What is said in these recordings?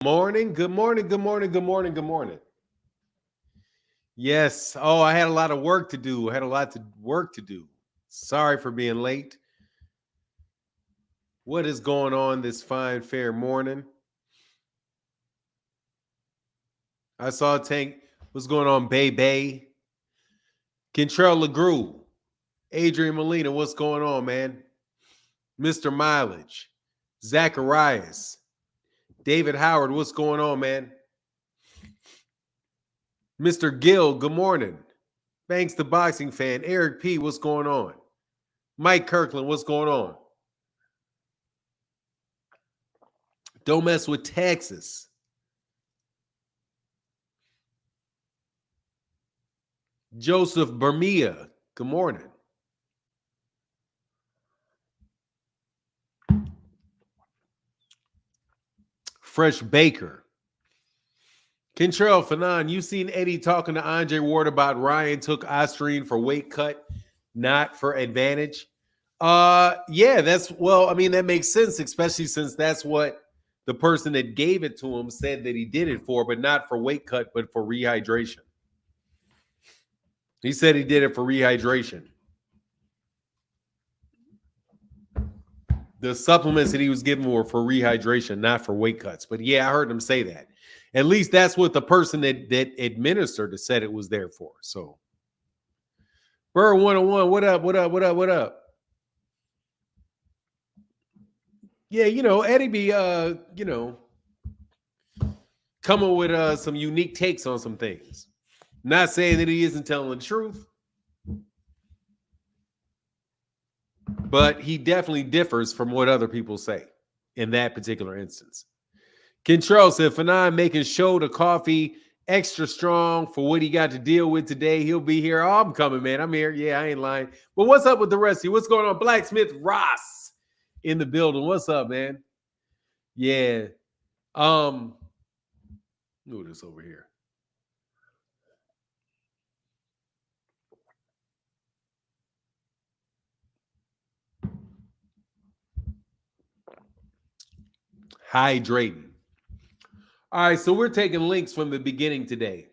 Morning, good morning, good morning, good morning, good morning. Yes. Oh, I had a lot of work to do. I had a lot of work to do. Sorry for being late. What is going on this fine, fair morning? I saw Tank. What's going on, Bay Bay? Kentrell LeGrew. Adrian Molina. What's going on, man? Mr. Mileage. Zacharias. David Howard. What's going on, man? Mr. Gill. Good morning. Thanks the boxing fan. Eric P. What's going on? Mike Kirkland. What's going on? Don't mess with Texas. Joseph Bermia. Good morning. Fresh Baker. Kentrell Fanon, you seen Eddie talking to Andre Ward about Ryan took Osterine for weight cut, not for advantage? Yeah, that makes sense, especially since that's what the person that gave it to him said that he did it for, but not for weight cut, but for rehydration. He said he did it for rehydration. The supplements that he was given were for rehydration, not for weight cuts. But yeah, I heard him say that. At least that's what the person that administered it said it was there for. So, Burr 101, what up, what up, what up, what up? Yeah, Eddie be, coming with some unique takes on some things. Not saying that he isn't telling the truth, but he definitely differs from what other people say in that particular instance. Kentrell said, Fanon making show the coffee extra strong for what he got to deal with today. He'll be here. Oh, I'm coming, man. I'm here. Yeah, I ain't lying. But what's up with the rest of you? What's going on? Blacksmith Ross in the building. What's up, man? Yeah. Move this over here. Hydrating. All right, so we're taking links from the beginning today.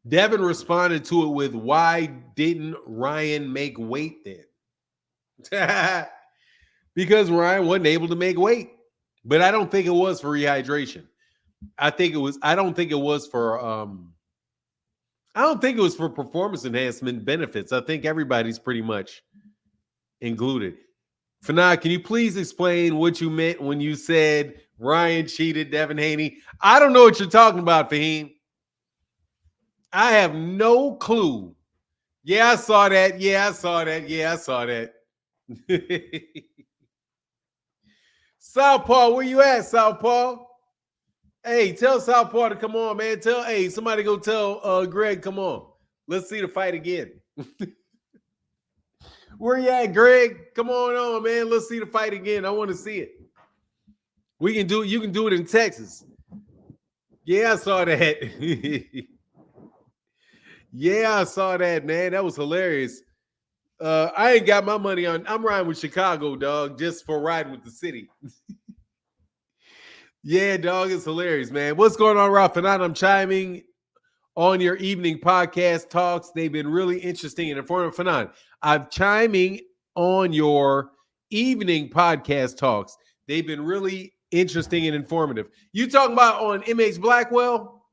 Devin responded to it with, why didn't Ryan make weight then? Because Ryan wasn't able to make weight. But I don't think it was for rehydration. I don't think it was for performance enhancement benefits. I think everybody's pretty much included. Fanad, can you please explain what you meant when you said Ryan cheated Devin Haney? I don't know what you're talking about, Fahim. I have no clue. Yeah, I saw that. Yeah, I saw that. Southpaw, where you at, Southpaw? Hey, tell Southpaw to come on, man. Somebody go tell Greg, come on. Let's see the fight again. Where you at, Greg? Come on, man. Let's see the fight again. I want to see it. We can do it. You can do it in Texas. Yeah, I saw that. Yeah, I saw that, man. That was hilarious. I ain't got my money on. I'm riding with Chicago, dog, just for riding with the city. Yeah, dog, it's hilarious, man. What's going on, Ralph? And I'm chiming on your evening podcast talks. They've been really interesting and informative. Fanon, I'm chiming on your evening podcast talks. They've been really interesting and informative. You talking about on MH Blackwell?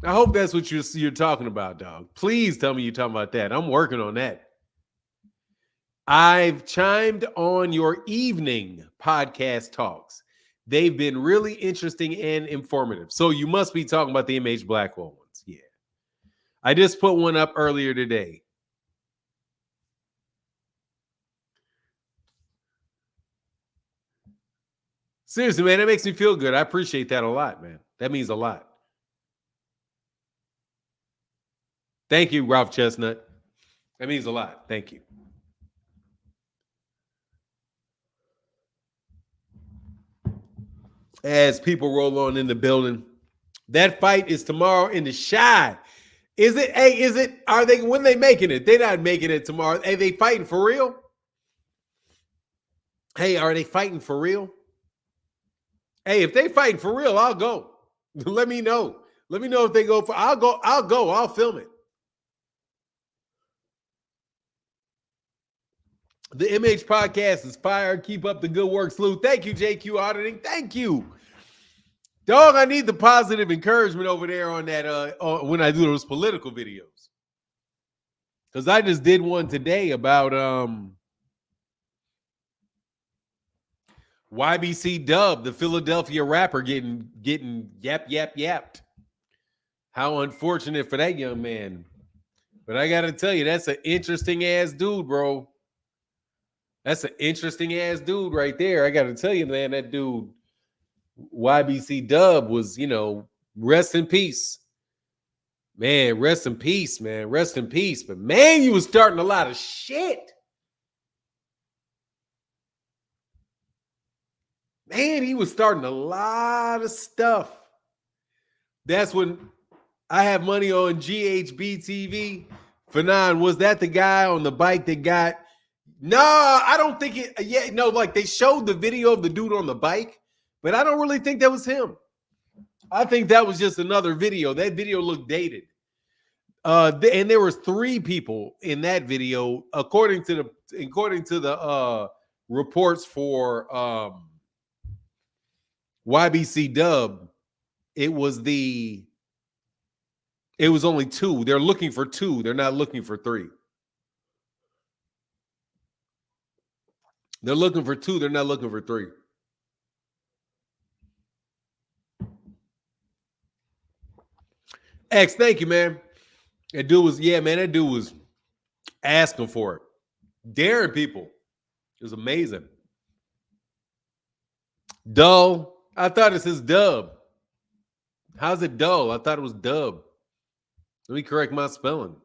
I hope that's what you're talking about, dog. Please tell me you're talking about that. I'm working on that. I've chimed on your evening podcast talks. They've been really interesting and informative. So you must be talking about the MH Blackwell ones. Yeah. I just put one up earlier today. Seriously, man, it makes me feel good. I appreciate that a lot, man. That means a lot. Thank you, Ralph Chestnut. That means a lot. Thank you. As people roll on in the building, that fight is tomorrow in the Shy. Is it? Hey, is it? Are they? When they making it? They're not making it tomorrow. Are they fighting for real? Hey, are they fighting for real? Hey, if they fighting for real, I'll go. Let me know. Let me know if they go for. I'll go. I'll go. I'll film it. The MH podcast is fire. Keep up the good work, Slew. Thank you, JQ Auditing. Thank you. Dog, I need the positive encouragement over there on that when I do those political videos. Because I just did one today about YBC Dub, the Philadelphia rapper, getting yapped. How unfortunate for that young man. But I gotta tell you, that's an interesting ass dude, bro. That's an interesting ass dude right there. I gotta tell you, man, that dude, YBC Dub, was, rest in peace. Man, rest in peace, man. Rest in peace. But man, you was starting a lot of shit. Man, he was starting a lot of stuff. That's when I have money on GHB TV. Fanon, was that the guy on the bike that got? No, I don't think it. Yeah, no, like they showed the video of the dude on the bike, but I don't really think that was him. I think that was just another video. That video looked dated. And there was 3 people in that video, according to the reports for YBC Dub. It was only 2. They're looking for 2. They're not looking for 3. They're looking for 2. They're not looking for 3. X, thank you, man. That dude was asking for it. Daring people. It was amazing. Dull. I thought it says dub. How's it dull? I thought it was dub. Let me correct my spelling.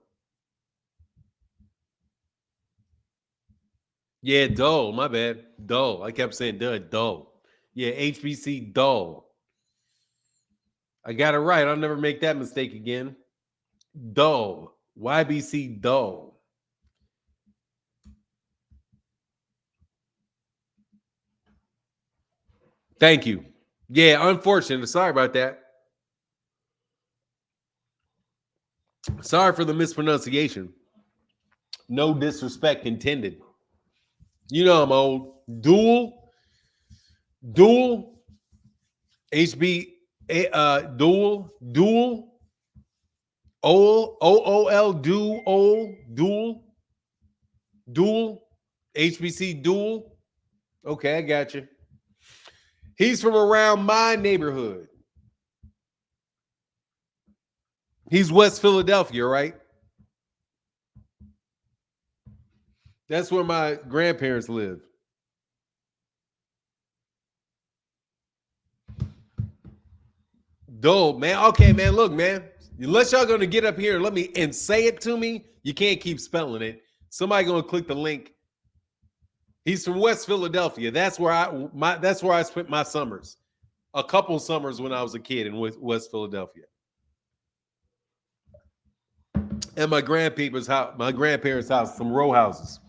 Yeah, dull. My bad. Dull. I kept saying dull. Yeah, HBC dull. I got it right. I'll never make that mistake again. Dull. YBC dull. Thank you. Yeah, unfortunate. Sorry about that. Sorry for the mispronunciation. No disrespect intended. You know I'm old. Dual. HB. Dual. OOL. Dual. HBC dual. Okay, I got you. He's from around my neighborhood. He's West Philadelphia, right? That's where my grandparents live. Dope, man. Okay, man. Look, man. Unless y'all gonna get up here and and say it to me, you can't keep spelling it. Somebody gonna click the link. He's from West Philadelphia. That's where I spent my summers. A couple summers when I was a kid in West Philadelphia. And my grandparents' house, some row houses.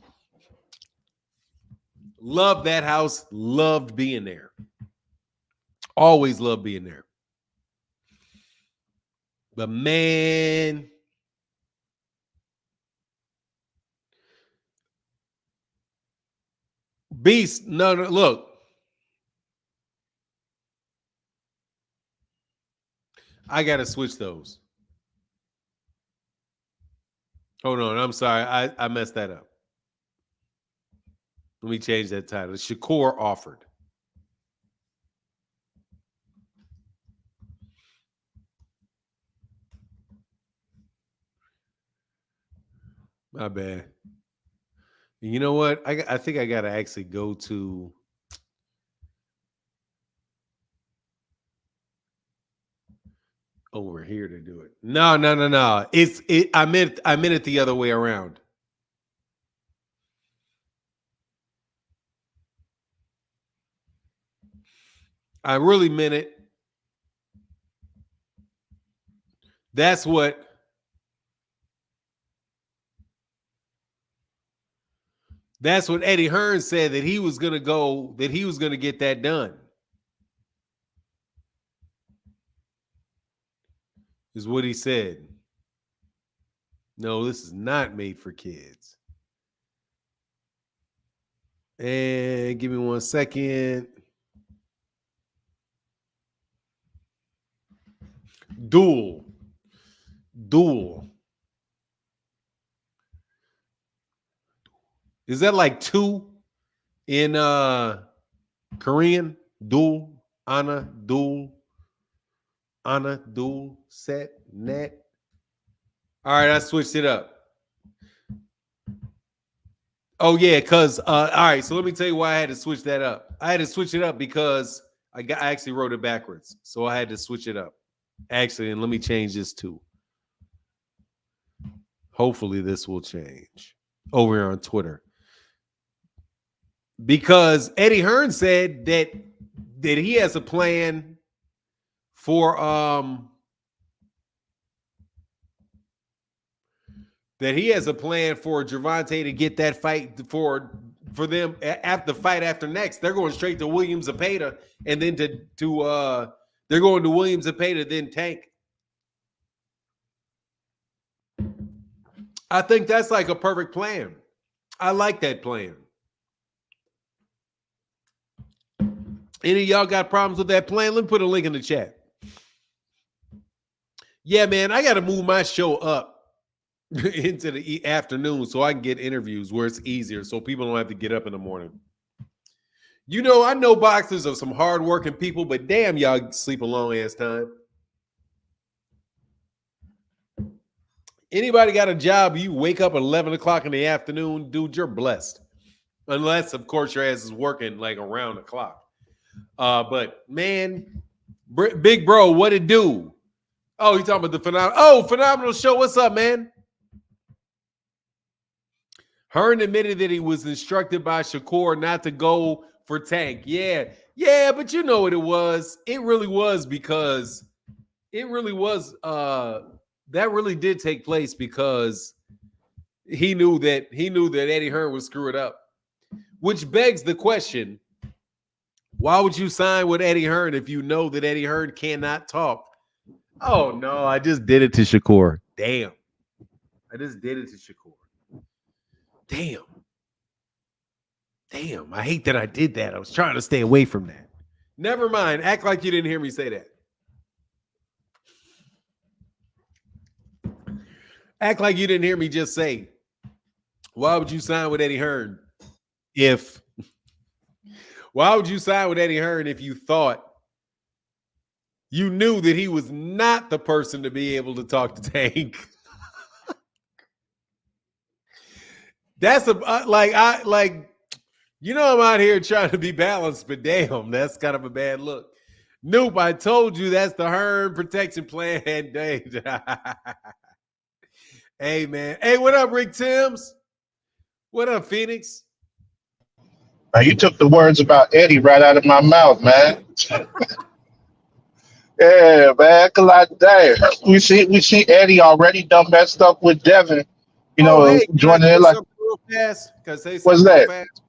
Loved that house. Loved being there. Always loved being there. But man, Beast, no, look. I got to switch those. Hold on. I'm sorry. I messed that up. Let me change that title. Shakur offered. My bad. You know what? I think I got to actually go to over here to do it. No. I meant it the other way around. I really meant it. That's what That's what Eddie Hearn said, that he was going to get that done. Is what he said. No, this is not made for kids. And give me 1 second. Duel. Is that like two in Korean? Duel, Anna, duel, set, net. All right, I switched it up. Oh yeah, because all right. So let me tell you why I had to switch that up. I had to switch it up because I actually wrote it backwards, so I had to switch it up. Actually, and let me change this too. Hopefully, this will change over here on Twitter, because Eddie Hearn said that he has a plan for Gervonta to get that fight for them after the fight after next. They're going straight to Williams Zepeda, and then they're going to Williams Zepeda, then Tank. I think that's like a perfect plan. I like that plan. Any of y'all got problems with that plan? Let me put a link in the chat. Yeah, man, I got to move my show up into the afternoon so I can get interviews where it's easier, so people don't have to get up in the morning. You know, I know boxers are some hardworking people, but damn, y'all sleep a long ass time. Anybody got a job, you wake up at 11 o'clock in the afternoon, dude, you're blessed. Unless, of course, your ass is working like around the clock. But, man, big bro, what it do? Oh, you talking about the phenomenal show. What's up, man? Hearn admitted that he was instructed by Shakur not to go for Tank. Yeah, but you know what it was. It really was because that really did take place because he knew that Eddie Hearn would screw it up. Which begs the question, why would you sign with Eddie Hearn if you know that Eddie Hearn cannot talk? Oh, no, I just did it to Shakur. Damn. I just did it to Shakur. Damn, I hate that I did that. I was trying to stay away from that. Never mind. Act like you didn't hear me say that. Act like you didn't hear me just say, why would you sign with Eddie Hearn if you thought you knew that he was not the person to be able to talk to Tank? That's I'm out here trying to be balanced, but damn, that's kind of a bad look. Nope, I told you that's the Hearn protection plan. Hey, man. Hey, what up, Rick Timms? What up, Phoenix? You took the words about Eddie right out of my mouth, man. Yeah, man. Damn. We see Eddie already done messed up with Devin. Hey, can I joining say in like, something real fast? Can I say what's something real that? fast?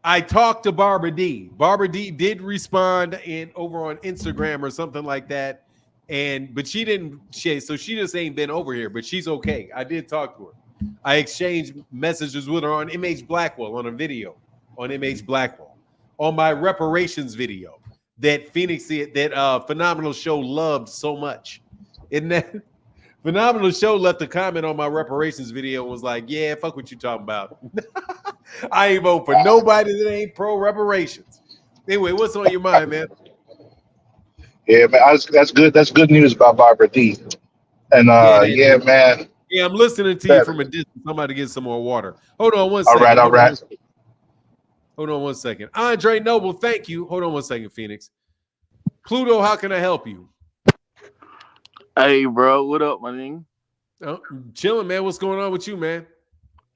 I talked to Barbara D. Barbara D did respond over on Instagram or something like that. But she didn't, so she just ain't been over here, but she's okay. I did talk to her. I exchanged messages with her on MH Blackwell on a video on MH Blackwell on my reparations video that Phenomenal Show loved so much. Isn't that Phenomenal Show left a comment on my reparations video and was like, yeah, fuck what you talking about. I ain't vote for nobody that ain't pro reparations. Anyway, what's on your mind, man? Yeah, man. That's good. That's good news about Barbara D. And Yeah, man. Yeah, I'm listening to you from a distance. I'm about to get some more water. Hold on one All second. right. Hold on 1 second. Andre Noble, thank you. Hold on 1 second, Phoenix. Pluto, how can I help you? Hey, bro, what up, my nigga? Oh, chilling, man. What's going on with you, man?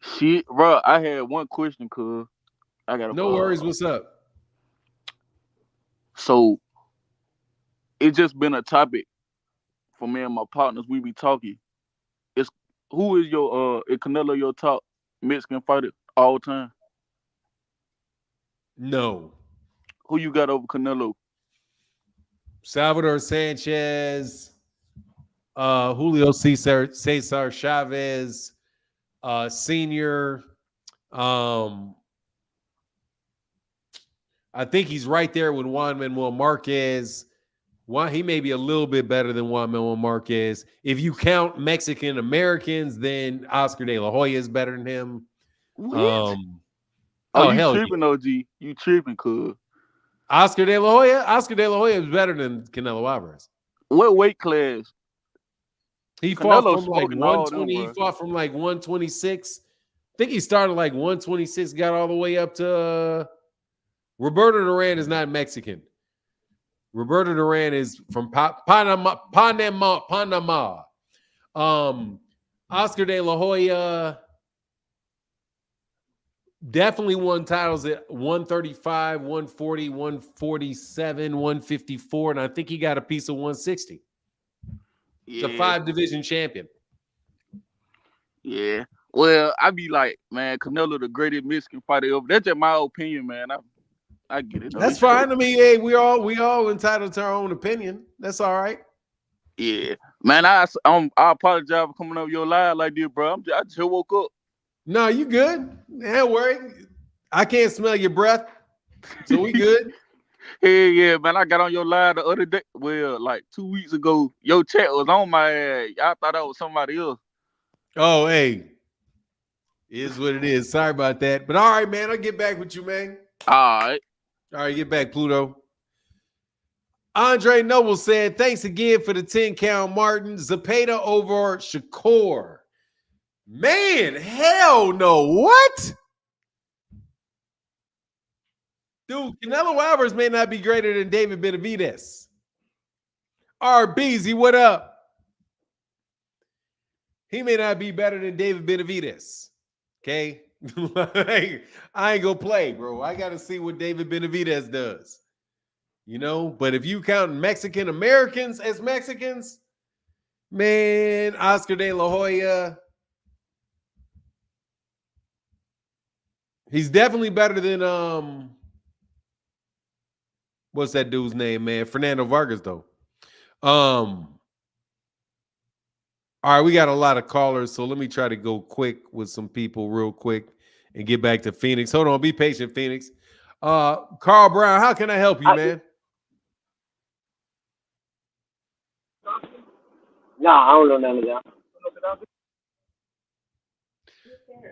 Shit, bro, I had one question, cuz. I got no worries. What's up? So, it's just been a topic for me and my partners. We be talking. Who is your Canelo your top Mexican fighter all time? No. Who you got over Canelo? Salvador Sanchez, Julio Cesar Chavez, Senior. I think he's right there with Juan Manuel Marquez. He may be a little bit better than Juan Manuel Marquez. If you count Mexican Americans, then Oscar De La Hoya is better than him. What? Oh, you hell tripping, yeah. OG? You tripping, cuz? Oscar De La Hoya? Oscar De La Hoya is better than Canelo Alvarez. What weight class? He fought Canelo from like smoking all them, 120. He bro. fought from like 126. I think he started like 126, got all the way up to Roberto Duran is not Mexican. Roberto Duran is from Panama. Oscar De La Hoya definitely won titles at 135, 140, 147, 154, and I think he got a piece of 160. Yeah. He's a 5-division champion. Yeah. Well, I be like, man, Canelo the greatest Mexican fighter ever. That's just my opinion, man. I get it. Though. That's fine. I mean, hey, we all entitled to our own opinion. That's all right. Yeah, man. I apologize for coming over your live like this, bro. I just woke up. No, you good. Don't worry. I can't smell your breath, so we good. Hey, yeah, man. I got on your live the other day. Well, like 2 weeks ago, your chat was on my ass. I thought that was somebody else. Oh, hey. It is what it is. Sorry about that. But all right, man. I'll get back with you, man. All right. All right, get back, Pluto. Andre Noble said, thanks again for the 10-count, Martin. Zepeda over Shakur. Man, hell no. What? Dude, Canelo Alvarez may not be greater than David Benavidez. RBZ, what up? He may not be better than David Benavidez. Okay? I ain't gonna play, bro. I gotta see what David Benavidez does. You know, but if you count Mexican Americans as Mexicans, man, Oscar De La Hoya, he's definitely better than what's that dude's name, man? Fernando Vargas, though. All right, we got a lot of callers, so let me try to go quick with some people real quick and get back to Phoenix. Hold on, be patient, Phoenix. Carl Brown, how can I help you, man? No, I don't know none of that.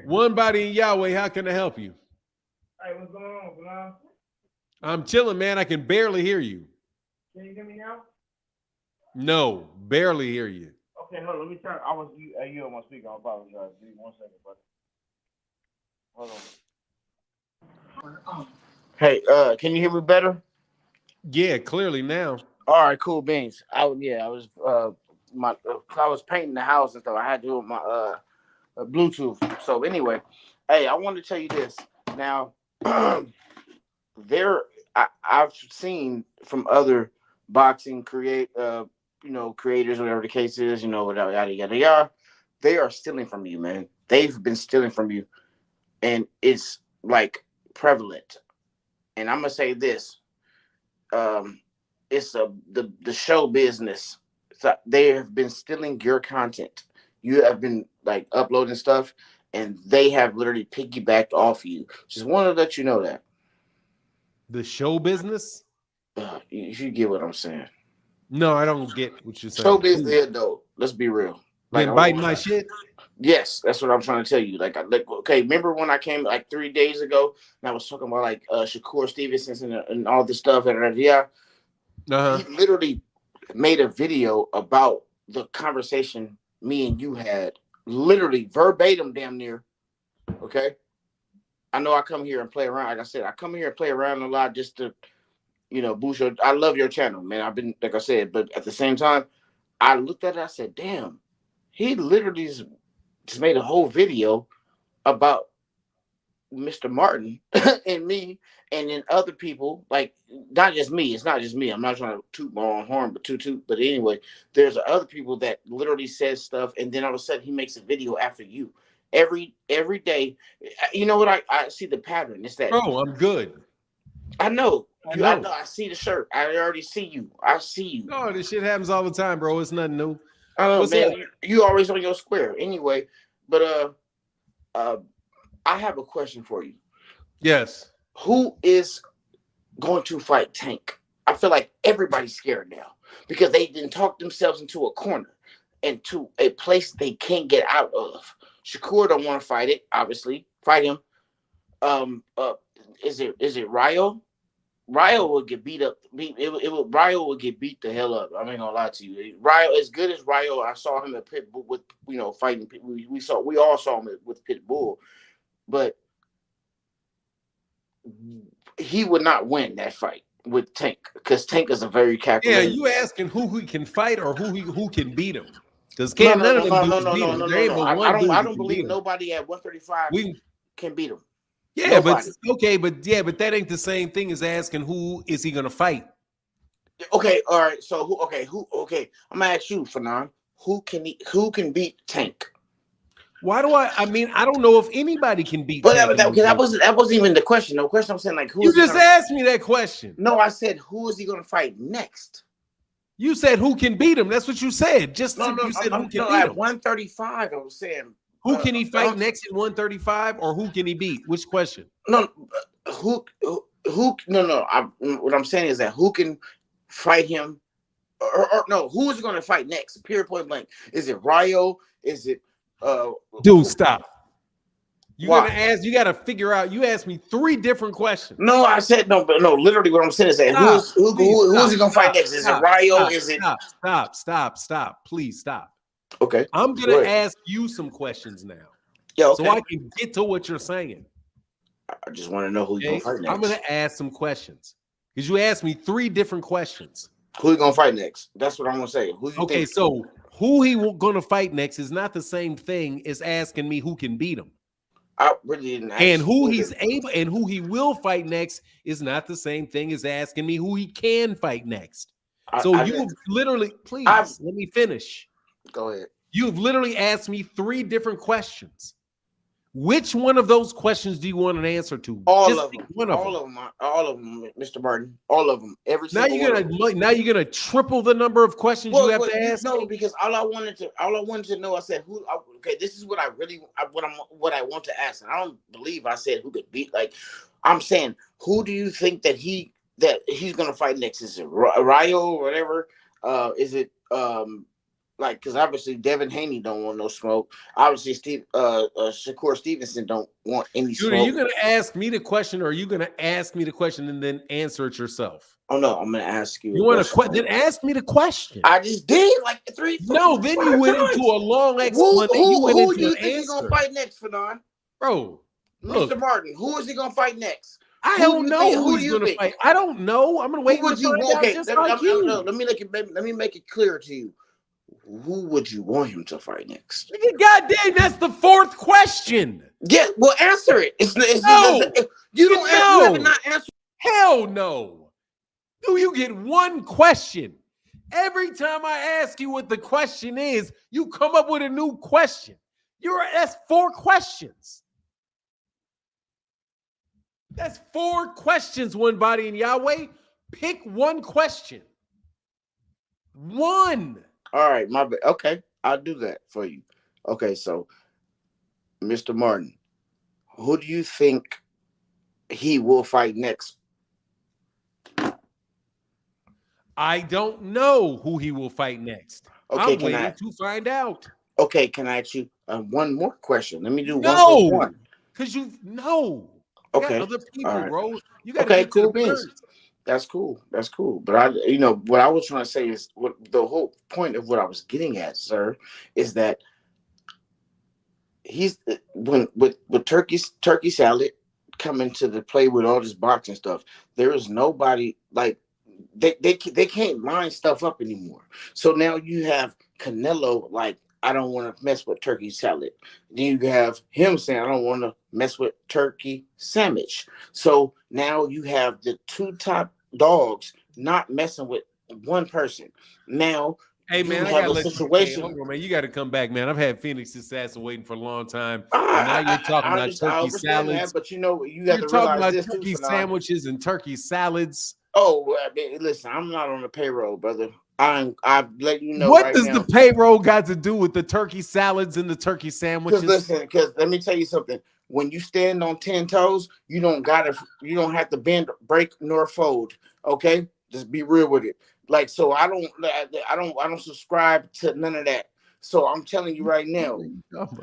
One body in Yahweh, how can I help you? Hey, what's going on, Bilal? I'm chilling, man. I can barely hear you. Can you hear me now? No, barely hear you. Okay, hold on. Let me turn. You on my speaker. I apologize. Give me 1 second, buddy. Hold on. Hey, can you hear me better? Yeah, clearly now. All right, cool beans. I was painting the house and stuff. I had to do it with my Bluetooth. So anyway, hey, I wanted to tell you this. Now, I've seen from other boxing creators, whatever the case is, whatever, yada yada yada. They are stealing from you, man. They've been stealing from you, and it's like prevalent. And I'm gonna say this. It's the show business. So they have been stealing your content. You have been like uploading stuff, and they have literally piggybacked off you. Just wanted to let you know that. The show business? You get what I'm saying. No, I don't get what you're saying. Show business, though. Let's be real. Been biting my shit? Yes, that's what I'm trying to tell you. Okay, remember when I came like 3 days ago and I was talking about like Shakur Stevenson and all this stuff and yeah. Uh-huh. He literally made a video about the conversation me and you had, literally verbatim, damn near. Okay, I know I come here and play around. Like I said, I come here and play around a lot just to, boost your. I love your channel, man. I've been, like I said, but at the same time, I looked at it. I said, damn, he literally just made a whole video about Mr. Martin and me, and then other people, like not just me. It's not just me. I'm not trying to toot my own horn, but anyway, there's other people that literally says stuff, and then all of a sudden he makes a video after you. every day. You know what? I see the pattern. It's that Bro, I'm good. I know. I I know. know. I see the shirt. I already see you. I see you. No, this shit happens all the time, bro. It's nothing new. I know, What's man. up? You always on your square. Anyway, but I have a question for you. Yes. Who is going to fight Tank? I feel like everybody's scared now because they didn't talk themselves into a corner, into a place they can't get out of. Shakur don't want to fight it, obviously. Fight him. Is it Ryo? Ryo would get beat up. Ryo would get beat the hell up. I ain't gonna lie to you. Ryo, as good as Ryo, I saw him at Pitbull with fighting. We all saw him with Pitbull, but he would not win that fight with Tank because Tank is a very calculated. Yeah, you asking who he can fight or who can beat him? Because No, none of them dudes beat him. There ain't but one dude I that don't can believe beat him. nobody at 135 can beat him. Yeah, Nobody. but that ain't the same thing as asking who is he gonna fight. Okay, all right. So who? I'm gonna ask you, Fanon. Who can beat Tank? Why do I mean, I don't know if anybody can beat But Tank. that wasn't even the question. No question. I'm saying like who You is he just gonna, asked me that question. No, I said who is he gonna fight next? You said who can beat him. That's what you said. Just No, you said who can no, beat at him. 135, I was saying Who can he fight next at 135, or who can he beat? Which question? no, who no. What I'm saying is that who can fight him, or no, who is going to fight next? Period, point blank. Is it Ryo? Is it Dude, stop. You're Why? gonna ask. You got to figure out. You asked me 3 different questions. No, I said no, but no. Literally, what I'm saying is that who is he going to fight next? Is it Ryo? Is it Stop? Please stop. Okay? I'm gonna ask you some questions now. Yeah, okay. So I can get to what you're saying. I just want to know who you're going to fight next. I'm gonna ask some questions because you asked me 3 different questions. Who you going to fight next? That's what I'm going to say. Who you think? So who he going to fight next is not the same thing as asking me who can beat him. I really didn't ask. And who he's able and who he will fight next is not the same thing as asking me who he can fight next. So you've literally, please let me finish. Go ahead. You've literally asked me 3 different questions. Which one of those questions do you want an answer to? All of them, Mr. Martin. All of them. Every now you're gonna triple the number of questions you have to ask. No, because all I wanted to know. I said who. Okay, this is what I want to ask. And I don't believe I said who could beat. Like I'm saying, who do you think that he's gonna fight next? Is it Ryo or whatever? Is it like, because obviously Devin Haney don't want no smoke. Obviously Shakur Stevenson don't want any smoke. Are you gonna ask me the question, or are you gonna ask me the question and then answer it yourself? Oh no, I'm gonna ask you. You want to then ask me the question? I just did like 3. No, then you went into a long explanation. Who do you think he's gonna fight next, Fanon? Bro, Mr. Martin, who is he gonna fight next? I don't know who he's gonna fight. I don't know. I'm gonna wait to find out just like you. Let me make it clear to you. Who would you want him to fight next? God dang, that's the 4th question. Yeah, well, answer it. You have not answered. Hell no. Do you get 1 question? Every time I ask you what the question is, you come up with a new question. That's 4 questions. That's 4 questions, One Body and Yahweh. Pick 1 question. 1. All right, my bad. Okay, I'll do that for you. Okay, so Mr. Martin, who do you think he will fight next? I don't know who he will fight next. Okay, I'm waiting to find out. Okay, can I ask you 1 more question? Let me do one. Because you know. Okay, other people, right. Bro. You got to cool beans. That's cool. That's cool. But what I was trying to say is what the whole point of what I was getting at, sir, is that he's with turkey salad coming to the play with all this boxing stuff. There is nobody like they can't line stuff up anymore. So now you have Canelo like, I don't want to mess with turkey salad. Then you have him saying, I don't want to mess with turkey sandwich. So now you have the 2 top dogs not messing with one person. Now Hey you man, I have gotta a let you. Hey, situation. hold on, man. You got to come back, man. I've had Phoenix assassin waiting for a long time, I, and now you're talking about I turkey understand that, salads. but you know, you have You're to talking realize about this too, turkey Fanon. sandwiches and turkey salads. Oh, well, I mean, listen, I'm not on the payroll, brother. I'm letting you know What right does now. the payroll got to do with the turkey salads and the turkey sandwiches? Because let me tell you something. When you stand on 10 toes, you don't have to bend, break, nor fold. Okay, just be real with it. Like, so I don't subscribe to none of that. So I'm telling you right now,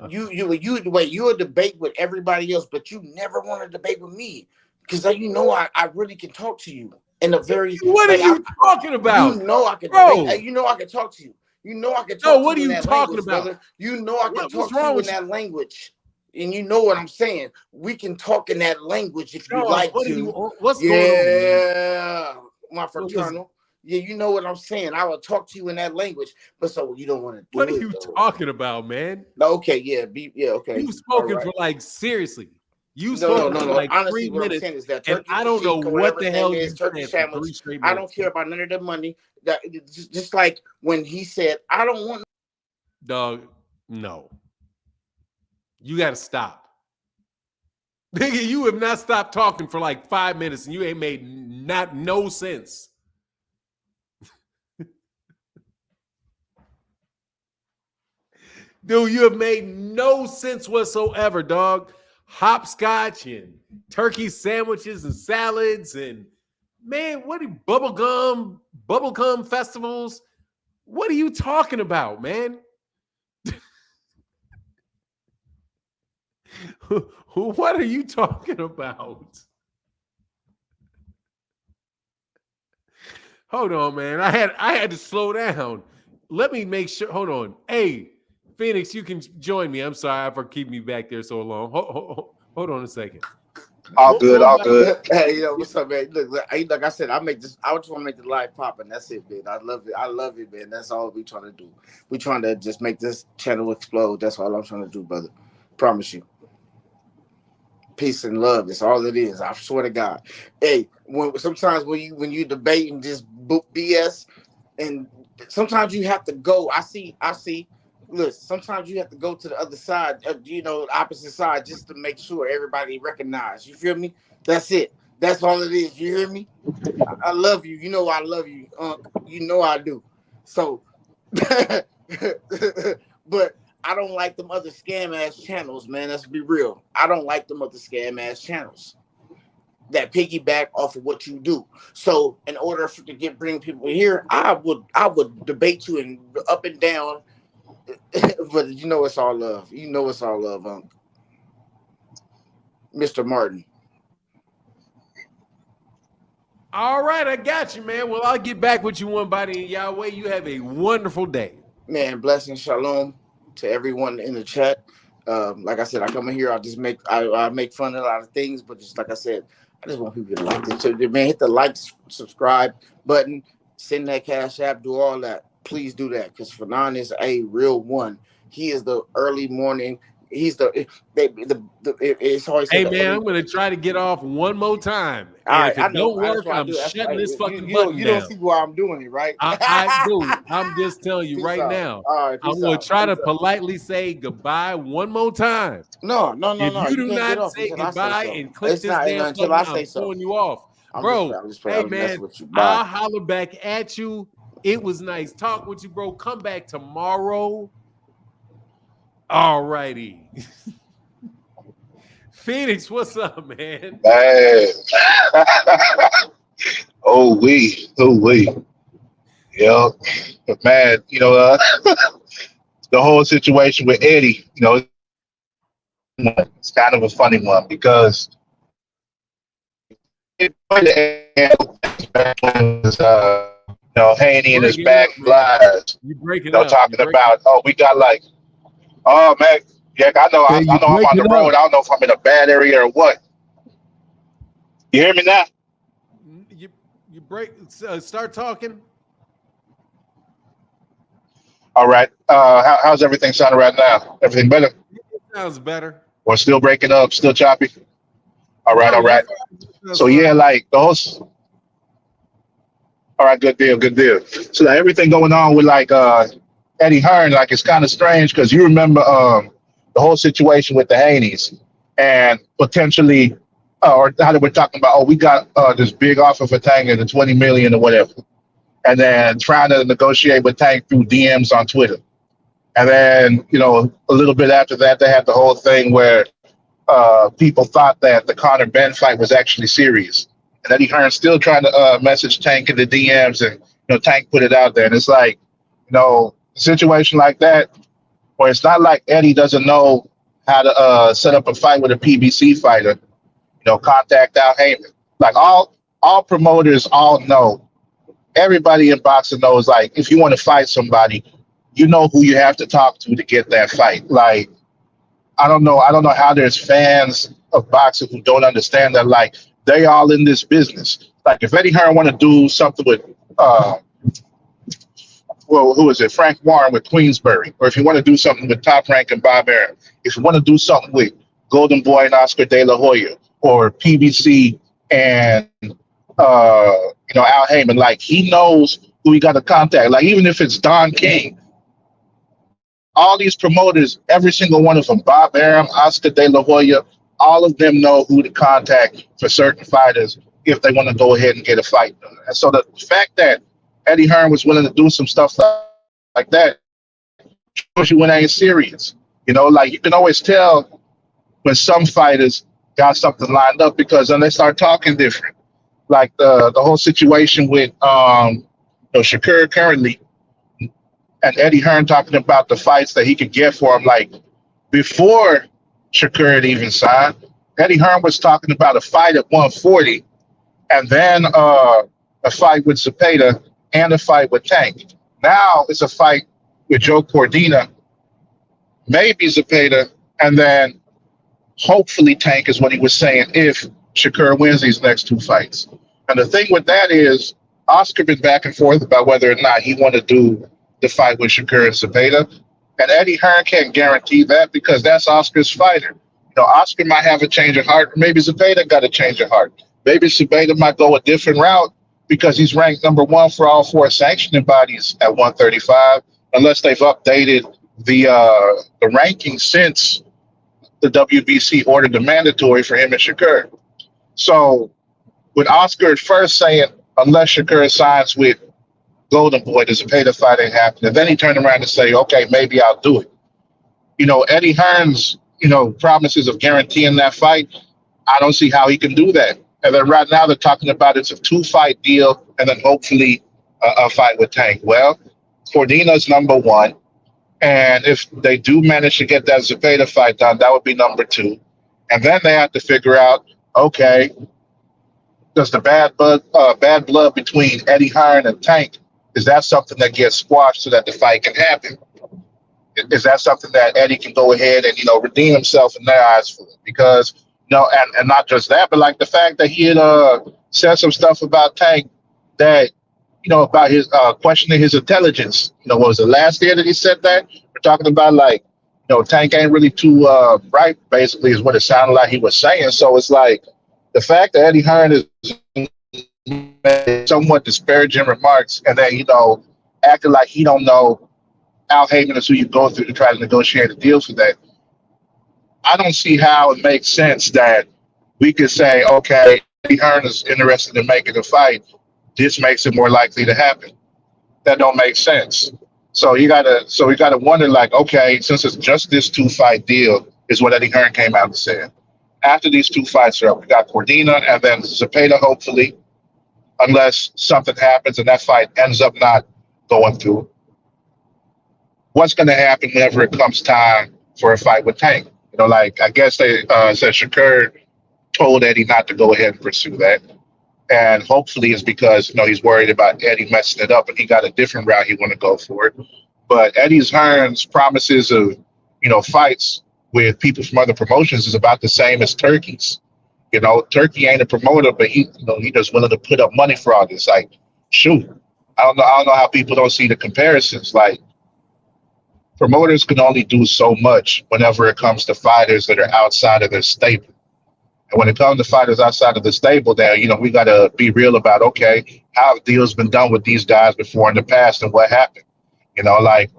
you'll debate with everybody else, but you never want to debate with me because you know I really can talk to you in a very What are you talking about? You know I can Bro. debate. You know I can talk to you. You know I can No, talk what to are you in you that talking language, about? brother. You know I can What's talk to wrong you in with that language. And you know what I'm saying. We can talk in that language if you No, like what are to. you? What's going on, man? Yeah, my fraternal. Yeah, you know what I'm saying. I will talk to you in that language. But so you don't want to do What it. are you though. talking about, man? Okay, yeah, okay. You've spoken All right. for like seriously. You've No. spoken for like Honestly, 3 what I'm minutes, saying is that and turkey I don't know critique or what whatever the his hell name you is, turkey said for 3 sandwich. straight I minutes. don't care about none of the money. That just like when he said, "I don't want." Dog, no. You got to stop. Nigga, you have not stopped talking for like 5 minutes, and you ain't made no sense. Dude, you have made no sense whatsoever, dog. Hopscotch and turkey sandwiches and salads and man, what are bubblegum festivals? What are you talking about, man? What are you talking about? Hold on, man. I had to slow down. Let me make sure. Hold on. Hey, Phoenix, you can join me. I'm sorry for keeping me back there so long. Hold on a second. All good, all good. Hey, what's up, man? Look, like I said, I just want to make the live pop, and that's it, man. I love it, man. That's all we trying to do. We trying to just make this channel explode. That's all I'm trying to do, brother. Promise you. Peace and love. That's all it is. I swear to God. Hey, sometimes when you debate and just BS, and sometimes you have to go. I see. Look, sometimes you have to go to the other side, the opposite side, just to make sure everybody recognize. You feel me? That's it. That's all it is. You hear me? I love you. You know I love you, Unc. You know I do. So, but I don't like them other scam ass channels, man. Let's be real. I don't like them other scam ass channels that piggyback off of what you do. So, in order to bring people here, I would debate you and up and down. But you know it's all love. You know it's all love, Mr. Martin. All right, I got you, man. Well, I'll get back with you one body in Yahweh. You have a wonderful day. Man, blessing, shalom to everyone in the chat. Like I said, I come in here, I make fun of a lot of things, but just like I said, I just want people to like this. So, man, hit the like, subscribe button, send that cash app, do all that. Please do that because Fanon is a real one. He is the early morning. He's it's always Hey, man, I'm going to try to get off one more time. And if it don't work, I'm shutting this fucking button you down. don't see why I'm doing it, right? I do. I'm just telling you right now. All right, I'm going to try to politely say goodbye one more time. No. If you do can't get not off say until I say goodbye so. and click It's this not damn until button, I say I'm so. throwing you off. Bro, hey, man, with you. I'll holler back at you. It was nice talking with you, bro. Come back tomorrow. All righty. Phoenix, what's up, man? Man. Oh, we. Yeah. But man, the whole situation with Eddie, it's kind of a funny one because Haney and his back lies, You breaking up. talking about, oh, we got like, oh man, yeah, I know I'm on the road. I don't know if I'm in a bad area or what. You hear me now? You break. Start talking. All right. How's everything sounding right now? Everything better? It sounds better. Or still breaking up? Still choppy? All right. No, All right. So yeah, like those. All right, good deal, good deal. So like, everything going on with like Eddie Hearn, like it's kind of strange because you remember the whole situation with the Haneys and potentially, or how they were talking about, oh, we got this big offer for Tank at the 20 million or whatever, and then trying to negotiate with Tank through DMs on Twitter, and then a little bit after that, they had the whole thing where people thought that the Conor Ben fight was actually serious. And Eddie Hearn still trying to message Tank in the DMs, and Tank put it out there. And it's like, a situation like that, where it's not like Eddie doesn't know how to set up a fight with a PBC fighter. Contact Al Heyman. Like all promoters all know. Everybody in boxing knows. Like if you want to fight somebody, you know who you have to talk to get that fight. Like I don't know how there's fans of boxing who don't understand that. Like they all in this business. Like if Eddie Hearn want to do something with, who is it? Frank Warren with Queensberry, or if you want to do something with Top Rank and Bob Arum, if you want to do something with Golden Boy and Oscar De La Hoya, or PBC and Al Heyman, like he knows who he got to contact. Like even if it's Don King. All these promoters, every single one of them, Bob Arum, Oscar De La Hoya, all of them know who to contact for certain fighters if they want to go ahead and get a fight done. And so the fact that Eddie Hearn was willing to do some stuff like that shows you when they ain't serious. Like you can always tell when some fighters got something lined up because then they start talking different. Like the whole situation with Shakur currently, and Eddie Hearn talking about the fights that he could get for him. Like before Shakur had even signed, Eddie Hearn was talking about a fight at 140 and then a fight with Zepeda and a fight with Tank. Now it's a fight with Joe Cordina, maybe Zepeda, and then hopefully Tank is what he was saying if Shakur wins these next two fights. And the thing with that is Oscar been back and forth about whether or not he want to do the fight with Shakur and Zepeda, and Eddie Hearn can't guarantee that because that's Oscar's fighter. Oscar might have a change of heart. Maybe Zepeda got a change of heart. Maybe Zepeda might go a different route because he's ranked #1 for all 4 sanctioning bodies at 135, unless they've updated the rankings since the WBC ordered the mandatory for him and Shakur. So with Oscar at first saying, unless Shakur signs with Golden Boy, the Zepeda fight ain't happening. Then he turned around and say, okay, maybe I'll do it. Eddie Hearn's, promises of guaranteeing that fight, I don't see how he can do that. And then right now they're talking about it's a 2-fight deal and then hopefully a fight with Tank. Well, Cordina's #1. And if they do manage to get that Zepeda fight done, that would be #2. And then they have to figure out, okay, does the bad blood between Eddie Hearn and Tank, is that something that gets squashed so that the fight can happen? Is that something that Eddie can go ahead and, redeem himself in their eyes for? Because, and not just that, but like the fact that he had said some stuff about Tank that, about his questioning his intelligence. What was it last year that he said that? We're talking about like, Tank ain't really too bright, basically, is what it sounded like he was saying. So it's like the fact that Eddie Hearn is somewhat disparaging remarks and then, acting like he don't know Al Heyman is who you go through to try to negotiate a deal for that. I don't see how it makes sense that we could say, okay, Eddie Hearn is interested in making a fight. This makes it more likely to happen. That don't make sense. So we gotta wonder, like, okay, since it's just this 2-fight deal, is what Eddie Hearn came out and said. After these 2 fights are up, we got Cordina and then Zepeda, hopefully, unless something happens and that fight ends up not going through. What's going to happen whenever it comes time for a fight with Tank? Like I guess they said Shakur told Eddie not to go ahead and pursue that. And hopefully it's because, he's worried about Eddie messing it up and he got a different route he want to go for it. But Eddie Hearn's promises of, fights with people from other promotions is about the same as Turkey's. Turkey ain't a promoter, but he just willing to put up money for all this. Like, shoot, I don't know how people don't see the comparisons. Like, promoters can only do so much whenever it comes to fighters that are outside of their stable. And when it comes to fighters outside of the stable, there, we got to be real about, okay, how have deals been done with these guys before in the past and what happened? Like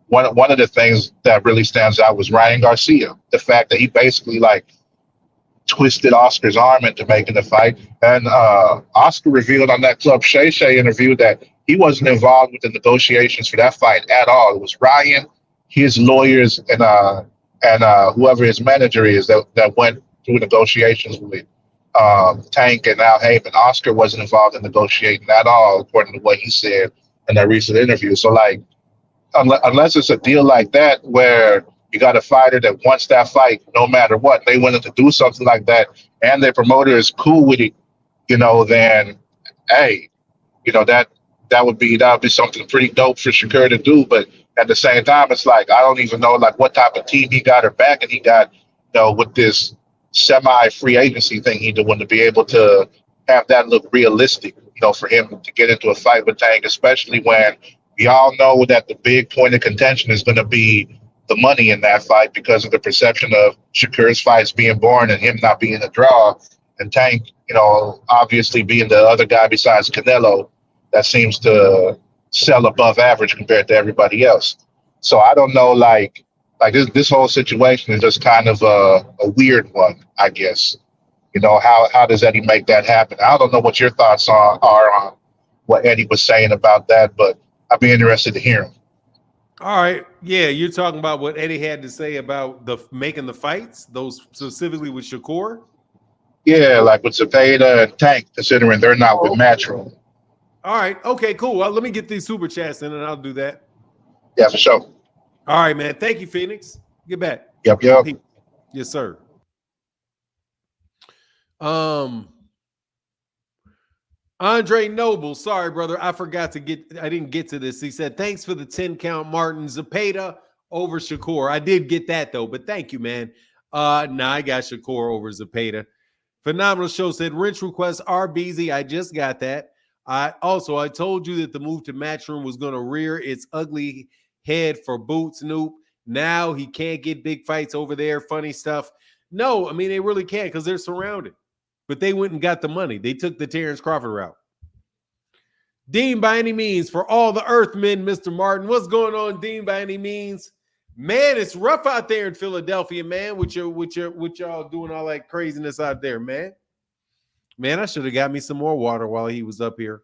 one of the things that really stands out was Ryan Garcia. The fact that he basically like twisted Oscar's arm into making the fight. And Oscar revealed on that Club Shay Shay interview that he wasn't involved with the negotiations for that fight at all. It was Ryan, his lawyers, and whoever his manager is that went through negotiations with Tank and Al Heyman. Oscar wasn't involved in negotiating at all, according to what he said in that recent interview. So, like, unless it's a deal like that where you got a fighter that wants that fight no matter what, they willing to do something like that, and their promoter is cool with it, then hey, that would be something pretty dope for Shakur to do. But at the same time, it's like I don't even know like what type of team he got or backing he got, with this semi-free agency thing he doing to be able to have that look realistic, for him to get into a fight with Tank, especially when we all know that the big point of contention is going to be the money in that fight because of the perception of Shakur's fights being boring and him not being a draw, and Tank, obviously being the other guy besides Canelo that seems to sell above average compared to everybody else. So I don't know, like this whole situation is just kind of a weird one, I guess. How does Eddie make that happen? I don't know what your thoughts are on what Eddie was saying about that, but I'd be interested to hear him. All right. Yeah, you're talking about what Eddie had to say about making the fights, those specifically with Shakur? Yeah, like with Zepeda and Tank, considering they're not with Matchroom. All right. Okay, cool. Well, let me get these super chats in and I'll do that. Yeah, for sure. All right, man. Thank you, Phoenix. Get back. Yep. Yes, sir. Andre Noble, sorry, brother. I didn't get to this. He said, thanks for the 10 count, Martin. Zepeda over Shakur. I did get that, though, but thank you, man. I got Shakur over Zepeda. Phenomenal Show said, wrench requests are busy. I just got that. I told you that the move to Matchroom was going to rear its ugly head for Boots Noop. Now he can't get big fights over there. Funny stuff. No, I mean, they really can't because they're surrounded. But they went and got the money. They took the Terrence Crawford route. Dean, by any means, for all the Earthmen, Mr. Martin. What's going on, Dean, by any means? Man, it's rough out there in Philadelphia, man, with y'all doing all that craziness out there, man. Man, I should have got me some more water while he was up here.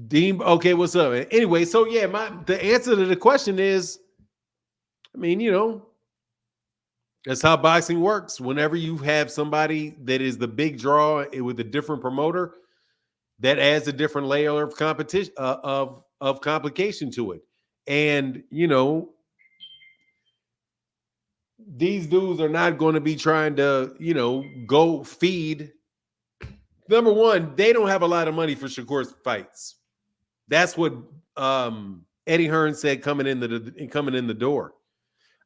Dean, okay, what's up? Anyway, so yeah, the answer to the question is, I mean, that's how boxing works. Whenever you have somebody that is the big draw with a different promoter, that adds a different layer of competition of complication to it. And these dudes are not going to be trying to, go feed. Number one, they don't have a lot of money for Shakur's fights. That's what Eddie Hearn said coming in the door.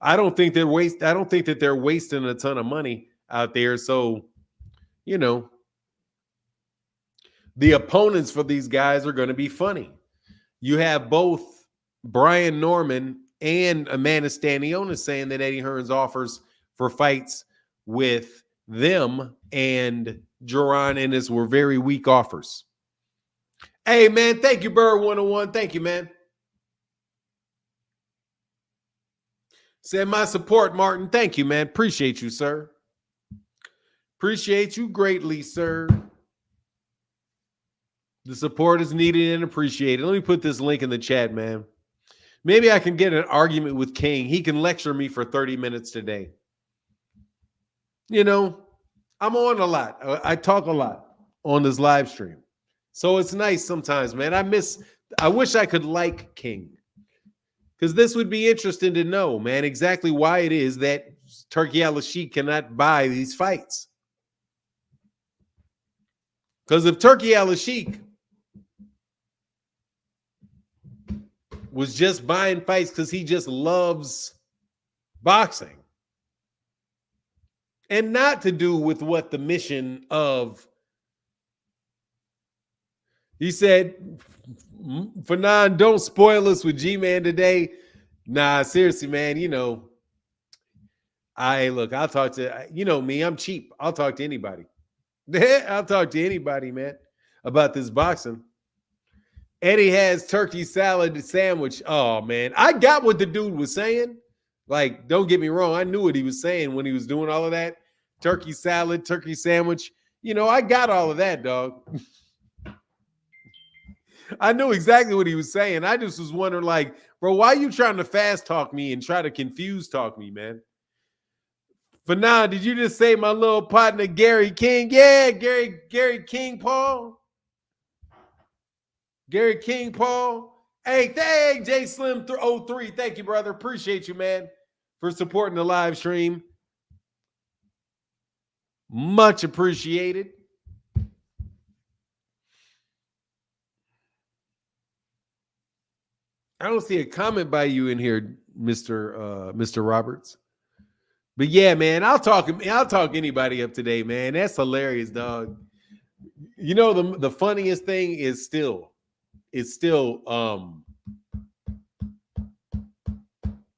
I don't think that they're wasting a ton of money out there. So, the opponents for these guys are going to be funny. You have both Brian Norman and Amanda Stanionis saying that Eddie Hearn's offers for fights with them and Jaron Ennis were very weak offers. Hey, man, thank you, Bird 101. Thank you, man. Send my support, Martin. Thank you, man. Appreciate you, sir. Appreciate you greatly, sir. The support is needed and appreciated. Let me put this link in the chat, man. Maybe I can get an argument with King. He can lecture me for 30 minutes today. I'm on a lot. I talk a lot on this live stream. So it's nice sometimes, man. I wish I could like King. Because this would be interesting to know, man, exactly why it is that Turki Al-Sheikh cannot buy these fights. Because if Turki Al-Sheikh was just buying fights because he just loves boxing and not to do with what the mission of He said, Fanon, don't spoil us with G-Man today. Nah, seriously, man, I'll talk to, me, I'm cheap. I'll talk to anybody. I'll talk to anybody, man, about this boxing. Eddie has turkey salad sandwich. Oh, man. I got what the dude was saying. Like, don't get me wrong. I knew what he was saying when he was doing all of that. Turkey salad, turkey sandwich. I got all of that, dog. I knew exactly what he was saying. I just was wondering, like, bro, why are you trying to fast talk me and try to confuse talk me, man? Fanon, did you just say my little partner, Gary King? Yeah, Gary King Paul. Gary King Paul. Hey, thank J Slim 03. Thank you, brother. Appreciate you, man, for supporting the live stream. Much appreciated. I don't see a comment by you in here, Mr. Roberts. But yeah, man, I'll talk anybody up today, man. That's hilarious, dog. The funniest thing is still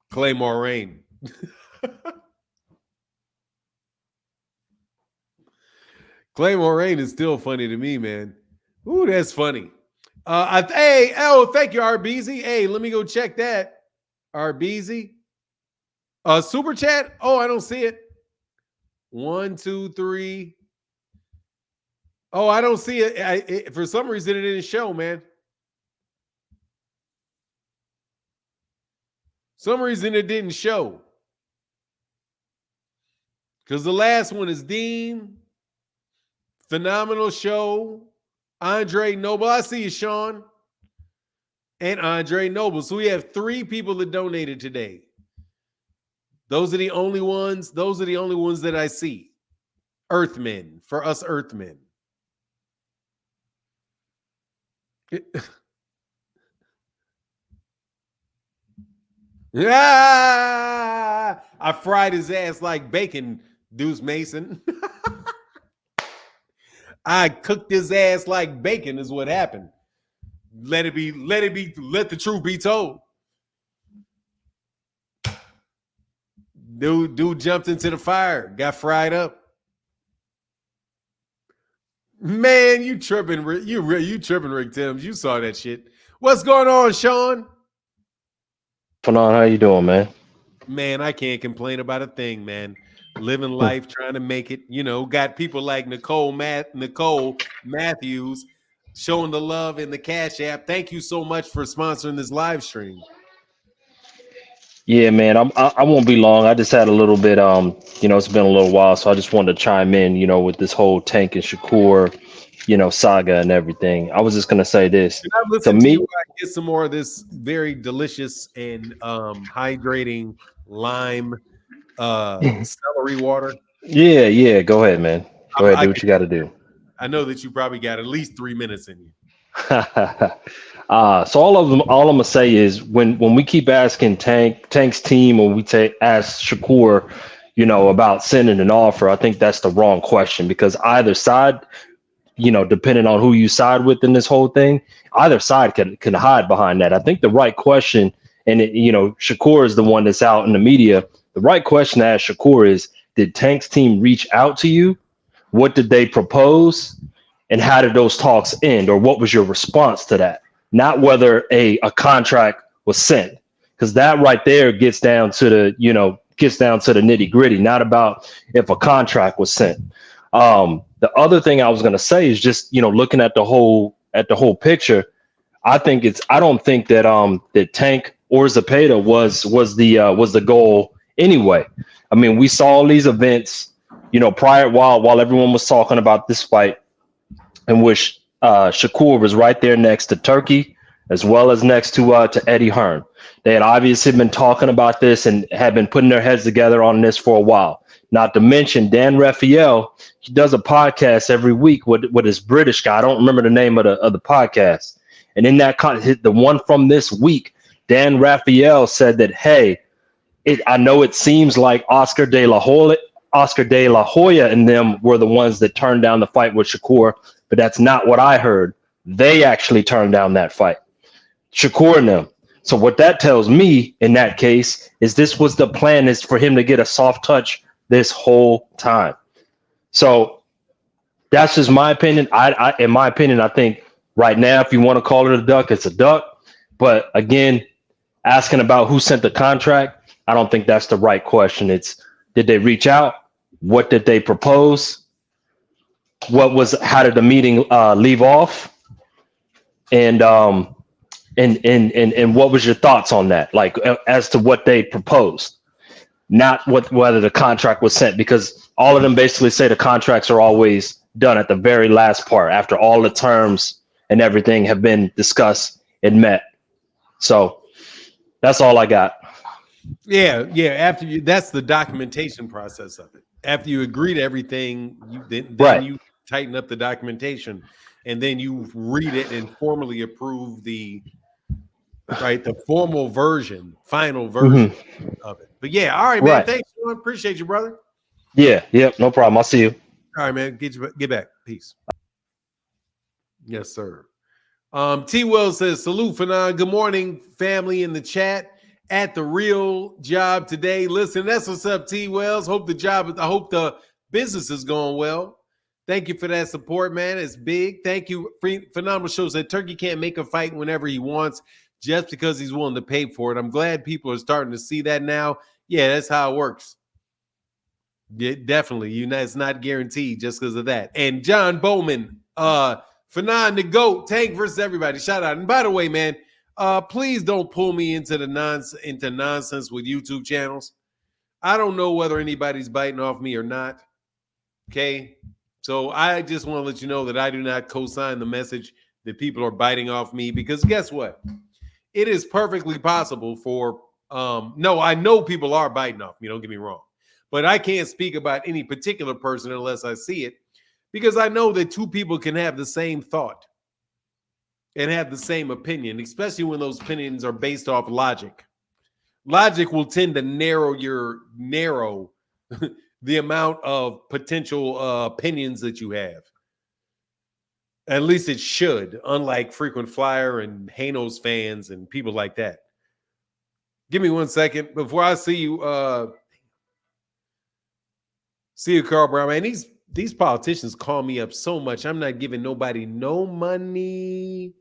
Claymore Rain. Claymore Rain is still funny to me, man. Ooh, that's funny. Thank you, RBZ. Hey, let me go check that. RBZ. Super chat. Oh, I don't see it. 1, 2, 3. Oh, I don't see it. For some reason, it didn't show, man. Some reason it didn't show. Because the last one is Dean. Phenomenal show. Andre Noble. I see you, Sean. And Andre Noble. So we have 3 people that donated today. Those are the only ones. Those are the only ones that I see. Earthmen. For us Earthmen. Yeah, I fried his ass like bacon, Deuce Mason. I cooked his ass like bacon is what happened. Let the truth be told. Dude jumped into the fire, got fried up. Man, you tripping, you tripping, Rick Timms. You saw that shit. What's going on, Sean? Fanon, how you doing, man? Man, I can't complain about a thing, man. Living life, trying to make it. Got people like Nicole Matthews showing the love in the Cash App. Thank you so much for sponsoring this live stream. Yeah, man, I won't be long. I just had a little bit, it's been a little while, so I just wanted to chime in, with this whole Tank and Shakur, saga and everything. I was just gonna say this. Can I listen to you? I get some more of this very delicious and hydrating lime celery water. Yeah. Go ahead, man. Go ahead, do what you got to do. I know that you probably got at least 3 minutes in you. So all I'm gonna say is when we keep asking Tank's team, or we ask Shakur, about sending an offer, I think that's the wrong question, because either side, depending on who you side with in this whole thing, either side can hide behind that. I think the right question, and Shakur is the one that's out in the media. The right question to ask Shakur is, did Tank's team reach out to you? What did they propose? And how did those talks end? Or what was your response to that? Not whether a contract was sent, because that right there gets down to the nitty gritty, not about if a contract was sent. The other thing I was going to say is just, looking at the whole picture, I don't think that that Tank or Zepeda was the goal anyway. I mean, we saw all these events, prior while everyone was talking about this fight, in which Shakur was right there next to Turkey, as well as next to Eddie Hearn. They had obviously been talking about this and had been putting their heads together on this for a while. Not to mention Dan Raphael, he does a podcast every week with this British guy. I don't remember the name of the podcast. And in that the one from this week, Dan Raphael said that, hey, I know it seems like Oscar De La Hoya and them were the ones that turned down the fight with Shakur, but that's not what I heard. They actually turned down that fight, Shakur and them. So what that tells me in that case is this was the plan, is for him to get a soft touch this whole time. So that's just my opinion. In my opinion, I think right now, if you want to call it a duck, it's a duck. But again, asking about who sent the contract, I don't think that's the right question. It's, did they reach out? What did they propose? How did the meeting leave off? And what was your thoughts on that? Like, as to what they proposed, not whether the contract was sent, because all of them basically say the contracts are always done at the very last part after all the terms and everything have been discussed and met. So that's all I got. Yeah. After you, that's the documentation process of it. After you agree to everything, then Right. you tighten up the documentation, and then you read it and formally approve the formal version, final version of it. But yeah, all right, man. Right. Thanks, Sean. Appreciate you, brother. Yeah. Yep. No problem. I'll see you. All right, man. Get back. Peace. Yes, sir. T. Will says, salute, Fanon. Good morning, family in the chat at the real job today. Listen, that's what's up, T. Wells. I hope the business is going well. Thank you for that support, man. It's big. Thank you. Phenomenal shows that Turkey can't make a fight whenever he wants just because he's willing to pay for it. I'm glad people are starting to see that now. Yeah, that's how it works. Yeah, definitely. It's not guaranteed just because of that. And John Bowman, Fanon the GOAT, Tank versus everybody. Shout out. And by the way, man, please don't pull me into nonsense with YouTube channels. I don't know whether anybody's biting off me or not. Okay. So I just want to let you know that I do not co-sign the message that people are biting off me, because guess what? It is perfectly possible for no, I know people are biting off me, don't get me wrong. But I can't speak about any particular person unless I see it, because I know that two people can have the same thought and have the same opinion, especially when those opinions are based off logic. Logic will tend to narrow the amount of potential opinions that you have. At least it should, unlike frequent flyer and Hanos fans and people like that. Give me 1 second before I see you. See you, Carl Brown. Man, these politicians call me up so much. I'm not giving nobody no money.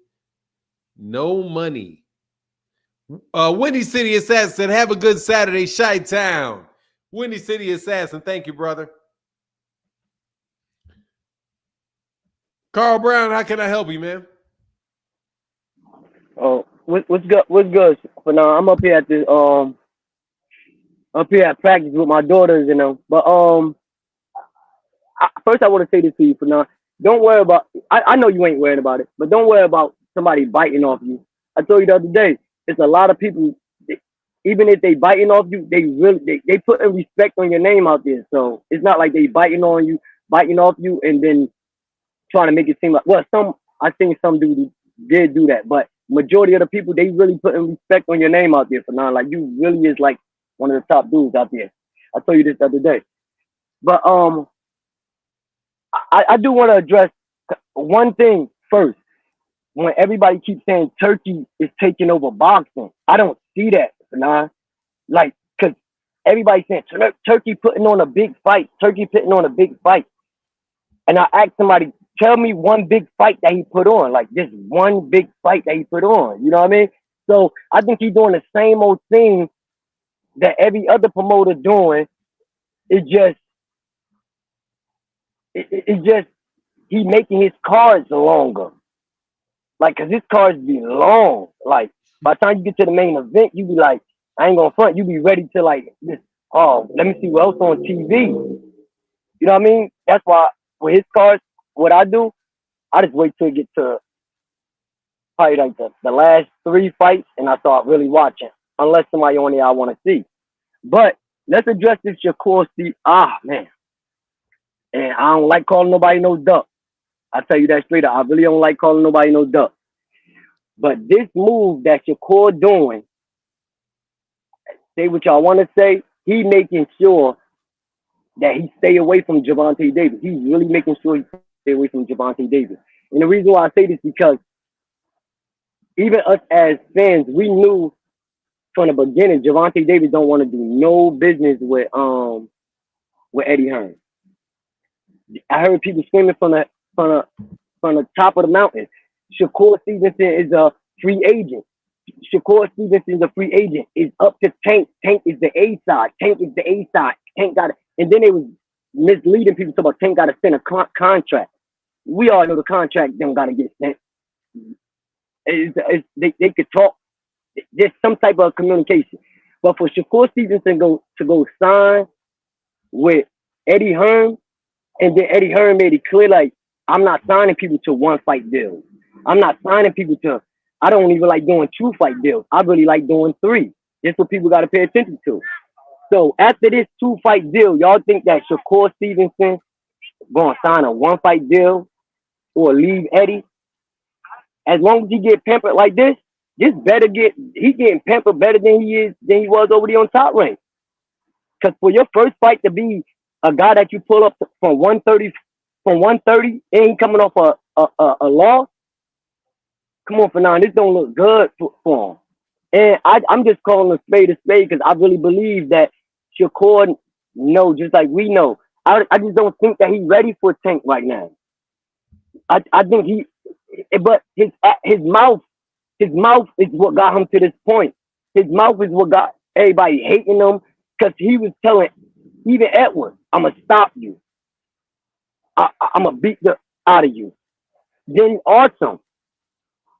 No money. Windy City Assassin said, have a good Saturday, Chi-Town. Windy City Assassin, thank you, brother. Carl Brown, how can I help you, man? Oh, what's good? What's good? But now I'm up here at the practice with my daughters, you know. But first I want to say this to you, for now. Don't worry about. I know you ain't worried about it, but don't worry about somebody biting off you. I told you the other day, it's a lot of people. Even if they biting off you, they putting respect on your name out there. So it's not like they biting off you, and then trying to make it seem like, well, I think some dudes did do that, but majority of the people, they really putting respect on your name out there, for now. Like, you really is like one of the top dudes out there. I told you this the other day. But I do want to address one thing first. When everybody keeps saying Turkey is taking over boxing, I don't see that, for now. Like, because everybody's saying Turkey putting on a big fight. And I asked somebody, tell me one big fight that he put on, like just one big fight that he put on. You know what I mean? So I think he's doing the same old thing that every other promoter doing. It's just he making his cards longer. Like, cause his cards be long. Like, by the time you get to the main event, you be like, I ain't gonna front. You be ready to like this. Oh, let me see what else on TV. You know what I mean? That's why with his cards, what I do, I just wait till it get to probably like the last 3 fights, and I start really watching, unless somebody on there I want to see. But let's address this Shakur. Man. And I don't like calling nobody no duck. I tell you that straight up. I really don't like calling nobody no duck. But this move that Shakur doing, say what y'all want to say, he making sure that he stay away from Gervonta Davis. He's really making sure he stay away from Gervonta Davis. And the reason why I say this because even us as fans, we knew from the beginning Gervonta Davis don't want to do no business with Eddie Hearn. I heard people screaming from the top of the mountain. Shakur Stevenson is a free agent. Shakur Stevenson is a free agent. It's up to Tank. Tank is the A side. Tank is the A side. Tank got it. And then they was misleading people talking about Tank got to send a contract. We all know the contract don't got to get sent. They could talk. There's some type of communication. But for Shakur Stevenson to go sign with Eddie Hearn, and then Eddie Hearn made it clear, like, I'm not signing people to one fight deals. I'm not signing people to, I don't even like doing 2 fight deals. I really like doing 3. That's what people got to pay attention to. So after this 2 fight deal, y'all think that Shakur Stevenson going to sign a 1 fight deal or leave Eddie? As long as he get pampered like this he getting pampered better than he was over there on Top Rank. Because for your first fight to be a guy that you pull up from 130 and he coming off a loss, come on, Fernand, this don't look good for him. And I'm just calling a spade because I really believe that Shakur know, just like we know. I just don't think that he's ready for Tank right now. I think but his mouth is what got him to this point. His mouth is what got everybody hating him because he was telling even Edwards, I'm going to stop you. I'm going to beat the out of you. Then Awesome,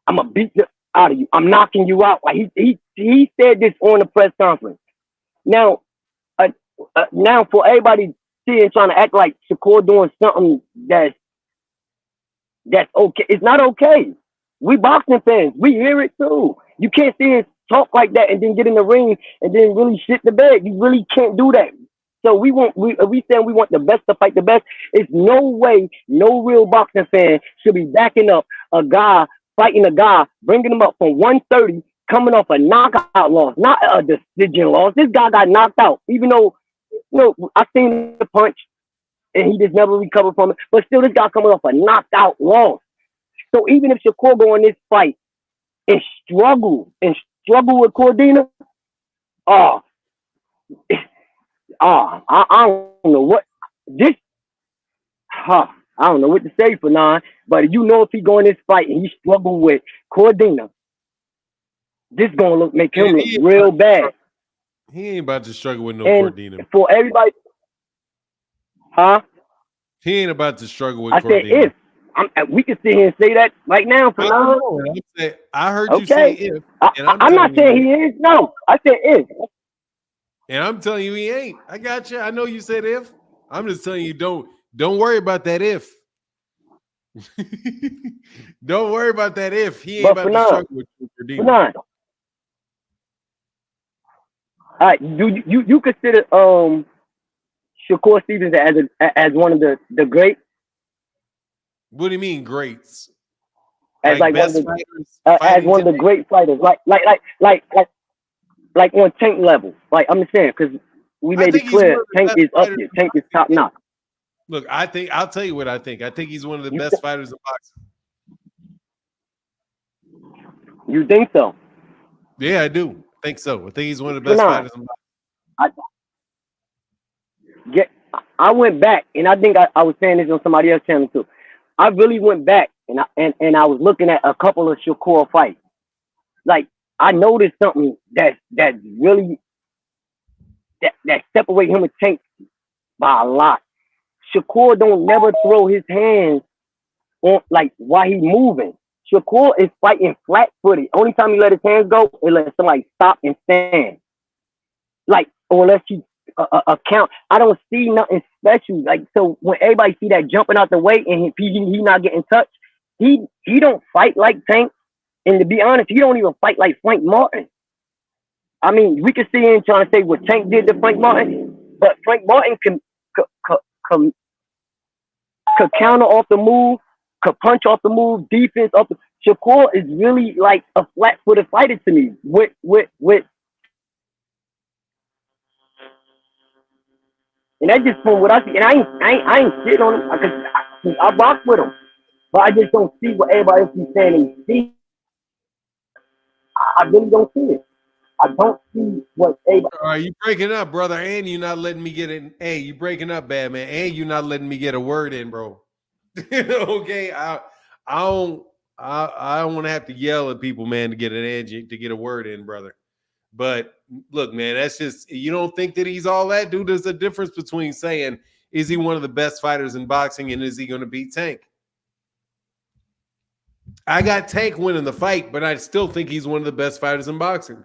I'm going to beat the out of you. I'm knocking you out. Like he said this on the press conference. Now for everybody seeing trying to act like Shakur doing something that's okay. It's not okay. We boxing fans. We hear it too. You can't see us talk like that and then get in the ring and then really shit the bed. You really can't do that. So we saying we want the best to fight the best. It's no way no real boxing fan should be backing up a guy, fighting a guy, bringing him up from 130, coming off a knockout loss, not a decision loss. This guy got knocked out, even though, I seen the punch and he just never recovered from it. But still, this guy coming off a knockout loss. So even if Shakur go in this fight and struggle with Cordina, I don't know what this. I don't know what to say for now. But if he go in this fight and he struggle with Cordina, this gonna make him look real bad. He ain't about to struggle with no Cordina. For everybody, He ain't about to struggle with Cordina. I said if. We can sit here and say that right now. For now. I heard you say if. I'm not saying he is. No, I said if. And I'm telling you he ain't. I got you. I know you said if. I'm just telling you don't worry about that if. Don't worry about that if. He ain't about to struggle with Cordina. All right, do you consider Shakur Stevenson as one of the greats? What do you mean greats? As like best fighters, as one of the great fighters, like on Tank level. Like I'm saying, because we made it clear, Tank is up there. Tank is top notch. Look, I'll tell you what I think. I think he's one of the best fighters in boxing. You think so? Yeah, I do. I think so. I think he's one of the best fighters in boxing. I went back, and I think I was saying this on somebody else's channel too. I really went back and I was looking at a couple of Shakur fights. Like I noticed something that's really that separate him and Tank by a lot. Shakur don't never throw his hands on like while he moving. Shakur is fighting flat-footed. Only time he let his hands go is let somebody stop and stand. Like or unless he a count. I don't see nothing special. Like so, when everybody see that jumping out the way and he not getting touched, he don't fight like Tank. And to be honest, he don't even fight like Frank Martin. I mean, we can see him trying to say what Tank did to Frank Martin, but Frank Martin can counter off the move, could punch off the move, defense off the. Shakur is really like a flat-footed fighter to me. With and that's just from what I see. And I ain't shit on him because I box with him. But I just don't see what everybody else is saying they see. I really don't see it. I don't see what everybody. All right, you breaking up, brother, and you're not letting me get in. Hey, you breaking up, bad man, and you're not letting me get a word in, bro. Okay, I don't want to have to yell at people, man, to get an edge to get a word in, brother. But look, man, that's just, you don't think that he's all that, dude. There's a difference between saying, is he one of the best fighters in boxing, and is he going to beat Tank? I got Tank winning the fight, but I still think he's one of the best fighters in boxing.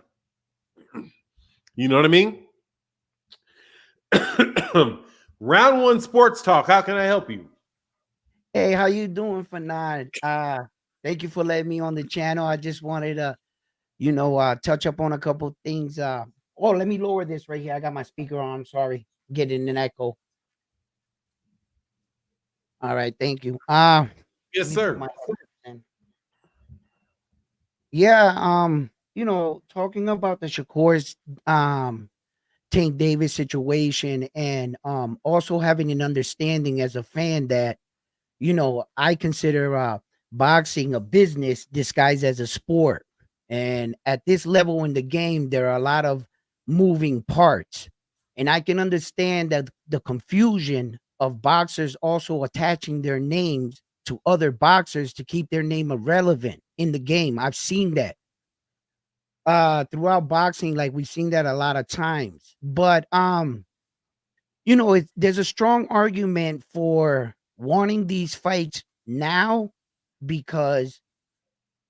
You know what I mean? Round one sports talk. How can I help you? Hey, how you doing, Fanad? Thank you for letting me on the channel. I just wanted to, touch up on a couple things. Let me lower this right here. I got my speaker on. I'm sorry, getting an echo. All right, thank you. Yes, sir. Yeah, talking about the Shakur's Tank Davis situation, and also having an understanding as a fan that, I consider boxing a business disguised as a sport. And at this level in the game, there are a lot of moving parts. And I can understand that the confusion of boxers also attaching their names to other boxers to keep their name irrelevant in the game. I've seen that throughout boxing, like we've seen that a lot of times. But there's a strong argument for wanting these fights now, because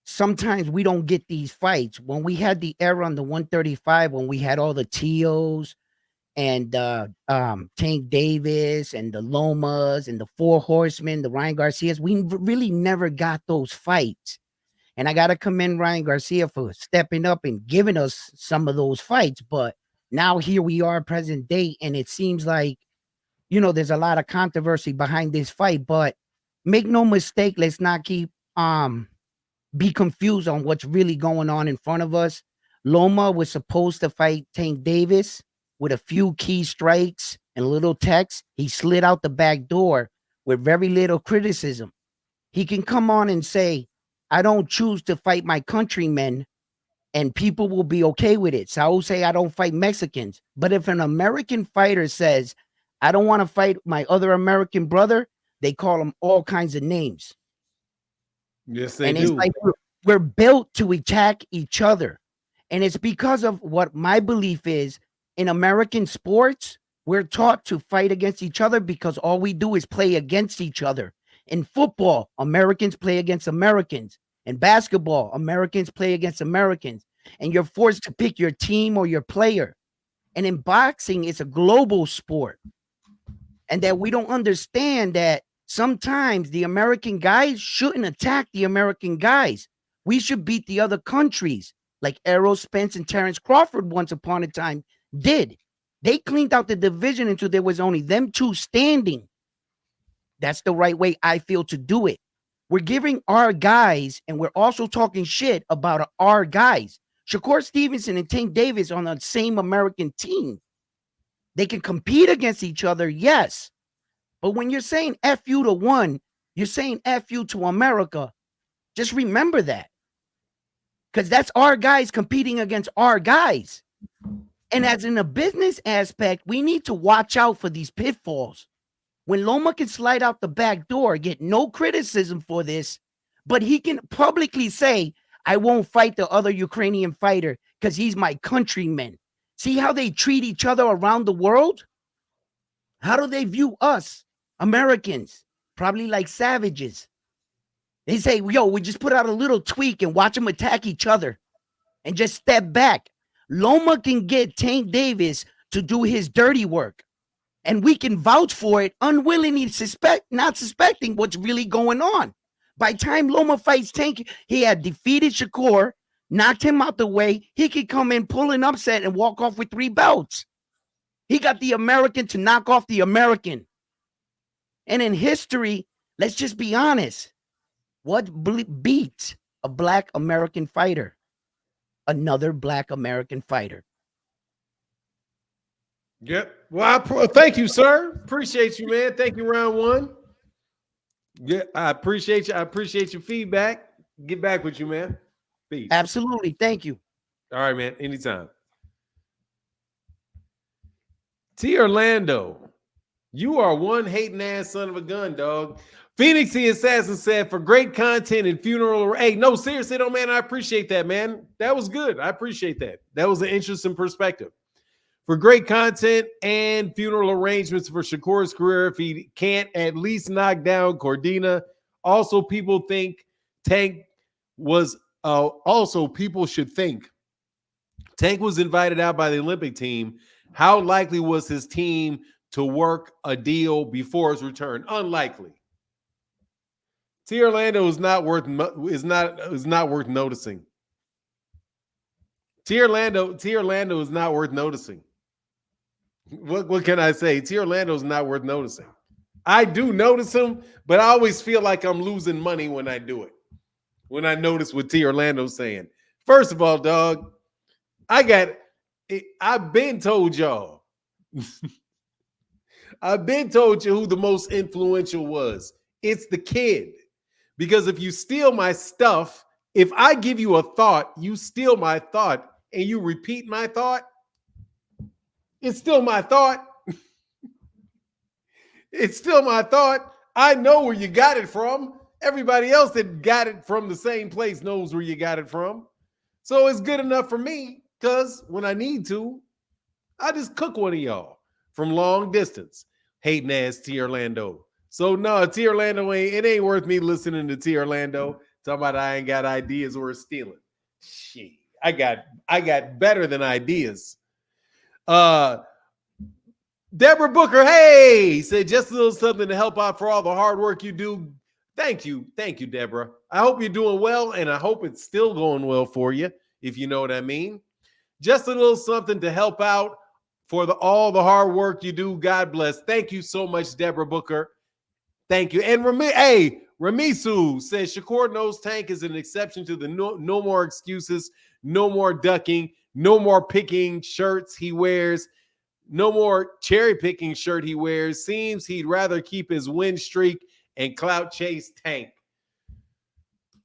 sometimes we don't get these fights. When we had the era on the 135, when we had all the TOs and Tank Davis and the Lomas and the Four Horsemen, the Ryan Garcias, we really never got those fights. And I got to commend Ryan Garcia for stepping up and giving us some of those fights. But now here we are present day, and it seems like, there's a lot of controversy behind this fight. But make no mistake, let's not keep be confused on what's really going on in front of us. Loma was supposed to fight Tank Davis with a few key strikes and little text. He slid out the back door with very little criticism. He can come on and say, I don't choose to fight my countrymen, and people will be okay with it. Saul say, I don't fight Mexicans. But if an American fighter says, I don't want to fight my other American brother, they call him all kinds of names. Yes, they and do. It's like we're built to attack each other. And it's because of what my belief is. In American sports, we're taught to fight against each other because all we do is play against each other. In football, Americans play against Americans. In basketball, Americans play against Americans. And you're forced to pick your team or your player. And in boxing, it's a global sport. And that we don't understand that sometimes the American guys shouldn't attack the American guys. We should beat the other countries, like Errol Spence and Terrence Crawford once upon a time did. They cleaned out the division until there was only them two standing. That's the right way I feel to do it. We're giving our guys, and we're also talking shit about our guys. Shakur Stevenson and Tank Davis on the same American team. They can compete against each other, yes. But when you're saying F you to one, you're saying F you to America. Just remember that. Because that's our guys competing against our guys. And as in a business aspect, we need to watch out for these pitfalls. When Loma can slide out the back door, get no criticism for this, but he can publicly say, I won't fight the other Ukrainian fighter because he's my countryman. See how they treat each other around the world? How do they view us, Americans? Probably like savages. They say, yo, we just put out a little tweak and watch them attack each other and just step back. Loma can get Tank Davis to do his dirty work, and we can vouch for it, unwillingly not suspecting what's really going on. By the time Loma fights Tank, he had defeated Shakur, knocked him out the way. He could come in, pull an upset, and walk off with 3 belts. He got the American to knock off the American. And in history, let's just be honest. What beats a black American fighter? Another black American fighter. Yep. Well, thank you, sir. Appreciate you, man. Thank you, round one. Yeah, I appreciate you. I appreciate your feedback. Get back with you, man. Peace. Absolutely. Thank you. All right, man. Anytime. T. Orlando, you are one hating ass son of a gun, dog. Phoenix the Assassin said, for great content and funeral. Hey, no, seriously, though, man. I appreciate that, man. That was good. I appreciate that. That was an interesting perspective. For great content and funeral arrangements for Shakur's career, if he can't at least knock down Cordina. Also, people think Tank was, also, people should think Tank was invited out by the Olympic team. How likely was his team to work a deal before his return? Unlikely. T. Orlando is not worth noticing. T. Orlando is not worth noticing. What can I say? T. Orlando is not worth noticing. I do notice him, but I always feel like I'm losing money when I do it. When I notice what T. Orlando's saying. First of all, dog, I've been told y'all. I've been told you who the most influential was. It's the kid. Because if you steal my stuff, if I give you a thought, you steal my thought, and you repeat my thought, it's still my thought. It's still my thought. I know where you got it from. Everybody else that got it from the same place knows where you got it from. So it's good enough for me because when I need to, I just cook one of y'all from long distance. Hating ass T. Orlando. So no, T. Orlando ain't worth me listening to T. Orlando talking about I ain't got ideas or stealing. Shit, I got better than ideas. Deborah Booker, hey, said just a little something to help out for all the hard work you do. Thank you, Deborah. I hope you're doing well, and I hope it's still going well for you, if you know what I mean. Just a little something to help out for all the hard work you do. God bless. Thank you so much, Deborah Booker. Thank you. And Ramisu says Shakur knows Tank is an exception to the no more excuses, no more ducking, no more picking shirts he wears, no more cherry picking shirt he wears. Seems he'd rather keep his win streak and clout chase Tank.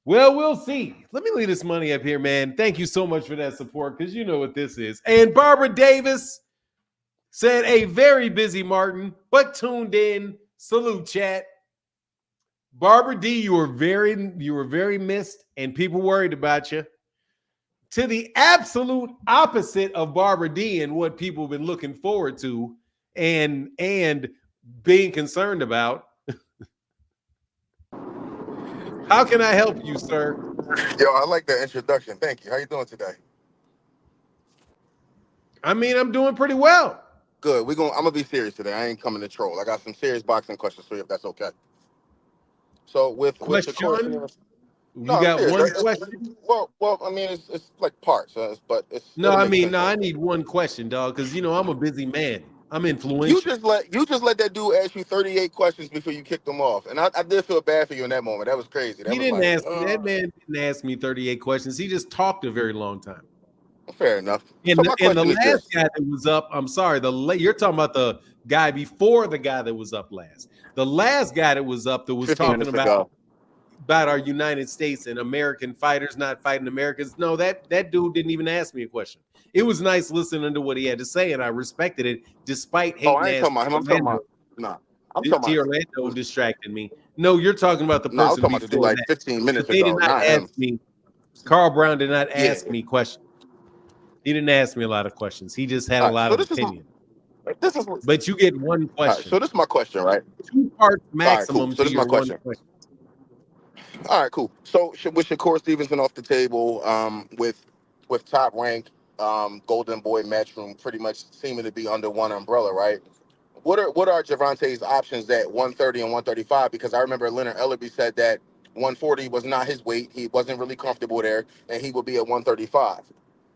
Well, we'll see. Let me leave this money up here, man. Thank you so much for that support because you know what this is. And Barbara Davis said a very busy Martin, but tuned in. Salute, chat. Barbara D, you were very missed, and people worried about you. To the absolute opposite of Barbara D and what people have been looking forward to and being concerned about. How can I help you, sir? Yo, I like that introduction. Thank you. How you doing today? I mean, I'm doing pretty well. Good. I'm gonna be serious today. I ain't coming to troll. I got some serious boxing questions for you, if that's okay. So with question, the you got one question. Well, I mean, it's like parts, but it's no. I mean, no. I need one question, dog, because you know I'm a busy man. I'm influential. You just let that dude ask you 38 questions before you kicked him off, and I did feel bad for you in that moment. That was crazy. That man didn't ask me 38 questions. He just talked a very long time. Fair enough. And the last guy that was up, I'm sorry, you're talking about the guy before the guy that was up last. The last guy that was up that was talking about our United States and American fighters not fighting Americans. No, that dude didn't even ask me a question. It was nice listening to what he had to say, and I respected it despite hating. I ain't talking about him. I'm talking about I'm talking about Orlando distracted me. No, you're talking about the person. I was talking about the dude like 15 minutes ago. They did not ask me. Carl Brown did not ask me questions. He didn't ask me a lot of questions. He just had a lot of opinion. But you get one question. So this is my question, right? 2 parts maximum. Cool. So this is my question. All right, cool. So with Shakur Stevenson off the table, with Top Rank, Golden Boy Matchroom pretty much seeming to be under one umbrella, right? What are Gervonta's options at 130 and 135? Because I remember Leonard Ellerby said that 140 was not his weight. He wasn't really comfortable there, and he would be at 135.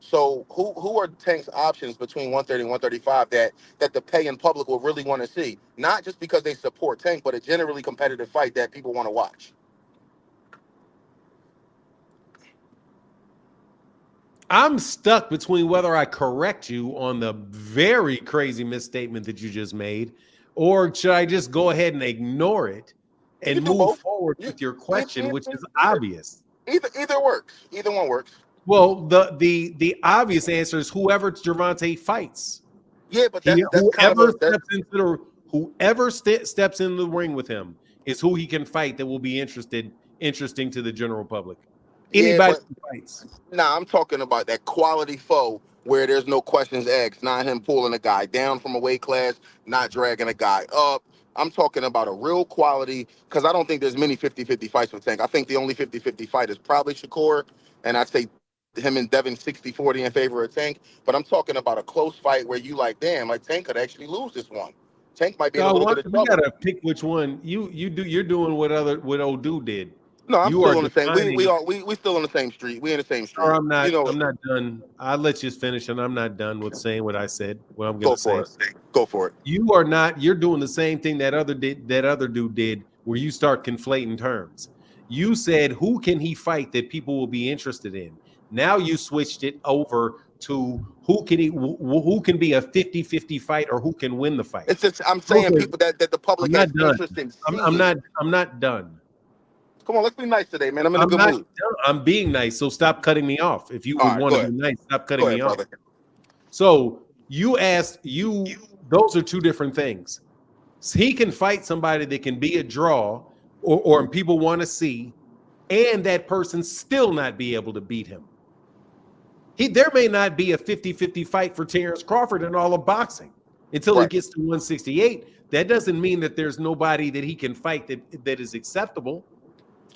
So who are Tank's options between 130 and 135 that the paying public will really want to see? Not just because they support Tank, but a generally competitive fight that people want to watch. I'm stuck between whether I correct you on the very crazy misstatement that you just made, or should I just go ahead and ignore it and can do move both. forward with your question, which is obvious. Either works. Either one works. Well, the obvious answer is whoever Gervonta fights. Yeah, but that's kind of Whoever steps into the ring with him is who he can fight that will be interesting to the general public. Anybody who fights. Nah, I'm talking about that quality foe where there's no questions asked, not him pulling a guy down from a weight class, not dragging a guy up. I'm talking about a real quality, because I don't think there's many 50-50 fights with Tank. I think the only 50-50 fight is probably Shakur, and I'd say him and Devin 60-40 in favor of Tank. But I'm talking about a close fight where you like, damn, like Tank could actually lose this one. Tank might be in a little bit of trouble. You gotta pick which one. You're doing what old dude did. No, I'm still on the same. We still on the same street. We in the same street. Or I'm not. You know, I'm not done. I'll let you finish, and I'm not done with saying what I said. What I'm going to say. Go for it. You are not. You're doing the same thing that other dude did, where you start conflating terms. You said, "Who can he fight that people will be interested in?" Now you switched it over to who can be a 50-50 fight, or who can win the fight. It's just I'm saying people that the public has interest in seeing. I'm not done. Come on, let's be nice today, man. I'm in a good mood. I'm being nice, so stop cutting me off. If you want to be nice, stop cutting me off. Brother. So you asked those are two different things. So he can fight somebody that can be a draw or people want to see, and that person still not be able to beat him. There may not be a 50-50 fight for Terrence Crawford in all of boxing until he gets to 168. That doesn't mean that there's nobody that he can fight that is acceptable.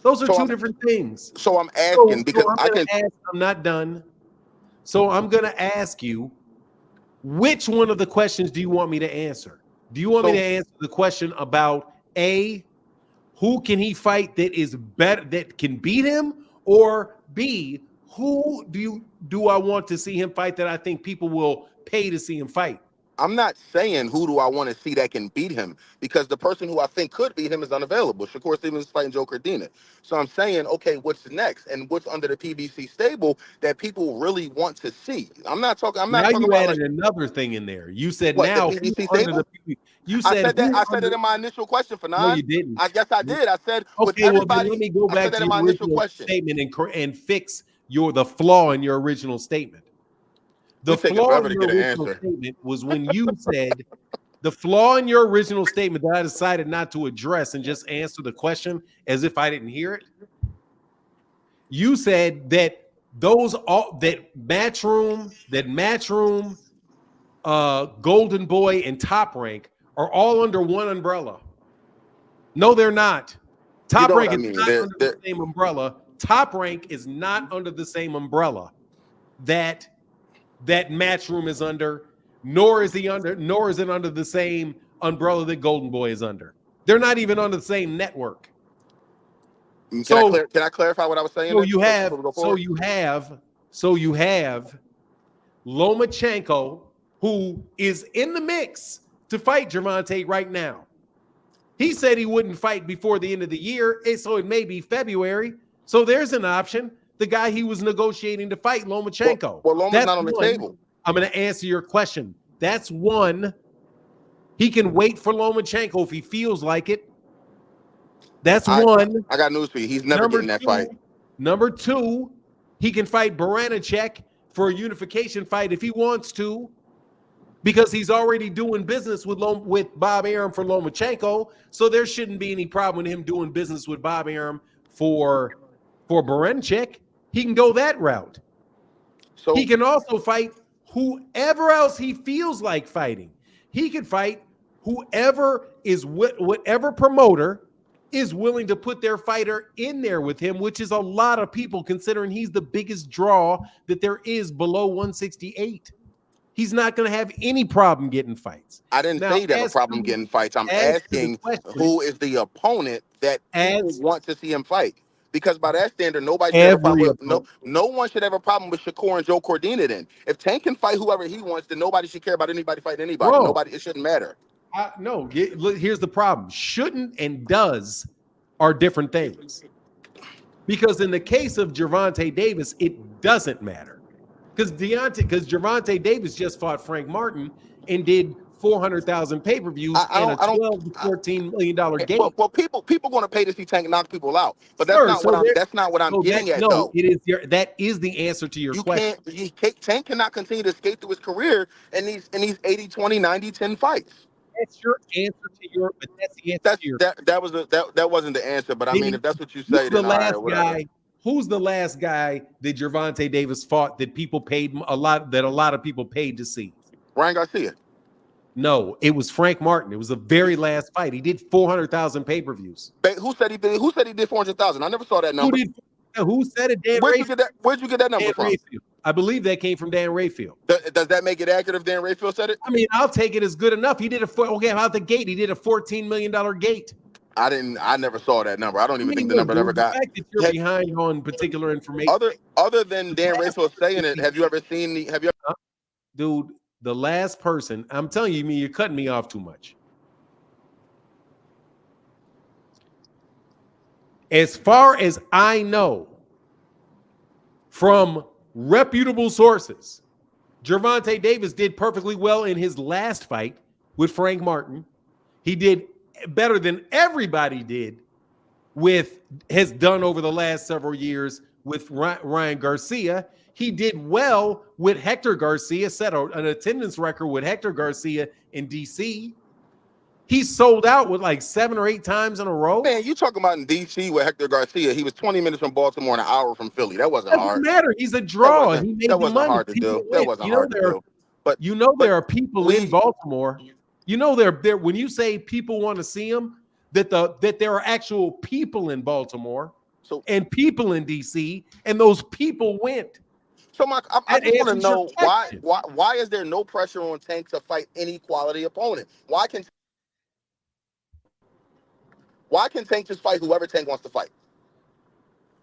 Those are two different things. So I'm asking because I'm not done. So I'm going to ask you, which one of the questions do you want me to answer? Do you want me to answer the question about A, who can he fight that is better, that can beat him, or B, who do I want to see him fight that I think people will pay to see him fight? I'm not saying who do I want to see that can beat him, because the person who I think could beat him is unavailable. Shakur Stevens is fighting Joe Cardina. So I'm saying, okay, what's next and what's under the PBC stable that people really want to see? I'm not talking Now you about added another thing in there. You said what, now the PBC stable? I said that in my initial question, Fanon. No, you didn't. I guess I did. I said with okay, well, everybody. then let me go back to your original statement and fix the flaw in your original statement. The flaw in your original statement was when you said the flaw in your original statement that I decided not to address and just answer the question as if I didn't hear it. You said that Matchroom, Golden Boy, and Top Rank are all under one umbrella. No, they're not. Top Rank is not under the same umbrella. Top Rank is not under the same umbrella that Matchroom is under, nor is it under the same umbrella that Golden Boy is under. They're not even on the same network. Can I clarify what I was saying? So you have Lomachenko, who is in the mix to fight Gervonta right now. He said he wouldn't fight before the end of the year, so it may be February. So there's an option. The guy he was negotiating to fight, Lomachenko. Well, Loma's not on the table. I'm going to answer your question. That's one. He can wait for Lomachenko if he feels like it. That's one. I got news for you. He's never getting that fight. Number two, he can fight Barancek for a unification fight if he wants to, because he's already doing business with Bob Arum for Lomachenko. So there shouldn't be any problem with him doing business with Bob Arum for Barancek. He can go that route. So he can also fight whoever else he feels like fighting. He can fight whoever whatever promoter is willing to put their fighter in there with him, which is a lot of people, considering he's the biggest draw that there is below 168. He's not going to have any problem getting fights. I didn't say he have a problem getting fights. I'm asking who is the opponent that people want to see him fight. Because by that standard, no one should have a problem with Shakur and Joe Cardina. Then, if Tank can fight whoever he wants, then nobody should care about anybody fighting anybody. It shouldn't matter. No, here's the problem: shouldn't and does are different things. Because in the case of Gervonta Davis, it doesn't matter. Because Gervonta Davis just fought Frank Martin and did 400,000 pay-per-views and a $12 to $14 million gate. Well, people going to pay to see Tank knock people out, but Sir, that's not what I'm getting at, no, though. that is the answer to your question. Tank cannot continue to skate through his career in these 80, 20, 90, 10 fights. That's your answer to your. But that's the answer to your. That wasn't the answer. But I mean, if that's what you say, then all right, whatever. Who's the last guy that Gervonta Davis fought that people paid a lot of people paid to see? Ryan Garcia. No, it was Frank Martin. It was the very last fight. He did 400,000 pay-per-views. Who said he did 400,000? I never saw that number. Who said it? Dan Where'd Rayfield. you get that number Dan from? Rayfield. I believe that came from Dan Rayfield. Does that make it accurate if Dan Rayfield said it? I mean, I'll take it as good enough. He did out the gate. He did a $14 million gate. I never saw that number. I don't even think the number ever got. The fact that you're behind on particular information. Other than Dan Rayfield saying it, have you ever seen Dude, the last person, I'm telling you, you're cutting me off too much. As far as I know, from reputable sources, Gervonta Davis did perfectly well in his last fight with Frank Martin. He did better than everybody has done over the last several years with Ryan Garcia. He did well with Hector Garcia, set an attendance record with Hector Garcia in DC. He sold out with like 7 or 8 times in a row. Man, you talking about in DC with Hector Garcia? He was 20 minutes from Baltimore and an hour from Philly. That wasn't hard. Doesn't matter. He's a draw. He made that the wasn't money. hard to do. That wasn't hard to do. But there are people in Baltimore. You know, there when you say people want to see him, that there are actual people in Baltimore and people in DC, and those people went. So I just want to know why is there no pressure on Tank to fight any quality opponent? Why can Tank just fight whoever Tank wants to fight?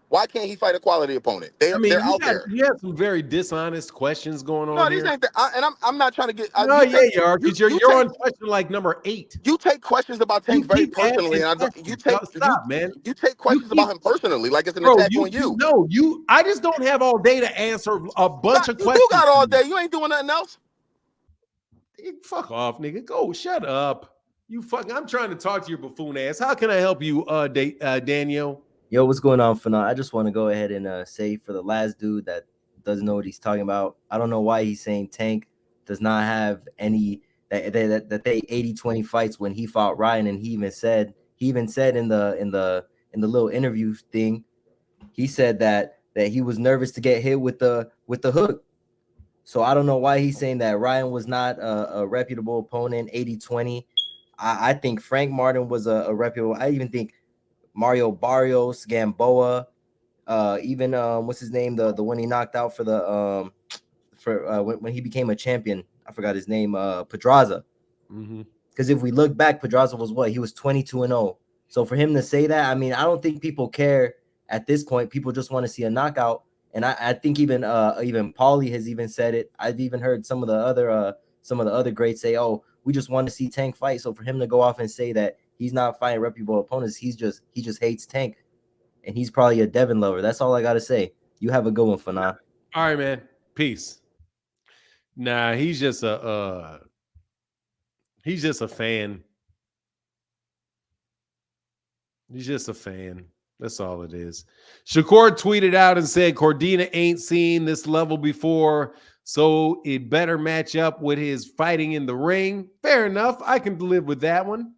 Why can't he fight a quality opponent? They're out there. You have some very dishonest questions going on. No, these ain't. I'm not trying to get. No, you are, because you're on question like number 8. You take questions about Tank very personally, and you take questions about him personally, like it's an attack on you. No, I just don't have all day to answer a bunch of questions. You got all day. You ain't doing nothing else. Fuck off, nigga. Go shut up. I'm trying to talk to your buffoon ass. How can I help you, Daniel? Yo, what's going on, Fana? I just want to go ahead and say for the last dude that doesn't know what he's talking about, I don't know why he's saying Tank does not have any that they 80-20 fights when he fought Ryan, and he even said in the little interview thing, he said that he was nervous to get hit with the hook. So I don't know why he's saying that Ryan was not a reputable opponent. 80-20. I think Frank Martin was a reputable. I even think Mario Barrios, Gamboa, even what's his name, the one he knocked out for the when he became a champion, I forgot his name, Pedraza. Because if we look back, Pedraza was what? He was 22-0. So for him to say that, I mean, I don't think people care at this point. People just want to see a knockout, and I think even Paulie has even said it. I've even heard some of the other greats say, "Oh, we just want to see Tank fight." So for him to go off and say that he's not fighting reputable opponents, he just hates Tank, and he's probably a Devin lover. That's all I gotta say. You have a good one, Fana. All right, man. Peace. Nah, he's just a fan. He's just a fan. That's all it is. Shakur tweeted out and said, Cordina ain't seen this level before, so it better match up with his fighting in the ring. Fair enough. I can live with that one.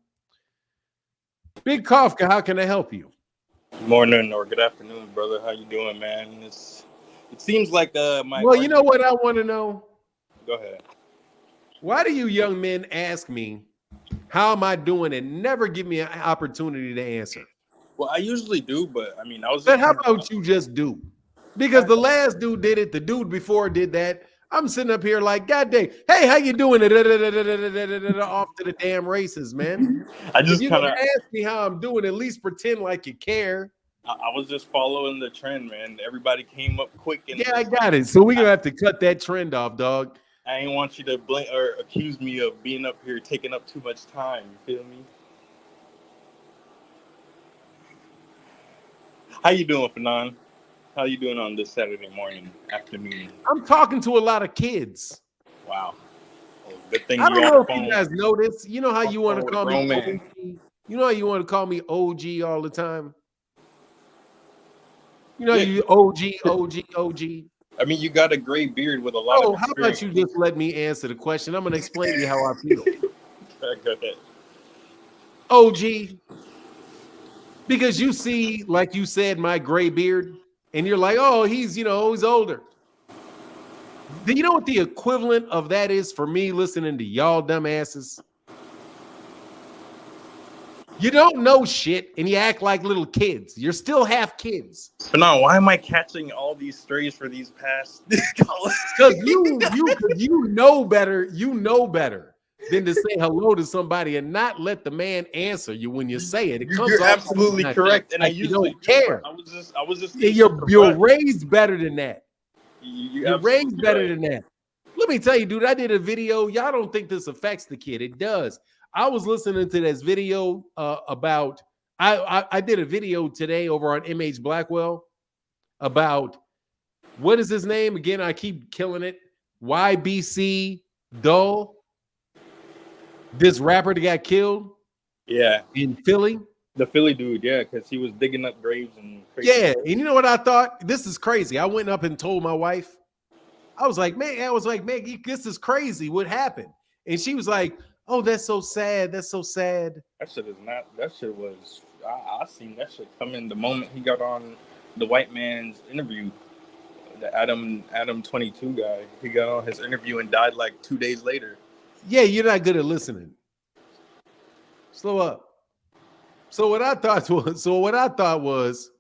Big Kafka, how can I help you? Good morning or good afternoon, brother. How you doing, man? It seems like my. Well, you know what I want to know? Go ahead. Why do you young men ask me how am I doing and never give me an opportunity to answer? Well, I usually do, but I mean, I was. But how about you just do? Because the last dude did it, the dude before did that. I'm sitting up here like, God dang, hey, how you doing? Off to the damn races, man. I just kind of ask me how I'm doing. At least pretend like you care. I was just following the trend, man. Everybody came up quick. Yeah, I got it. So we're gonna have to cut that trend off, dog. I ain't want you to blame or accuse me of being up here taking up too much time. You feel me? How you doing, Fanon? How you doing on this Saturday morning, afternoon? I'm talking to a lot of kids. Wow. Good thing I you don't on know the if phone. you guys know this. You know how you want to with a call me grown man. OG? You know how you want to call me OG all the time? You know Yeah, you OG. I mean, you got a gray beard with a lot of Oh, how about experience. you just let me answer the question? I'm going to explain to you how I feel. Go ahead. OG, because you see, like you said, my gray beard, and you're like, oh, he's older. Do you know what the equivalent of that is for me listening to y'all dumbasses? You don't know shit and you act like little kids. You're still half kids. But no, why am I catching all these strays for these past? Because you know better. You know better than to say hello to somebody and not let the man answer you when you say it. It comes You're off absolutely like correct, and I you usually don't do. care. I was just You're raised better than that. You're You're raised absolutely better right. than that. Let me tell you, dude, I did a video. Y'all don't think this affects the kid. It does. I was listening to this video about, I did a video today over on MH Blackwell about, what is his name? Again, I keep killing it. YBC Dull. This rapper that got killed Yeah, in Philly. the Philly dude. Yeah, because he was digging up graves and crazy. Yeah. And you know what I thought? This is crazy. I went up and told my wife. I was like, man, this is crazy. What happened? And she was like, oh, that's so sad. That's so sad. That shit is not. That shit was. I seen that shit come in the moment he got on the white man's interview. The Adam 22 guy. He got on his interview and died like 2 days later. Yeah, you're not good at listening. Slow up. So what I thought was,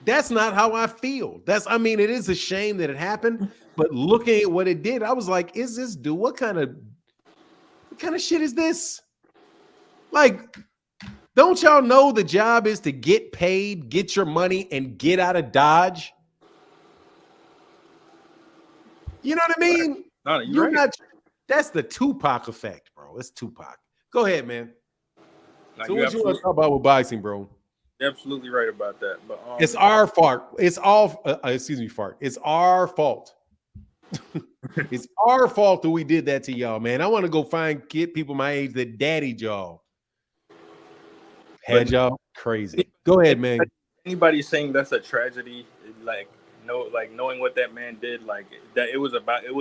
that's not how I feel. I mean, it is a shame that it happened, but looking at what it did, I was like, is this dude? What kind of shit is this? Like, don't y'all know the job is to get paid, get your money, and get out of Dodge? You know what I mean? No, you're right. That's the Tupac effect, bro. It's Tupac. Go ahead, man. No, So what you want to talk about with boxing, bro? You're absolutely right about that. But It's our fault. It's all fart. It's our fault. It's our fault that we did that to y'all, man. I want to go find people my age that daddied y'all. Had y'all crazy. Go ahead, man. Anybody saying that's a tragedy, like knowing what that man did, like that it was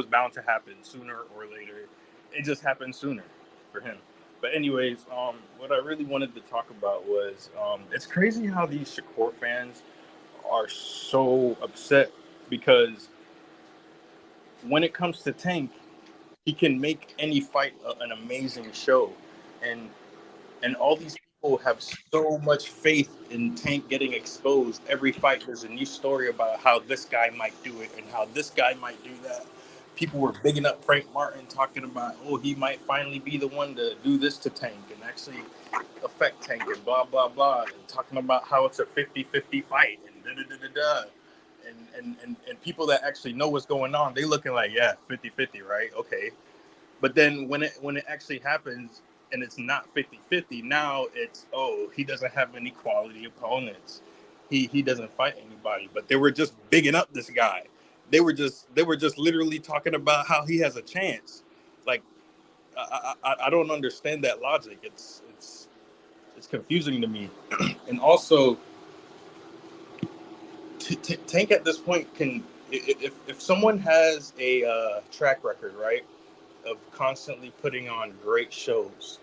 bound to happen sooner or later. It just happened sooner for him. But anyways, what I really wanted to talk about was it's crazy how these Shakur fans are so upset because when it comes to Tank, he can make any fight an amazing show, and all these people have so much faith in Tank getting exposed. Every fight, there's a new story about how this guy might do it and how this guy might do that. People were bigging up Frank Martin, talking about, oh, he might finally be the one to do this to Tank and actually affect Tank and blah, blah, blah. And talking about how it's a 50-50 fight and da-da-da-da-da. And people that actually know what's going on, they looking like, yeah, 50-50, right? Okay. But then when it actually happens and it's not 50-50, now it's, oh, he doesn't have any quality opponents. He doesn't fight anybody. But they were just bigging up this guy. They were just literally talking about how he has a chance. Like, I don't understand that logic. It's confusing to me. And also, Tank at this point can, if someone has a track record, right, of constantly putting on great shows,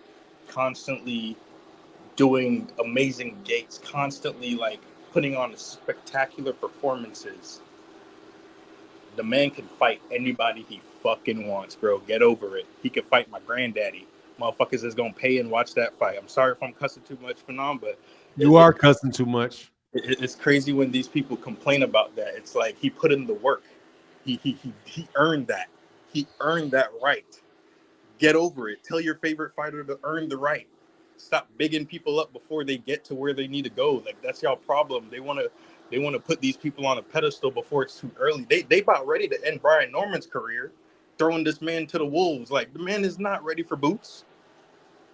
constantly doing amazing gates, constantly like putting on spectacular performances, the man can fight anybody he fucking wants, bro. Get over it. He can fight my granddaddy. Motherfuckers is gonna pay and watch that fight. I'm sorry if I'm cussing too much, Phenom, but You are cussing too much. It's crazy when these people complain about that. It's like he put in the work. He earned that. He earned that right. Get over it. Tell your favorite fighter to earn the right. Stop bigging people up before they get to where they need to go. Like, that's y'all problem. They want to put these people on a pedestal before it's too early. They about ready to end Brian Norman's career, throwing this man to the wolves. Like, the man is not ready for Boots.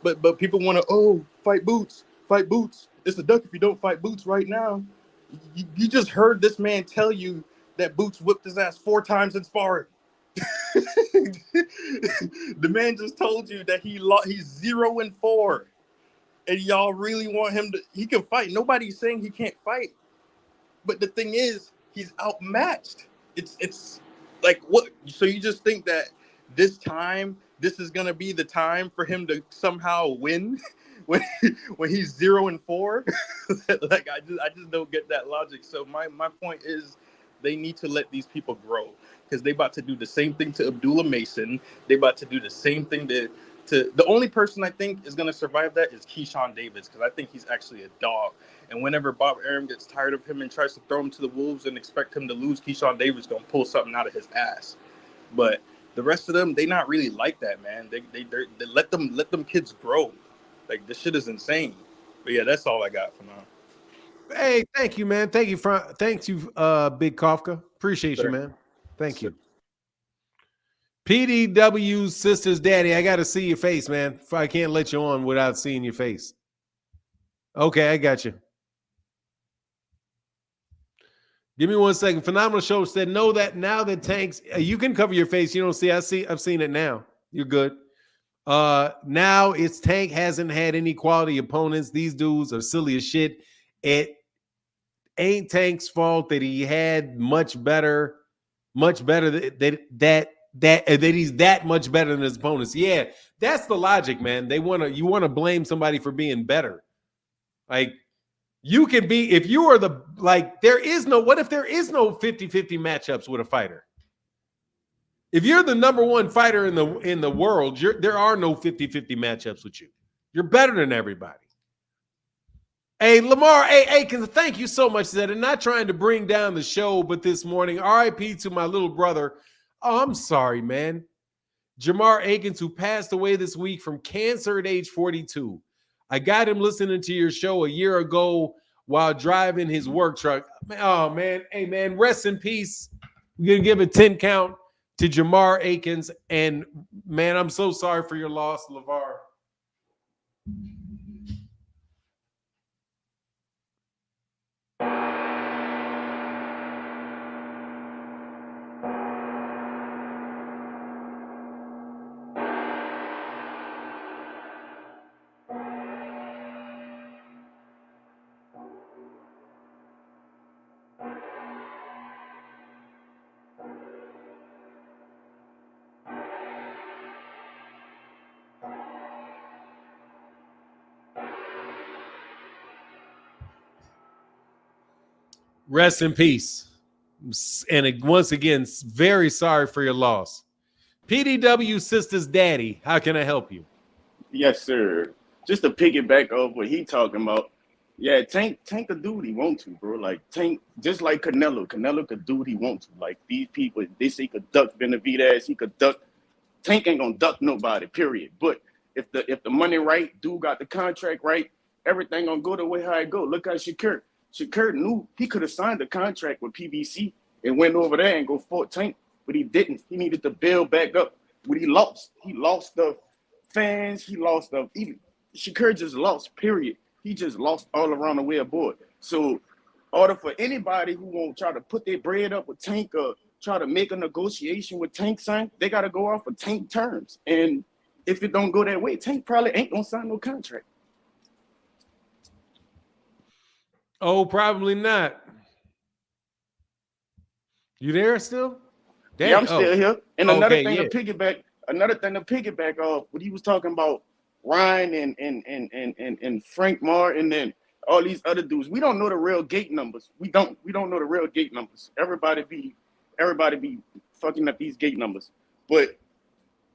But people want to, fight Boots. Fight Boots. It's a duck if you don't fight Boots right now. You just heard this man tell you that Boots whipped his ass 4 times in sparring. The man just told you that he's 0-4, and y'all really want him to. He can fight. Nobody's saying he can't fight, but the thing is, he's outmatched. It's like what? So you just think that this is gonna be the time for him to somehow win when he's 0-4? Like I just don't get that logic. So my point is, they need to let these people grow, because they about to do the same thing to Abdullah Mason. They about to do the same thing to the only person I think is going to survive that is Keyshawn Davis, because I think he's actually a dog. And whenever Bob Arum gets tired of him and tries to throw him to the wolves and expect him to lose, Keyshawn Davis going to pull something out of his ass. But the rest of them, they not really like that, man. They let them kids grow. Like, this shit is insane. But yeah, that's all I got for now. Hey, thank you, man. Thank you, thanks you, Big Kafka. Appreciate you, man. Thank you. PDW's sister's daddy. I got to see your face, man. I can't let you on without seeing your face. Okay, I got you. Give me 1 second. Phenomenal Show said, know that now that Tank's, you can cover your face. You don't see. I've seen it now. You're good. Now it's Tank hasn't had any quality opponents. These dudes are silly as shit. It ain't Tank's fault that he had much better that he's that much better than his opponents. Yeah, that's the logic, man. You want to blame somebody for being better. Like, you can be, if you are what if there is no 50-50 matchups with a fighter? If you're the number one fighter in the world, there are no 50-50 matchups with you. You're better than everybody. Hey, Lamar, Aikens, thank you so much. That I'm not trying to bring down the show, but this morning, RIP to my little brother. Oh, I'm sorry, man. Jamar Aikens, who passed away this week from cancer at age 42. I got him listening to your show a year ago while driving his work truck. Oh, man. Hey, man, rest in peace. We're going to give a 10 count to Jamar Aikens. And, man, I'm so sorry for your loss, LeVar. Rest in peace. And once again, very sorry for your loss. PDW sister's daddy, how can I help you? Yes, sir. Just to piggyback off what he talking about. Yeah, Tank could do what he want to, bro. Like, Tank, just like Canelo could do what he want to. Like, these people, they say he could duck Benavidez, he could duck. Tank ain't gonna duck nobody, period. But if the money right, dude got the contract right, everything gonna go the way how it go. Look at Shakur. Shakur knew he could have signed a contract with PBC and went over there and go fought Tank, but he didn't. He needed to build back up what he lost. He lost the fans. He lost the even. Shakur just lost, period. He just lost all around the way aboard. So, in order for anybody who won't try to put their bread up with Tank or try to make a negotiation with Tank, sign, they got to go off of Tank terms. And if it don't go that way, Tank probably ain't gonna sign no contract. Oh, probably not. You there still? Dang. Yeah, I'm still here. And another thing to piggyback off what he was talking about, Ryan and Frank Martin and all these other dudes. We don't know the real gate numbers. We don't know the real gate numbers. Everybody be fucking up these gate numbers. But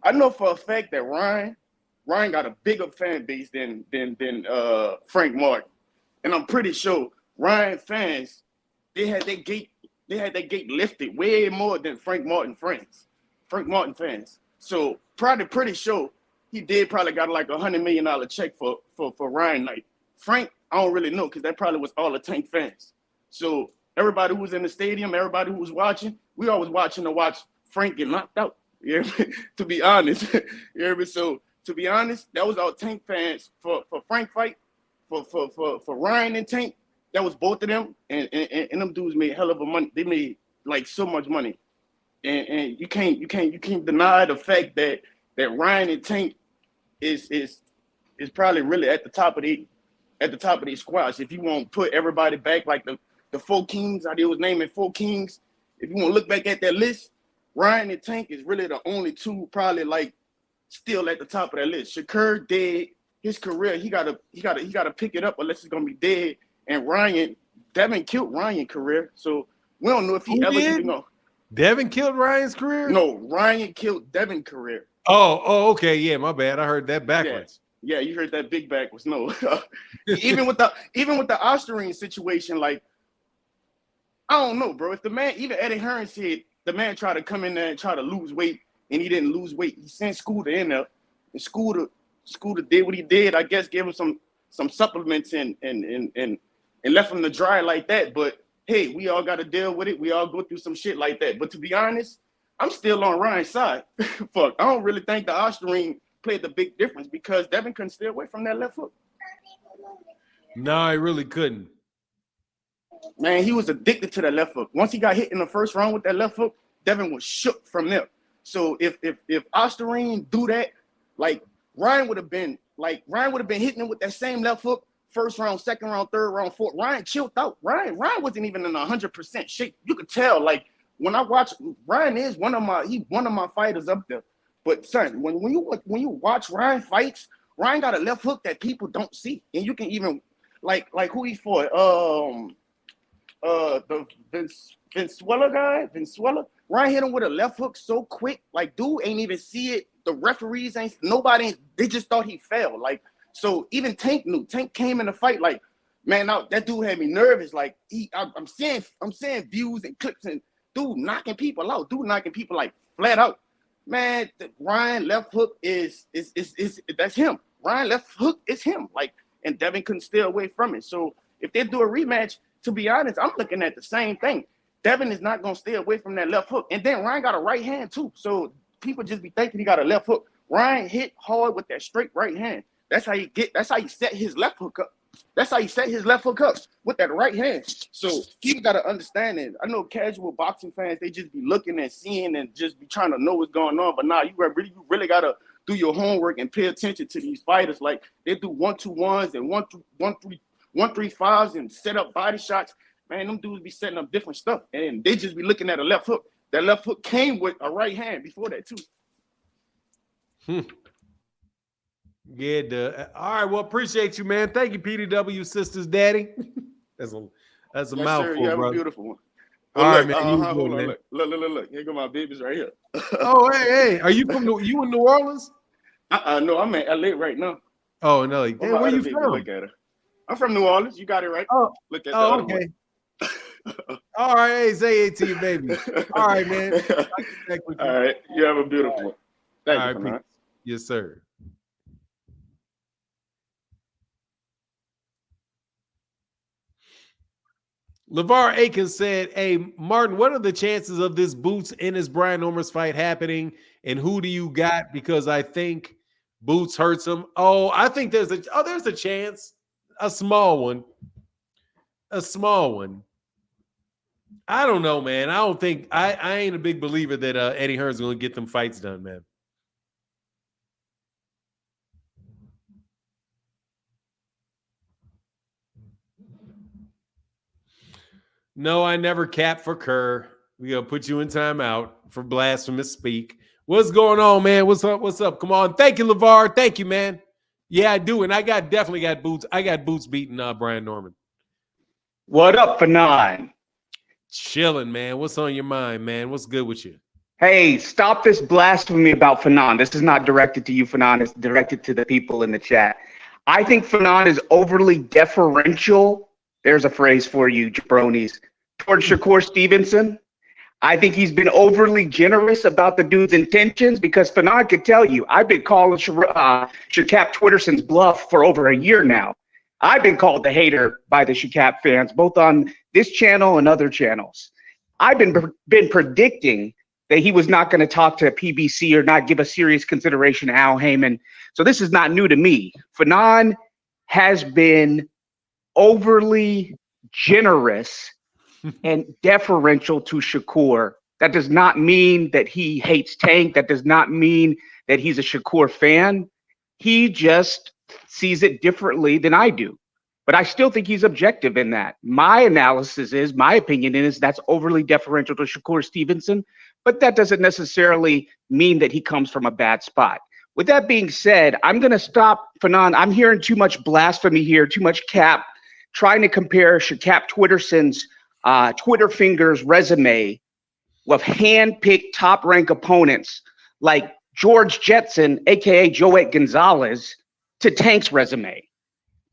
I know for a fact that Ryan got a bigger fan base than Frank Martin. And I'm pretty sure Ryan fans, they had their gate lifted way more than Frank Martin fans. So probably pretty sure he did probably got like $100 million check for Ryan night. Frank, I don't really know, because that probably was all the Tank fans. So everybody who was in the stadium, everybody who was watching, we always watching to watch Frank get knocked out. Yeah, to be honest. So to be honest, that was all Tank fans for Frank fight. For Ryan and Tank, that was both of them, and them dudes made hell of a money. They made like so much money. and you can't deny the fact that Ryan and Tank is probably really at the top of the squads. If you want to put everybody back like the four kings, I was naming four kings. If you want to look back at that list, Ryan and Tank is really the only two probably like still at the top of that list. Shakur dead, his career he gotta pick it up unless it's gonna be dead. And Devin killed Ryan's career, so we don't know if he ever even know. Devin killed Ryan's career? No, Ryan killed Devin's career. Oh, okay, yeah, my bad. I heard that backwards. Yeah, you heard that big backwards. No, even with the Osterine situation, like I don't know, bro. If the man, even Eddie Hearn said the man tried to come in there and try to lose weight, and he didn't lose weight. He sent Scooter in there, and Scooter did what he did. I guess gave him some supplements and left him to dry like that. But hey, we all got to deal with it. We all go through some shit like that. But to be honest, I'm still on Ryan's side. Fuck, I don't really think the Osterine played the big difference because Devin couldn't stay away from that left hook. No, he really couldn't. Man, he was addicted to that left hook. Once he got hit in the first round with that left hook, Devin was shook from there. So if Osterine do that, like Ryan would have been hitting him with that same left hook, first round, second round, third round, fourth. Ryan chilled out. Ryan wasn't even in 100% shape. You could tell, like when I watch, Ryan is one of my fighters up there. But son, when you watch Ryan fights, Ryan got a left hook that people don't see, and you can even like who he fought, the Venezuela guy, Ryan hit him with a left hook so quick, like dude ain't even see it. The referees they just thought he fell. Like so, even Tank knew. Tank came in the fight like, man, that dude had me nervous. Like I'm seeing views and clips and dude knocking people out, like flat out. Man, Ryan left hook is that's him. Ryan left hook is him. Like, and Devin couldn't stay away from it. So if they do a rematch, to be honest, I'm looking at the same thing. Devin is not gonna stay away from that left hook. And then Ryan got a right hand too. So people just be thinking he got a left hook. Ryan hit hard with that straight right hand. That's how he set his left hook up. With that right hand. So people gotta understand it. I know casual boxing fans, they just be looking and seeing and just be trying to know what's going on. But you really gotta do your homework and pay attention to these fighters. Like they do 1-2-1s and 1-3-5s and set up body shots. Man, them dudes be setting up different stuff, and they just be looking at a left hook. That left hook came with a right hand before that too. Yeah, all right. Well, appreciate you, man. Thank you, PDW Sisters Daddy. That's a mouthful, You have bro. a beautiful one. All right, man. Hold on, look. Here go my babies right here. Oh, hey. Are you you in New Orleans? No, I'm in LA right now. Oh, no. Hey, where you from? Look at her. I'm from New Orleans. You got it right. Oh, look at that. Okay. All right, hey, say it to your baby. All right, man. All right, you have a beautiful one. Thank you. Yes, sir. LeVar Aikens said, hey, Martin, what are the chances of this Boots Ennis Brian Normers fight happening? And who do you got? Because I think Boots hurts him. Oh, I think there's a chance. A small one. I don't know, man. I don't think I ain't a big believer that Eddie Hearn's going to get them fights done, man. No, I never capped for Kerr. We gonna put you in timeout for blasphemous speak. What's going on, man? What's up? Come on. Thank you, LeVar. Thank you, man. Yeah, I do. And I definitely got Boots. I got Boots beating Brian Norman. What up, Fanon? Chilling, man. What's on your mind, man? What's good with you? Hey, stop this blasphemy about Fanon. This is not directed to you, Fanon. It's directed to the people in the chat. I think Fanon is overly deferential. There's a phrase for you, jabronis. Towards Shakur Stevenson. I think he's been overly generous about the dude's intentions because Fanon could tell you, I've been calling Shakap Twitterson's bluff for over a year now. I've been called the hater by the Shakap fans, both on this channel and other channels. I've been predicting that he was not going to talk to PBC or not give a serious consideration to Al Heyman. So this is not new to me. Fanon has been overly generous and deferential to Shakur. That does not mean that he hates Tank. That does not mean that he's a Shakur fan. He just sees it differently than I do. But I still think he's objective in that. My opinion is that's overly deferential to Shakur Stevenson, but that doesn't necessarily mean that he comes from a bad spot. With that being said, I'm going to stop, Fanon. I'm hearing too much blasphemy here, too much cap, trying to compare Cap Twitterson's Twitter fingers resume with hand-picked top-ranked opponents like George Jetson, a.k.a. Joet Gonzalez, to Tank's resume.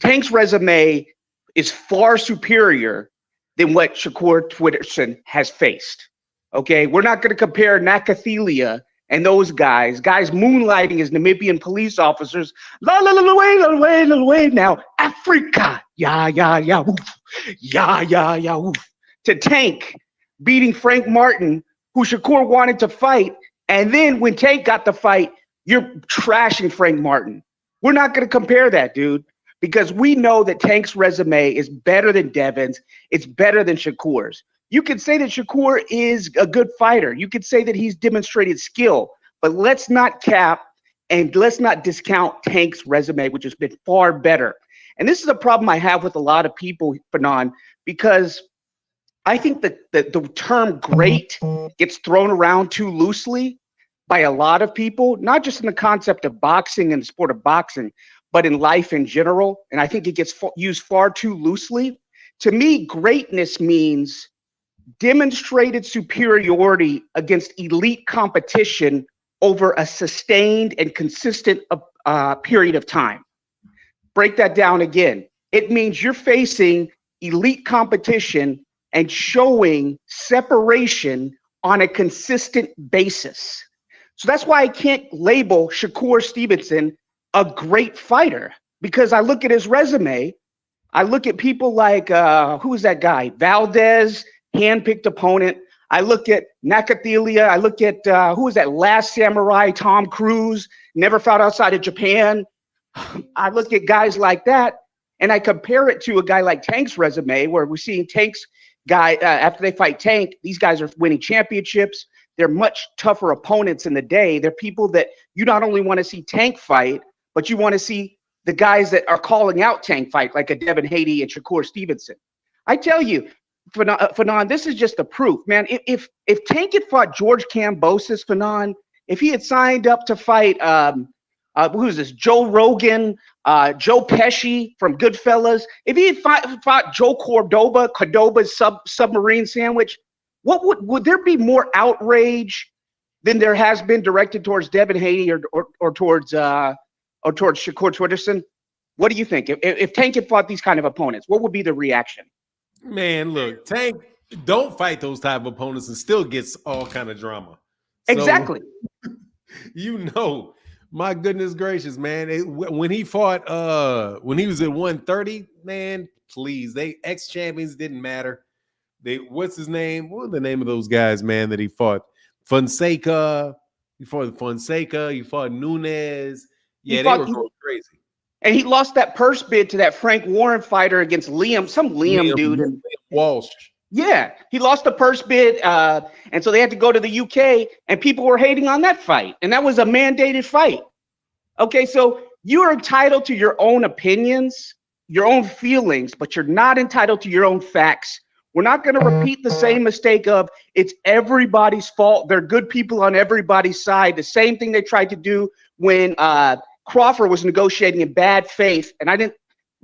Tank's resume is far superior than what Shakur Twitterson has faced. Okay, we're not going to compare Nakathelia and those guys moonlighting as Namibian police officers. La now Africa, yeah, woof. Yeah, woof. To Tank beating Frank Martin, who Shakur wanted to fight, and then when Tank got the fight, you're trashing Frank Martin. We're not going to compare that, dude, because we know that Tank's resume is better than Devin's. It's better than Shakur's. You could say that Shakur is a good fighter. You could say that he's demonstrated skill, but let's not cap and let's not discount Tank's resume, which has been far better. And this is a problem I have with a lot of people, Fanon, because I think that the term great gets thrown around too loosely by a lot of people, not just in the concept of boxing and the sport of boxing, but in life in general. And I think it gets used far too loosely. To me, greatness means demonstrated superiority against elite competition over a sustained and consistent period of time. Break that down again. It means you're facing elite competition and showing separation on a consistent basis. So that's why I can't label Shakur Stevenson a great fighter, because I look at his resume. I look at people like, who is that guy? Valdez, handpicked opponent. I look at Nakathelia. I look at, who is that Last Samurai, Tom Cruise, never fought outside of Japan. I look at guys like that, and I compare it to a guy like Tank's resume, where we're seeing Tank's guy, after they fight Tank, these guys are winning championships. They're much tougher opponents in the day. They're people that you not only want to see Tank fight, but you want to see the guys that are calling out Tank fight, like a Devin Haney and Shakur Stevenson. I tell you, Fanon, this is just the proof, man. If Tank had fought George Kambosos, Fanon, if he had signed up to fight, who's this, Joe Rogan, Joe Pesci from Goodfellas, if he had fought Joe Cordoba's submarine sandwich, what would there be more outrage than there has been directed towards Devin Haney or towards Shakur Twitterson? What do you think? If Tank had fought these kind of opponents, what would be the reaction? Man, look, Tank don't fight those type of opponents and still gets all kind of drama. Exactly. So, you know, my goodness gracious, man. When he fought, when he was at 130, man, please, ex-champions didn't matter. What's his name? What was the name of those guys, man, that he fought? Fonseca. He fought Fonseca. He fought Nunes. Yeah, they were going crazy. And he lost that purse bid to that Frank Warren fighter against Liam dude. Liam Walsh. Yeah, he lost the purse bid, and so they had to go to the UK, and people were hating on that fight, and that was a mandated fight. Okay, so you're entitled to your own opinions, your own feelings, but you're not entitled to your own facts. We're not going to repeat the same mistake of it's everybody's fault. They're good people on everybody's side. The same thing they tried to do when Crawford was negotiating in bad faith. And I didn't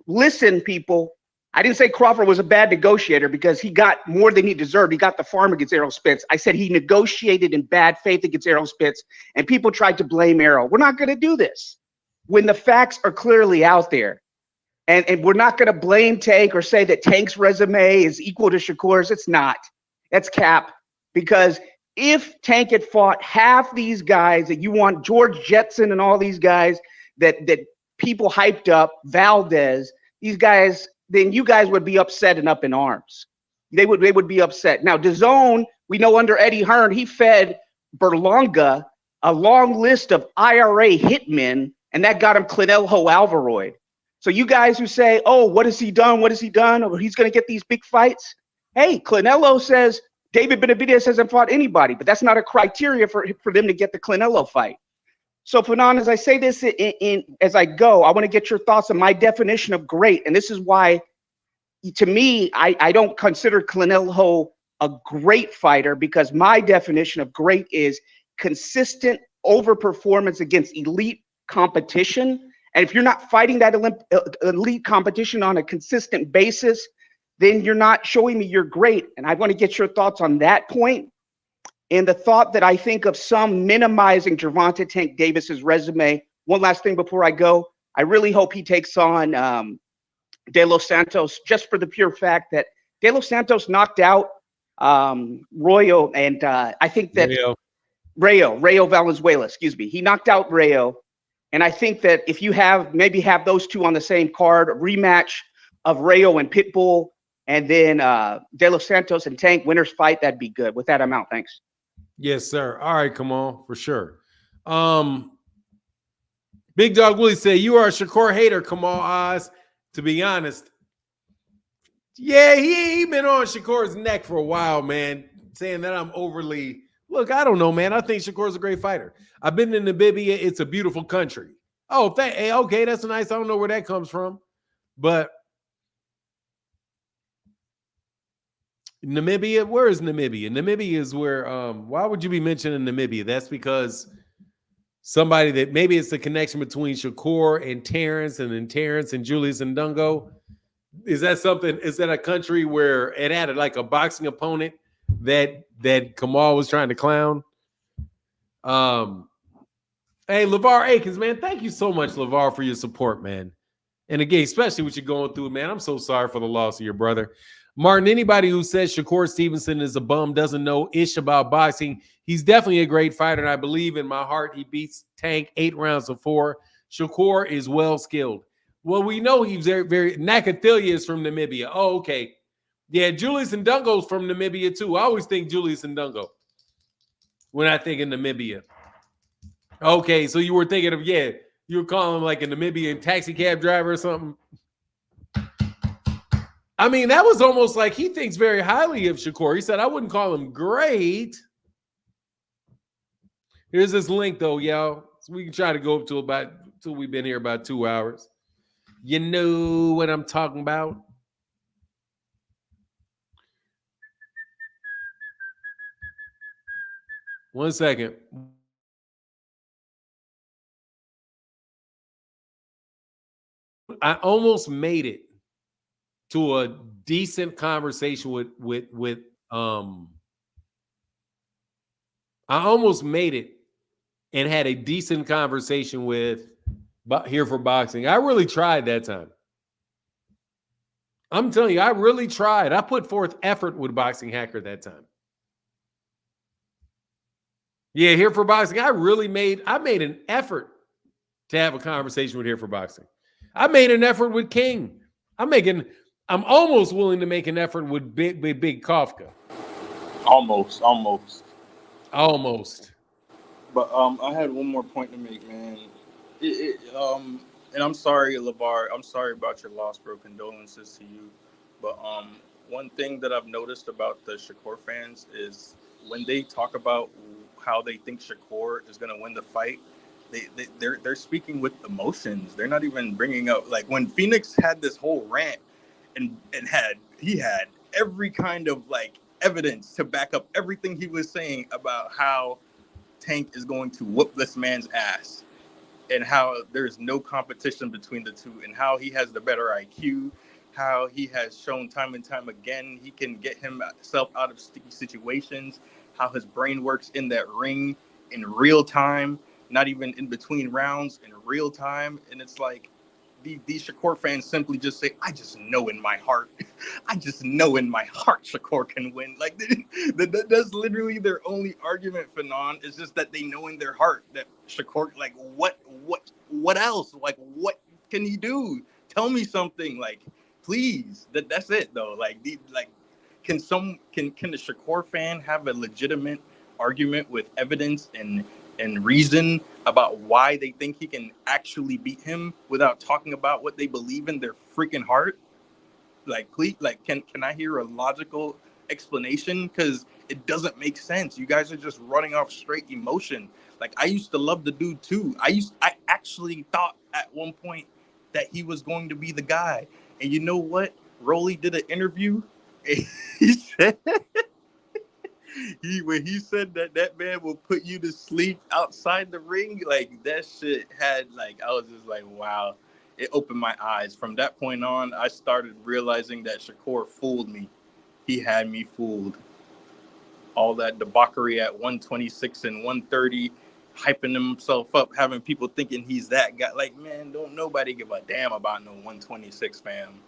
listen, people. I didn't say Crawford was a bad negotiator because he got more than he deserved. He got the farm against Errol Spence. I said he negotiated in bad faith against Errol Spence, and people tried to blame Errol. We're not going to do this when the facts are clearly out there. And we're not going to blame Tank or say that Tank's resume is equal to Shakur's. It's not. That's cap. Because if Tank had fought half these guys that you want, George Jetson and all these guys that people hyped up, Valdez, these guys, then you guys would be upset and up in arms. They would be upset. Now, DAZN, we know under Eddie Hearn, he fed Berlanga a long list of IRA hitmen, and that got him Canelo Alvaroid. So you guys who say, oh, what has he done? What has he done? Or he's going to get these big fights. Hey, Canelo says, David Benavidez hasn't fought anybody, but that's not a criteria for them to get the Canelo fight. So, Fanon, as I say this as I go, I want to get your thoughts on my definition of great. And this is why, to me, I don't consider Canelo a great fighter, because my definition of great is consistent overperformance against elite competition. And if you're not fighting that elite competition on a consistent basis, then you're not showing me you're great. And I want to get your thoughts on that point. And the thought that I think of some minimizing Gervonta Tank Davis's resume. One last thing before I go. I really hope he takes on De Los Santos, just for the pure fact that De Los Santos knocked out Royo, and I think that Rayo Valenzuela, excuse me. He knocked out Rayo. And I think that if you maybe have those two on the same card, a rematch of Rayo and Pitbull, and then De Los Santos and Tank, winners fight, that'd be good. With that, I'm out. Thanks. Yes, sir. All right, come on, for sure. Big Dog Willie say, you are a Shakur hater, come on, Oz. To be honest, yeah, he been on Shakur's neck for a while, man, saying that I'm overly. Look, I don't know, man. I think Shakur's a great fighter. I've been in Namibia. It's a beautiful country. Oh, hey, okay, that's nice. I don't know where that comes from, but Namibia, where is Namibia? Namibia is where, why would you be mentioning Namibia? That's because somebody that maybe it's the connection between Shakur and Terrence, and then Terrence and Julius Ndungo. Is that something? Is that a country where it had like a boxing opponent that Kamal was trying to clown? Hey, LeVar Akins, man, thank you so much, LeVar, for your support, man. And again, especially what you're going through, man. I'm so sorry for the loss of your brother. Martin, anybody who says Shakur Stevenson is a bum doesn't know ish about boxing. He's definitely a great fighter, and I believe in my heart he beats Tank 8 rounds to 4. Shakur is well skilled. Well, we know he's very Nakathilia is from Namibia. Oh, okay. Yeah, Julius Ndungo's from Namibia too. I always think Julius Ndungo when I think of Namibia. Okay, so you were thinking of, you were calling him like a Namibian taxi cab driver or something. I mean, that was almost like he thinks very highly of Shakur. He said, I wouldn't call him great. Here's this link, though, y'all. So we can try to go up to till we've been here about 2 hours. You know what I'm talking about? One second. I almost made it to a decent conversation with I almost made it and had a decent conversation with Here for Boxing. I really tried that time. I'm telling you, I really tried. I put forth effort with Boxing Hacker that time. Yeah, Here for Boxing. I made an effort to have a conversation with Here for Boxing. I made an effort with King. I'm almost willing to make an effort with Big Kafka. Almost. But I had one more point to make, man. And I'm sorry, LeVar. I'm sorry about your loss, bro. Condolences to you. But one thing that I've noticed about the Shakur fans is when they talk about how they think Shakur is going to win the fight, they're speaking with emotions. They're not even bringing up, like, when Phoenix had this whole rant and he had every kind of like evidence to back up everything he was saying about how Tank is going to whoop this man's ass and how there's no competition between the two and how he has the better IQ, how he has shown time and time again he can get himself out of sticky situations, how his brain works in that ring in real time, not even in between rounds, in real time. And it's like these Shakur fans simply just say, I just know in my heart. I just know in my heart Shakur can win. Like, that's literally their only argument, Fanon. It's just that they know in their heart that Shakur, like, what else? Like, what can he do? Tell me something, like, please. That's it, though. Like, can the Shakur fan have a legitimate argument with evidence and reason about why they think he can actually beat him without talking about what they believe in their freaking heart? Like, please, like, can I hear a logical explanation because it doesn't make sense. You guys are just running off straight emotion. Like, I used to love the dude too. I actually thought at one point that he was going to be the guy. And you know what? Rolly did an interview. And he said when he said that man will put you to sleep outside the ring, like that shit had like I was just like, wow. It opened my eyes. From that point on, I started realizing that Shakur fooled me. He had me fooled. All that debauchery at 126 and 130, hyping himself up, having people thinking he's that guy. Like, man, don't nobody give a damn about no 126, fam.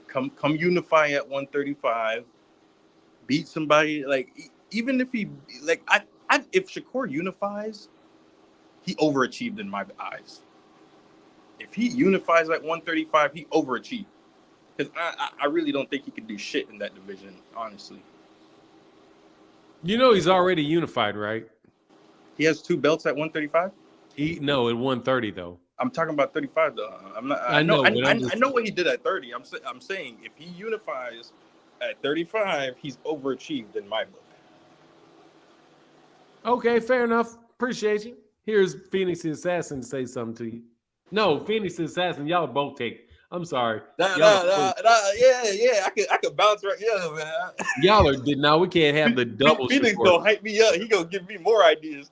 Come unify at 135. Beat somebody. Like, even if he, like, if Shakur unifies, he overachieved in my eyes. If he unifies at 135, he overachieved. Because I really don't think he could do shit in that division, honestly. You know he's already unified, right? He has 2 belts at 135? No, at 130 though. I'm talking about 35 though. I know what he did at 30. I'm saying if he unifies at 35, he's overachieved in my book. Okay, fair enough. Appreciate you. Here's Phoenix the Assassin to say something to you. No, Phoenix the Assassin, y'all both take. I'm sorry. Yeah, I could bounce right. Yeah, man. Y'all are did now. We can't have the double. Phoenix gonna hype me up. He gonna give me more ideas.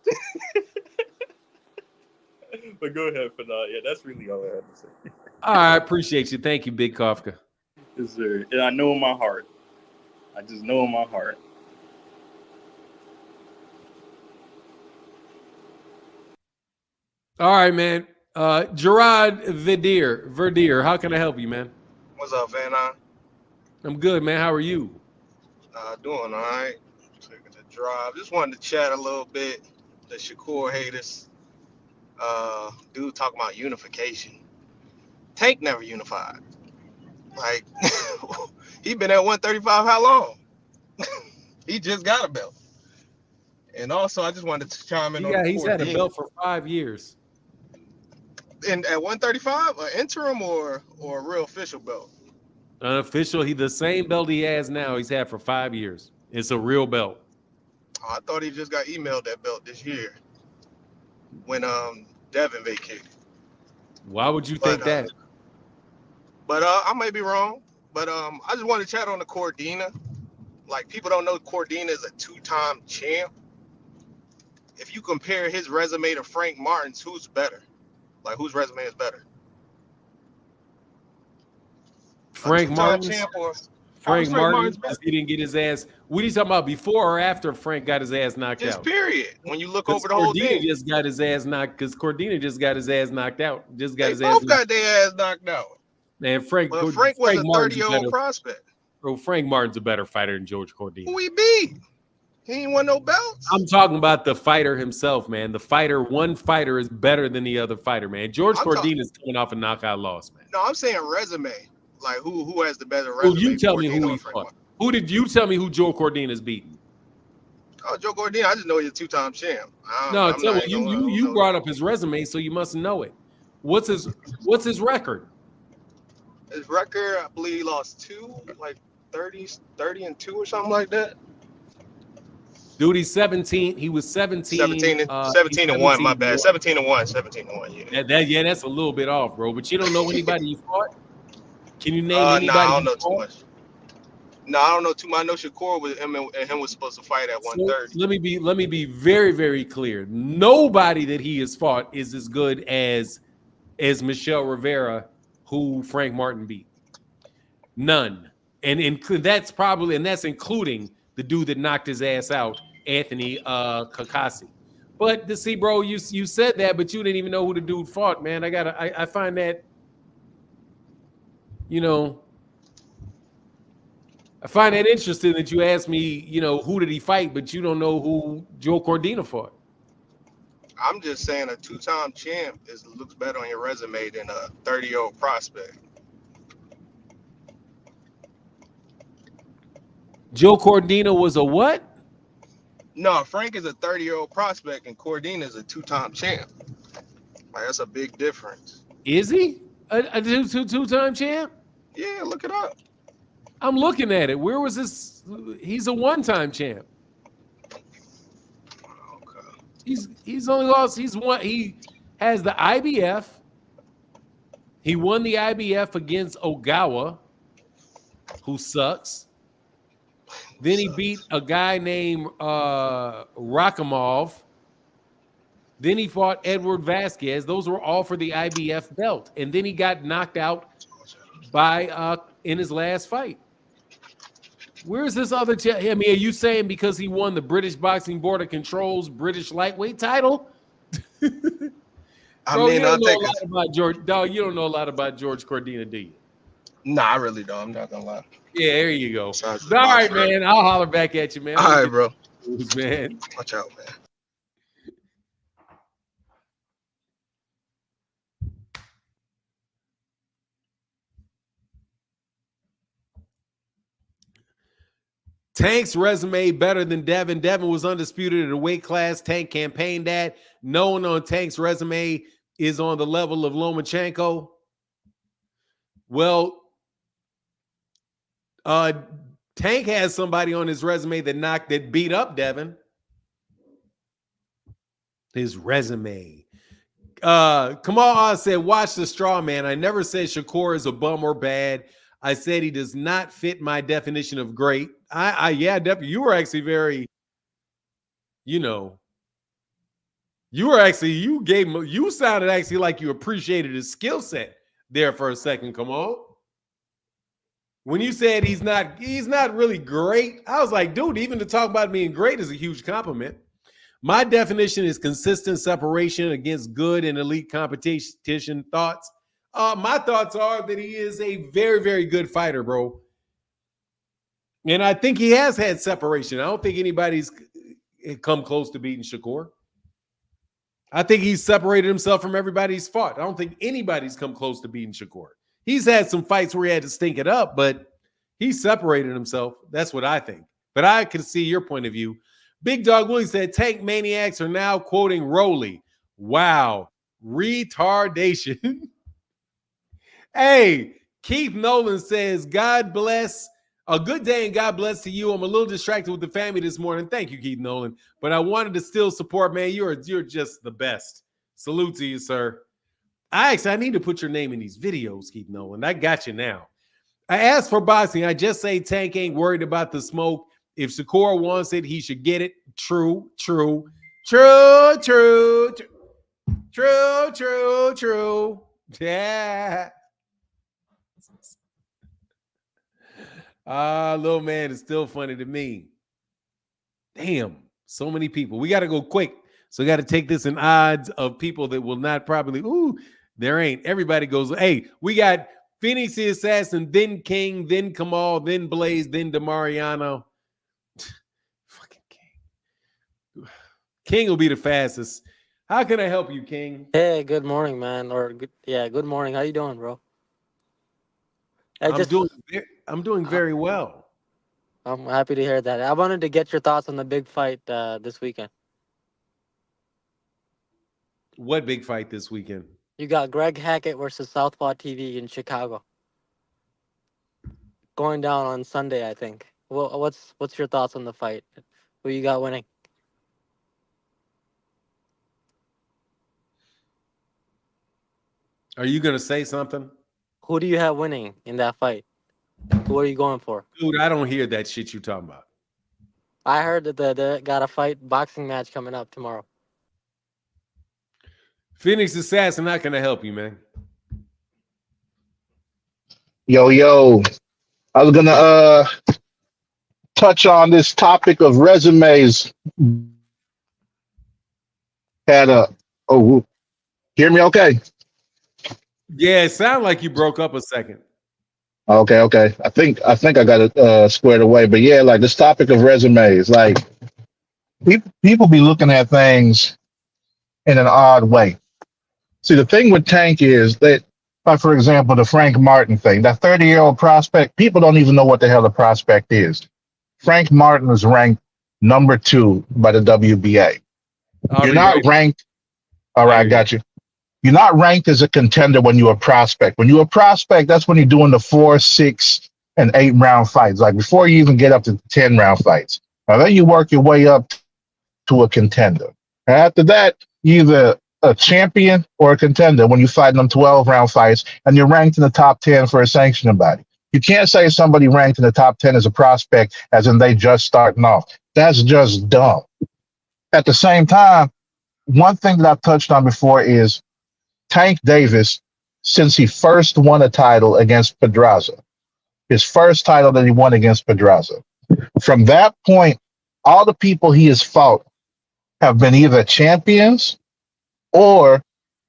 But go ahead, Fanon. Yeah, that's really all I have to say. All right, appreciate you. Thank you, Big Kafka. Yes, sir. And I know in my heart. I just know in my heart. All right, man. Gerard Verdier, how can I help you, man? What's up, Fanon? I'm good, man. How are you? Doing all right. Taking the drive. Just wanted to chat a little bit. The Shakur haters. Dude talking about unification. Tank never unified. Like, he been at 135 how long? He just got a belt. And also, I just wanted to chime in on he's had a belt for 5 years. And at 135, an interim or a real official belt? Unofficial, the same belt he has now, he's had for 5 years. It's a real belt. Oh, I thought he just got emailed that belt this year when Devin vacated. Why would you think that? But I may be wrong. But I just want to chat on the Cordina. Like, people don't know Cordina is a 2-time champ. If you compare his resume to Frank Martin's, who's better? Like, whose resume is better? Frank Martin. Frank Martin, he didn't get his ass. What are you talking about? Before or after Frank got his ass knocked out? Period. When you look over the whole thing, just got his ass knocked because Cordina just got his ass knocked out. Just got his ass. Both got their ass knocked out. And Frank was a 30-year-old prospect. Bro, Frank Martin's a better fighter than George Cordina. Who he beat? He ain't won no belts. I'm talking about the fighter himself, man. The fighter, one fighter is better than the other fighter, man. George Cordina is coming off a knockout loss, man. No, I'm saying resume. Like, who has the better resume? Well, you tell me who he fought. Who did you tell me who Joe Cordina's beaten? Oh, Joe Cordina, I just know he's a 2-time champ. You brought up his resume, so you must know it. What's his record? His record, I believe he lost 2, like 30-2 or something like that. Dude, he's 17. He was 17. 17-1, my bad. 17-1, yeah. That's a little bit off, bro. But you don't know anybody you fought? Can you name anybody? No, I don't know too much. No, I don't know too much. I know Shakur was him was supposed to fight at 130. So let me be very, very clear. Nobody that he has fought is as good as Michelle Rivera, who Frank Martin beat. None. And that's including the dude that knocked his ass out, Anthony Kakasi. But to see, bro, you said that, but you didn't even know who the dude fought, man. I find that, I find that interesting that you asked me, who did he fight, but you don't know who Joe Cordina fought. I'm just saying a 2-time champ looks better on your resume than a 30-year-old prospect. Joe Cordina was a what? No, Frank is a 30-year-old prospect and Cordina is a 2-time champ. Like, that's a big difference. Is he a two-time champ? Yeah, look it up. I'm looking at it. Where was this? He's a one-time champ. He's only lost. He has the IBF. He won the IBF against Ogawa, who sucks. Then he beat a guy named Rakhimov. Then he fought Edward Vasquez. Those were all for the IBF belt. And then he got knocked out by in his last fight. Where's this other? I mean, are you saying because he won the British Boxing Board of Control's British lightweight title? I Bro, mean, you don't I know think a lot about George. Dog, you don't know a lot about George Cordina, do you? Nah, I really don't. I'm not gonna lie. Yeah, there you go. Besides All the right, box, man. I'll holler back at you, man. All right, bro. Man. Watch out, man. Tank's resume better than Devin. Devin was undisputed in a weight class. Tank campaigned that. No one on Tank's resume is on the level of Lomachenko. Well, Tank has somebody on his resume that beat up Devin. His resume. Kamal said, watch the straw man. I never said Shakur is a bum or bad. I said he does not fit my definition of great. Yeah, definitely. You were actually very, you sounded actually like you appreciated his skill set there for a second. Come on. When you said he's not really great, I was like, dude, even to talk about being great is a huge compliment. My definition is consistent separation against good and elite competition. Thoughts? My thoughts are that he is a very, very good fighter, bro. And I think he has had separation. I don't think anybody's come close to beating Shakur. I think he's separated himself from everybody he's fought. I don't think anybody's come close to beating Shakur. He's had some fights where he had to stink it up, but he separated himself. That's what I think. But I can see your point of view. Big Dog Willie said, Tank maniacs are now quoting Rolly. Wow. Retardation. Hey, Keith Nolan says, God bless. A good day and God bless to you. I'm a little distracted with the family this morning. Thank you, Keith Nolan. But I wanted to still support, man. You're just the best. Salute to you, sir. I need to put your name in these videos, Keith Nolan. I got you now. I asked for boxing. I just say Tank ain't worried about the smoke. If Shakur wants it, he should get it. True. Yeah. Little man is still funny to me. Damn, so many people. We got to go quick. So we got to take this in odds of people that will not probably. Ooh, there ain't. Everybody goes, hey, we got Phoenix the Assassin, then King, then Kamal, then Blaze, then DeMariano. Fucking King. King will be the fastest. How can I help you, King? Hey, good morning, man. Good morning. How you doing, bro? I'm doing very well. I'm happy to hear that. I wanted to get your thoughts on the big fight this weekend. What big fight this weekend? You got Greg Hackett versus Southpaw TV in Chicago. Going down on Sunday, I think. Well, what's your thoughts on the fight? Who you got winning? Are you going to say something? Who do you have winning in that fight? Who are you going for? Dude, I don't hear that shit you talking about. I heard that they got a boxing match coming up tomorrow. Phoenix Assassin, how can I help you, man? Yo. I was going to touch on this topic of resumes. Hear me okay? Yeah, it sounded like you broke up a second. Okay. I think I got it squared away. But yeah, like this topic of resumes, like people be looking at things in an odd way. See, the thing with Tank is that, like, for example, the Frank Martin thing, that 30-year-old prospect, people don't even know what the hell a prospect is. Frank Martin is ranked number 2 by the WBA. You're not ranked. All right, got you. You're not ranked as a contender when you're a prospect. When you're a prospect, that's when you're doing the 4, 6, and 8-round fights, like before you even get up to 10-round fights. Now then you work your way up to a contender. And after that, you're either a champion or a contender when you fight them 12-round fights and you're ranked in the top 10 for a sanctioning body. You can't say somebody ranked in the top 10 as a prospect as in they just starting off. That's just dumb. At the same time, one thing that I've touched on before is Tank Davis, since he first won a title against Pedraza, his first title that he won against Pedraza, from that point, all the people he has fought have been either champions or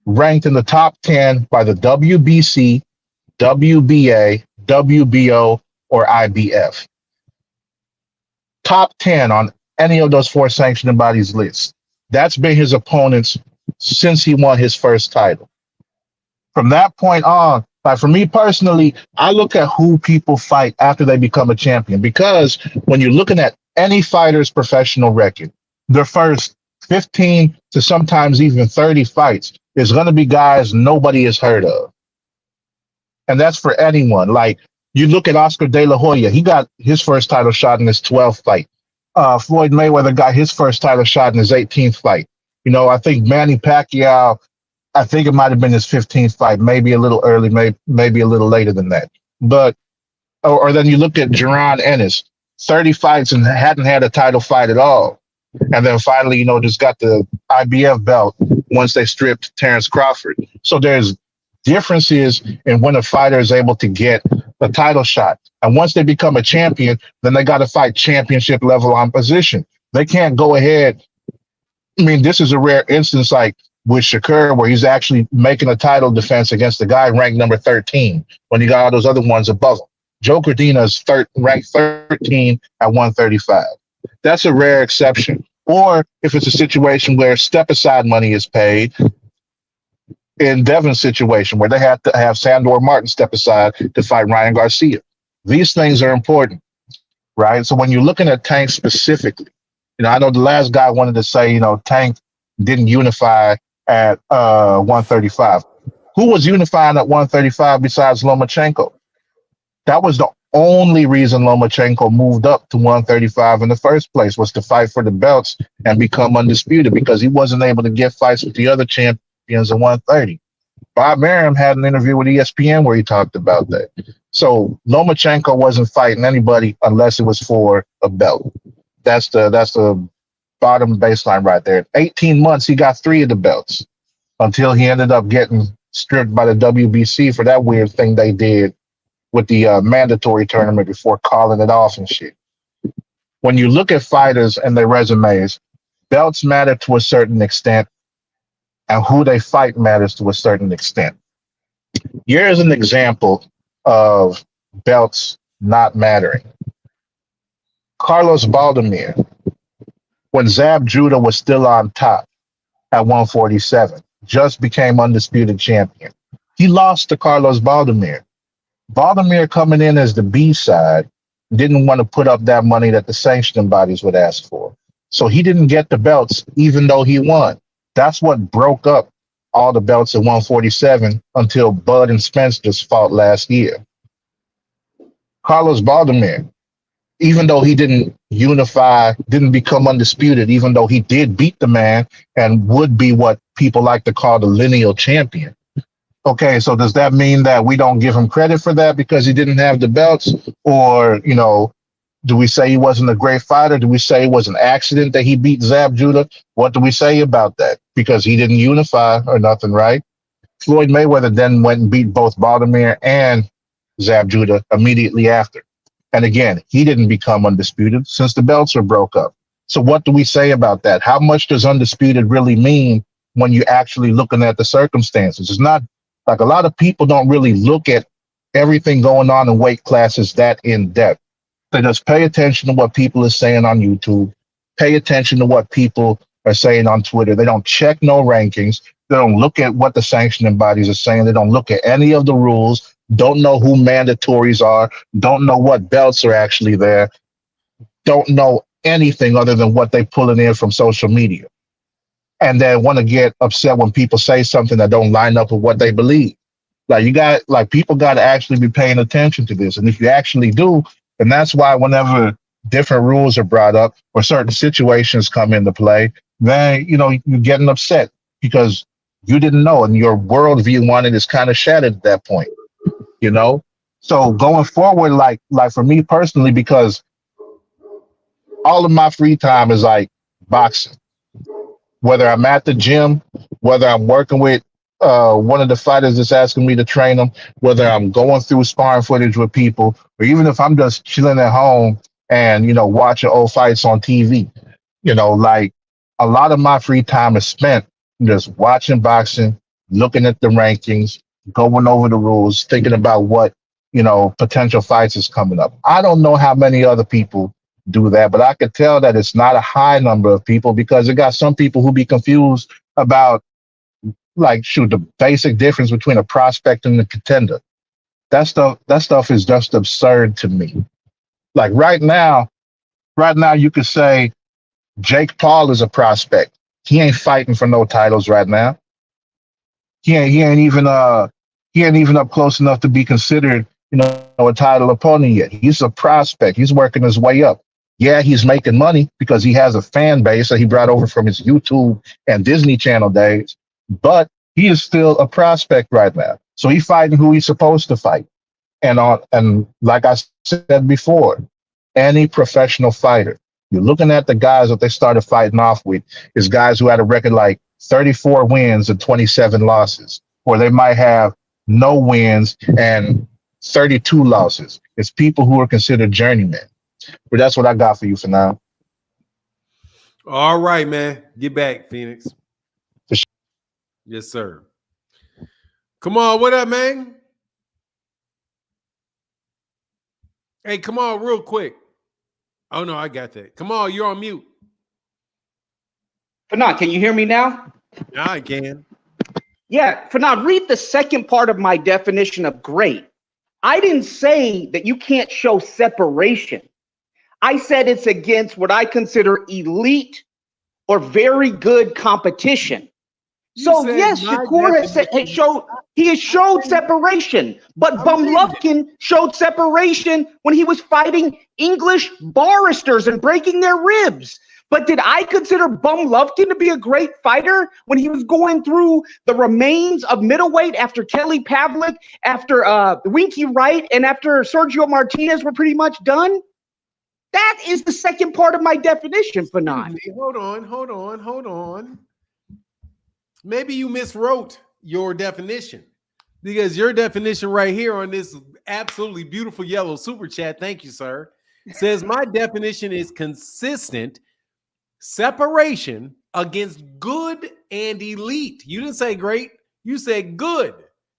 ranked in the top 10 by the WBC, WBA, WBO, or IBF. Top 10 on any of those 4 sanctioning bodies list. That's been his opponents since he won his first title. From that point on, like for me personally, I look at who people fight after they become a champion, because when you're looking at any fighter's professional record, their first 15 to sometimes even 30 fights is going to be guys nobody has heard of. And that's for anyone. Like you look at Oscar De La Hoya, he got his first title shot in his 12th fight. Floyd Mayweather got his first title shot in his 18th fight. You know, I think Manny Pacquiao, I think it might have been his 15th fight, maybe a little early, maybe a little later than that. But, or then you look at Jaron Ennis, 30 fights and hadn't had a title fight at all. And then finally, you know, just got the IBF belt once they stripped Terrence Crawford. So there's differences in when a fighter is able to get a title shot. And once they become a champion, then they got to fight championship level opposition. They can't go ahead. I mean, this is a rare instance like with Shakur, where he's actually making a title defense against the guy ranked number 13 when you got all those other ones above him. Joe Cordina's ranked 13 at 135. That's a rare exception. Or if it's a situation where step-aside money is paid, in Devin's situation where they have to have Sandor Martin step aside to fight Ryan Garcia. These things are important, right? So when you're looking at Tank specifically, you know, I know the last guy wanted to say, you know, Tank didn't unify at 135. Who was unifying at 135 besides Lomachenko? That was the only reason Lomachenko moved up to 135 in the first place, was to fight for the belts and become undisputed, because he wasn't able to get fights with the other champions at 130. Bob Arum had an interview with ESPN where he talked about that. So Lomachenko wasn't fighting anybody unless it was for a belt. That's the bottom baseline right there. 18 months, he got 3 of the belts until he ended up getting stripped by the WBC for that weird thing they did with the mandatory tournament before calling it off and shit. When you look at fighters and their resumes, belts matter to a certain extent, and who they fight matters to a certain extent. Here's an example of belts not mattering. Carlos Baldomir, when Zab Judah was still on top at 147, just became undisputed champion. He lost to Carlos Baldomir. Baldomir, coming in as the B side, didn't want to put up that money that the sanctioning bodies would ask for. So he didn't get the belts even though he won. That's what broke up all the belts at 147 until Bud and Spence just fought last year. Carlos Baldomir, even though he didn't unify, didn't become undisputed, even though he did beat the man and would be what people like to call the lineal champion. Okay, so does that mean that we don't give him credit for that because he didn't have the belts? Or, you know, do we say he wasn't a great fighter? Do we say it was an accident that he beat Zab Judah? What do we say about that? Because he didn't unify or nothing, right? Floyd Mayweather then went and beat both Baldomir and Zab Judah immediately after. And again, he didn't become undisputed since the belts were broke up. So what do we say about that? How much does undisputed really mean when you're actually looking at the circumstances? It's not like a lot of people don't really look at everything going on in weight classes that in depth. They just pay attention to what people are saying on YouTube, pay attention to what people are saying on Twitter. They don't check no rankings. They don't look at what the sanctioning bodies are saying. They don't look at any of the rules, don't know who mandatories are, don't know what belts are actually there, don't know anything other than what they're pulling in from social media. And then want to get upset when people say something that don't line up with what they believe. Like people got to actually be paying attention to this. And if you actually do, and that's why whenever different rules are brought up or certain situations come into play, then you're getting upset because you didn't know and your worldview on it is kind of shattered at that point. So going forward, like for me personally, because all of my free time is like boxing. Whether I'm at the gym, whether I'm working with one of the fighters that's asking me to train them, whether I'm going through sparring footage with people, or even if I'm just chilling at home and watching old fights on TV. Like a lot of my free time is spent just watching boxing, looking at the rankings, going over the rules, thinking about what potential fights is coming up. I don't know how many other people do that, but I could tell that it's not a high number of people because it got some people who be confused about the basic difference between a prospect and a contender. That stuff is just absurd to me. Like right now you could say Jake Paul is a prospect. He ain't fighting for no titles right now. He ain't even up close enough to be considered, a title opponent yet. He's a prospect. He's working his way up. Yeah, he's making money because he has a fan base that he brought over from his YouTube and Disney Channel days, but he is still a prospect right now. So he's fighting who he's supposed to fight. And like I said before, any professional fighter, you're looking at the guys that they started fighting off with is guys who had a record like 34 wins and 27 losses, or they might have no wins and 32 losses. It's people who are considered journeymen. But that's what I got for you for now. All right, man. Get back, Phoenix. Yes, sir. Come on, what up, man? Hey, come on, real quick. Oh, no, I got that. Come on, you're on mute. Fanon, can you hear me now? Now I can. Yeah, Fanon, read the second part of my definition of great. I didn't say that you can't show separation. I said it's against what I consider elite or very good competition. So yes, Shakur has showed separation, but Bumlufkin showed separation when he was fighting English barristers and breaking their ribs. But did I consider Bumlufkin to be a great fighter when he was going through the remains of middleweight after Kelly Pavlik, after Winky Wright, and after Sergio Martinez were pretty much done? That is the second part of my definition, Fanon. Hold on. Maybe you miswrote your definition because your definition right here on this absolutely beautiful yellow super chat, thank you, sir, says my definition is consistent separation against good and elite. You didn't say great. You said good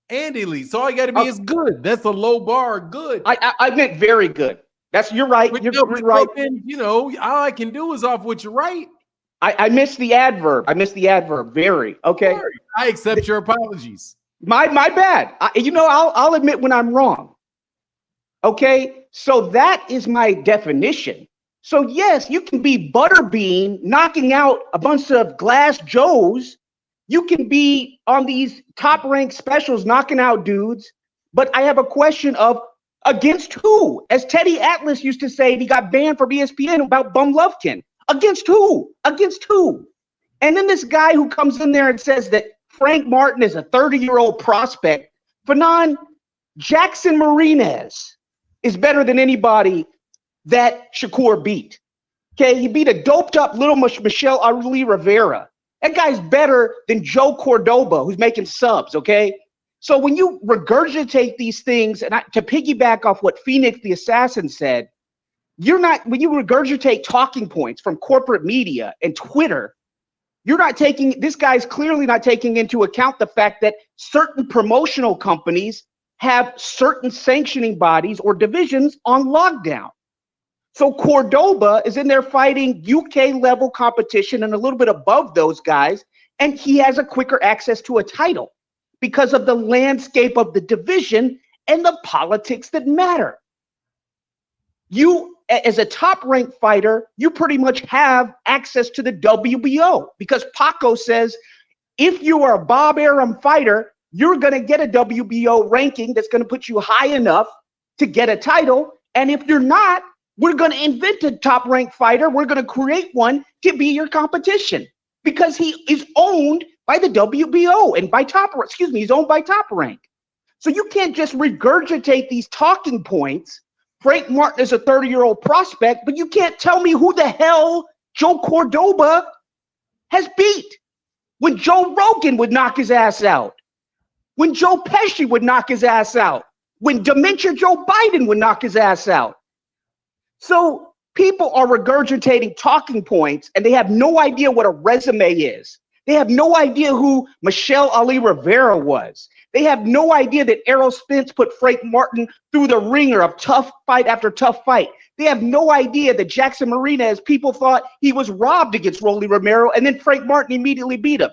and elite. So all you got to be is good. That's a low bar. Good. I meant very good. You're right. You're right. Then, all I can do is off what you're right. I missed the adverb. Very. Okay. Sorry. I accept your apologies. My bad. I'll admit when I'm wrong. Okay. So that is my definition. So yes, you can be Butterbean knocking out a bunch of Glass Joes. You can be on these top ranked specials knocking out dudes. But I have a question of against who? As Teddy Atlas used to say, he got banned from ESPN about Bumlufkin. Against who? Against who? And then this guy who comes in there and says that Frank Martin is a 30-year-old prospect. Fanon, Jackson Marinez is better than anybody that Shakur beat. Okay, he beat a doped-up little Michelle Aruli Rivera. That guy's better than Joe Cordoba, who's making subs, okay? So when you regurgitate these things, and to piggyback off what Phoenix the Assassin said, when you regurgitate talking points from corporate media and Twitter, this guy's clearly not taking into account the fact that certain promotional companies have certain sanctioning bodies or divisions on lockdown. So Cordoba is in there fighting UK level competition and a little bit above those guys, and he has a quicker access to a title because of the landscape of the division and the politics that matter. You, as a top-ranked fighter, you pretty much have access to the WBO because Paco says if you are a Bob Arum fighter, you're going to get a WBO ranking that's going to put you high enough to get a title. And if you're not, we're going to invent a top-ranked fighter. We're going to create one to be your competition because he is owned by the WBO and he's owned by Top Rank. So you can't just regurgitate these talking points. Frank Martin is a 30-year-old prospect, but you can't tell me who the hell Joe Cordoba has beat when Joe Rogan would knock his ass out, when Joe Pesci would knock his ass out, when dementia Joe Biden would knock his ass out. So people are regurgitating talking points and they have no idea what a resume is. They have no idea who Michelle Ali Rivera was. They have no idea that Errol Spence put Frank Martin through the ringer of tough fight after tough fight. They have no idea that Jackson Marinez, people thought he was robbed against Rolly Romero, and then Frank Martin immediately beat him.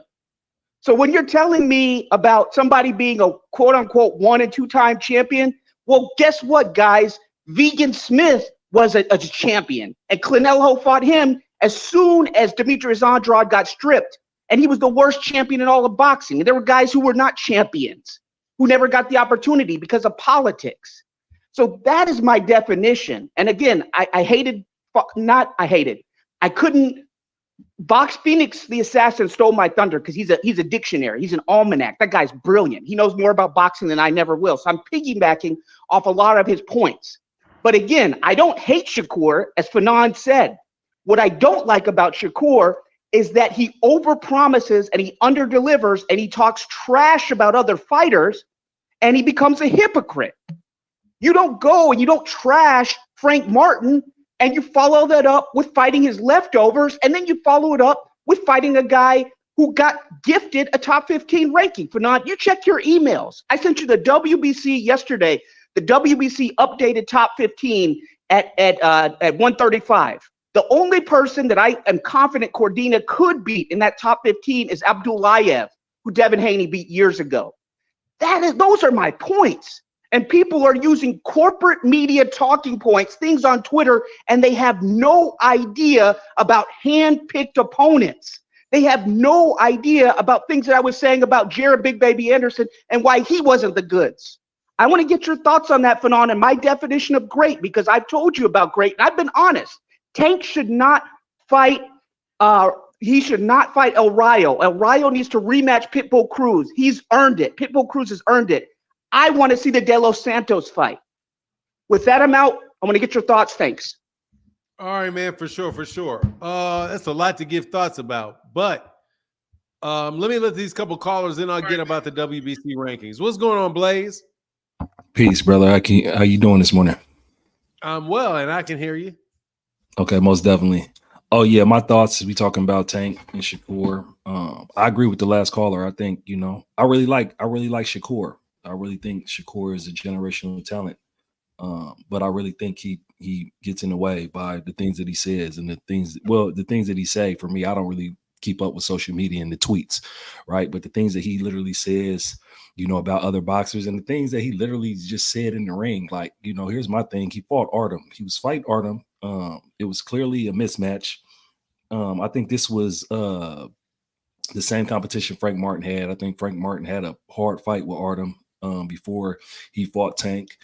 So when you're telling me about somebody being a quote-unquote 1- and 2-time champion, well, guess what, guys? Vegan Smith was a champion, and Canelo fought him as soon as Demetrius Andrade got stripped. And he was the worst champion in all of boxing. And there were guys who were not champions, who never got the opportunity because of politics. So that is my definition. And again, I couldn't. Box Phoenix, the assassin, stole my thunder because he's a dictionary. He's an almanac. That guy's brilliant. He knows more about boxing than I never will. So I'm piggybacking off a lot of his points. But again, I don't hate Shakur, as Fanon said. What I don't like about Shakur is that he overpromises and he underdelivers and he talks trash about other fighters and he becomes a hypocrite. You don't go and you don't trash Frank Martin and you follow that up with fighting his leftovers, and then you follow it up with fighting a guy who got gifted a top 15 ranking. Fanon, you check your emails. I sent you the WBC yesterday, the WBC updated top 15 at 135. The only person that I am confident Cordina could beat in that top 15 is Abdullayev, who Devin Haney beat years ago. Those are my points. And people are using corporate media talking points, things on Twitter, and they have no idea about hand-picked opponents. They have no idea about things that I was saying about Jared Big Baby Anderson and why he wasn't the goods. I want to get your thoughts on that, Fanon, and my definition of great, because I've told you about great, and I've been honest. Tank should not fight. He should not fight El Rayo. El Rayo needs to rematch Pitbull Cruz. He's earned it. Pitbull Cruz has earned it. I want to see the De Los Santos fight. With that, I'm out. I want to get your thoughts. Thanks. All right, man, for sure. That's a lot to give thoughts about. But let me let these couple callers in. I'll get about the WBC rankings. What's going on, Blaze? Peace, brother. How you doing this morning? I'm well, and I can hear you. Okay, most definitely. Oh yeah, my thoughts as we talking about Tank and Shakur. I agree with the last caller. I think I really like Shakur. I really think Shakur is a generational talent, but I really think he gets in the way by the things that he says and the things that he say. For me, I don't really keep up with social media and the tweets, right? But the things that he literally says, about other boxers and the things that he literally just said in the ring, like, here's my thing. He fought Artem. He was fighting Artem. It was clearly a mismatch. I think this was the same competition Frank Martin had. I think Frank Martin had a hard fight with Artem before he fought Tank.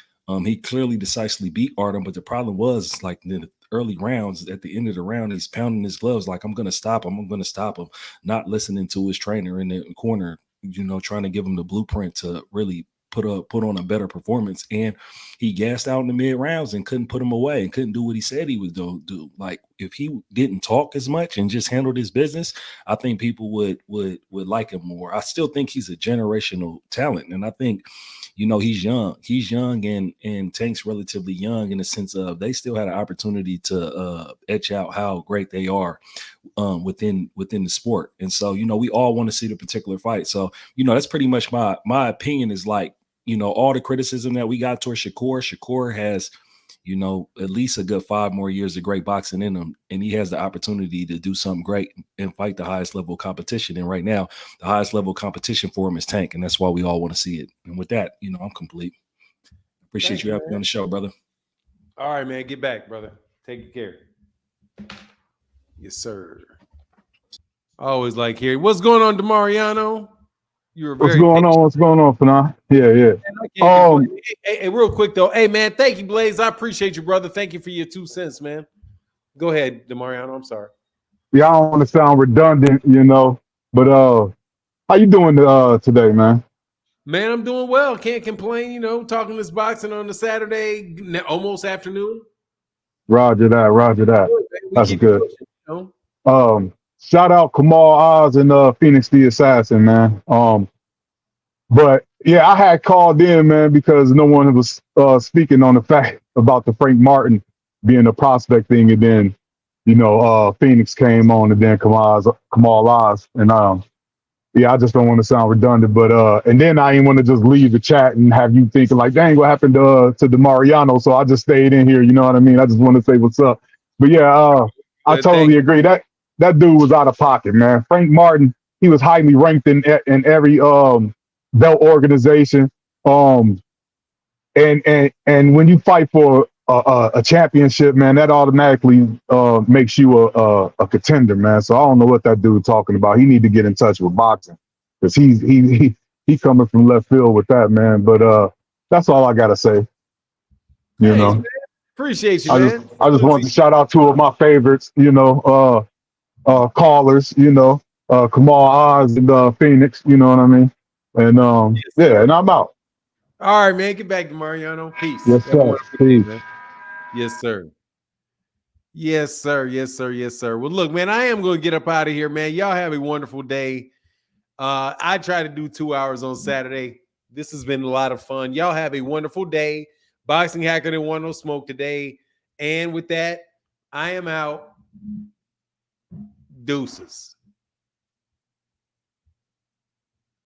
He clearly decisively beat Artem, but the problem was, like, in the early rounds, at the end of the round, he's pounding his gloves like, I'm going to stop him, not listening to his trainer in the corner, trying to give him the blueprint to really put on a better performance. And he gassed out in the mid rounds and couldn't put him away and couldn't do what he said he would do. Like, if he didn't talk as much and just handled his business, I think people would like him more. I still think he's a generational talent. And I think, he's young and Tank's relatively young in the sense of they still had an opportunity to etch out how great they are within the sport. And so, we all want to see the particular fight. So, that's pretty much my opinion is like, all the criticism that we got towards Shakur has, at least a good 5 more years of great boxing in him. And he has the opportunity to do something great and fight the highest level of competition. And right now, the highest level of competition for him is Tank. And that's why we all want to see it. And with that, I'm complete. Appreciate you having me on the show, brother. All right, man. Get back, brother. Take care. Yes, sir. I always like hearing what's going on, DeMariano. You were What's very going patient. on? What's going on, Fanon? Yeah, yeah. Hey, real quick though. Hey, man, thank you, Blaze. I appreciate you, brother. Thank you for your 2 cents, man. Go ahead, DeMariano. I'm sorry. Yeah, I don't want to sound redundant, but how you doing today, man? Man, I'm doing well. Can't complain. Talking this boxing on the Saturday, almost afternoon. Roger that. Roger that. We That's keep good. pushing, Shout out Kamal Oz and Phoenix the Assassin, man. But yeah, I had called in, man, because no one was speaking on the fact about the Frank Martin being a prospect thing, and then Phoenix came on, and then Kamal Oz, and yeah, I just don't want to sound redundant, but and then I didn't want to just leave the chat and have you thinking like, dang, what happened to DeMariano? So I just stayed in here. You know what I mean? I just want to say what's up. But yeah, I totally agree. That dude was out of pocket, man. Frank Martin, he was highly ranked in every belt organization. And when you fight for a championship, man, that automatically makes you a contender, man. So I don't know what that dude talking about. He need to get in touch with boxing because he coming from left field with that, man. But that's all I gotta say. You know, man. Appreciate you, man. I just wanted to shout out two of my favorites, callers, Kamal Oz and Phoenix. You know what I mean? And yeah, and I'm out. All right, man. Get back to Mariano. Peace. Yes, sir. Peace. Man. Yes, sir. Yes, sir. Yes, sir. Yes, sir. Well, look, man, I am going to get up out of here, man. Y'all have a wonderful day. I try to do 2 hours on Saturday. This has been a lot of fun. Y'all have a wonderful day. Boxing Hacker didn't want no smoke today. And with that, I am out. Deuces.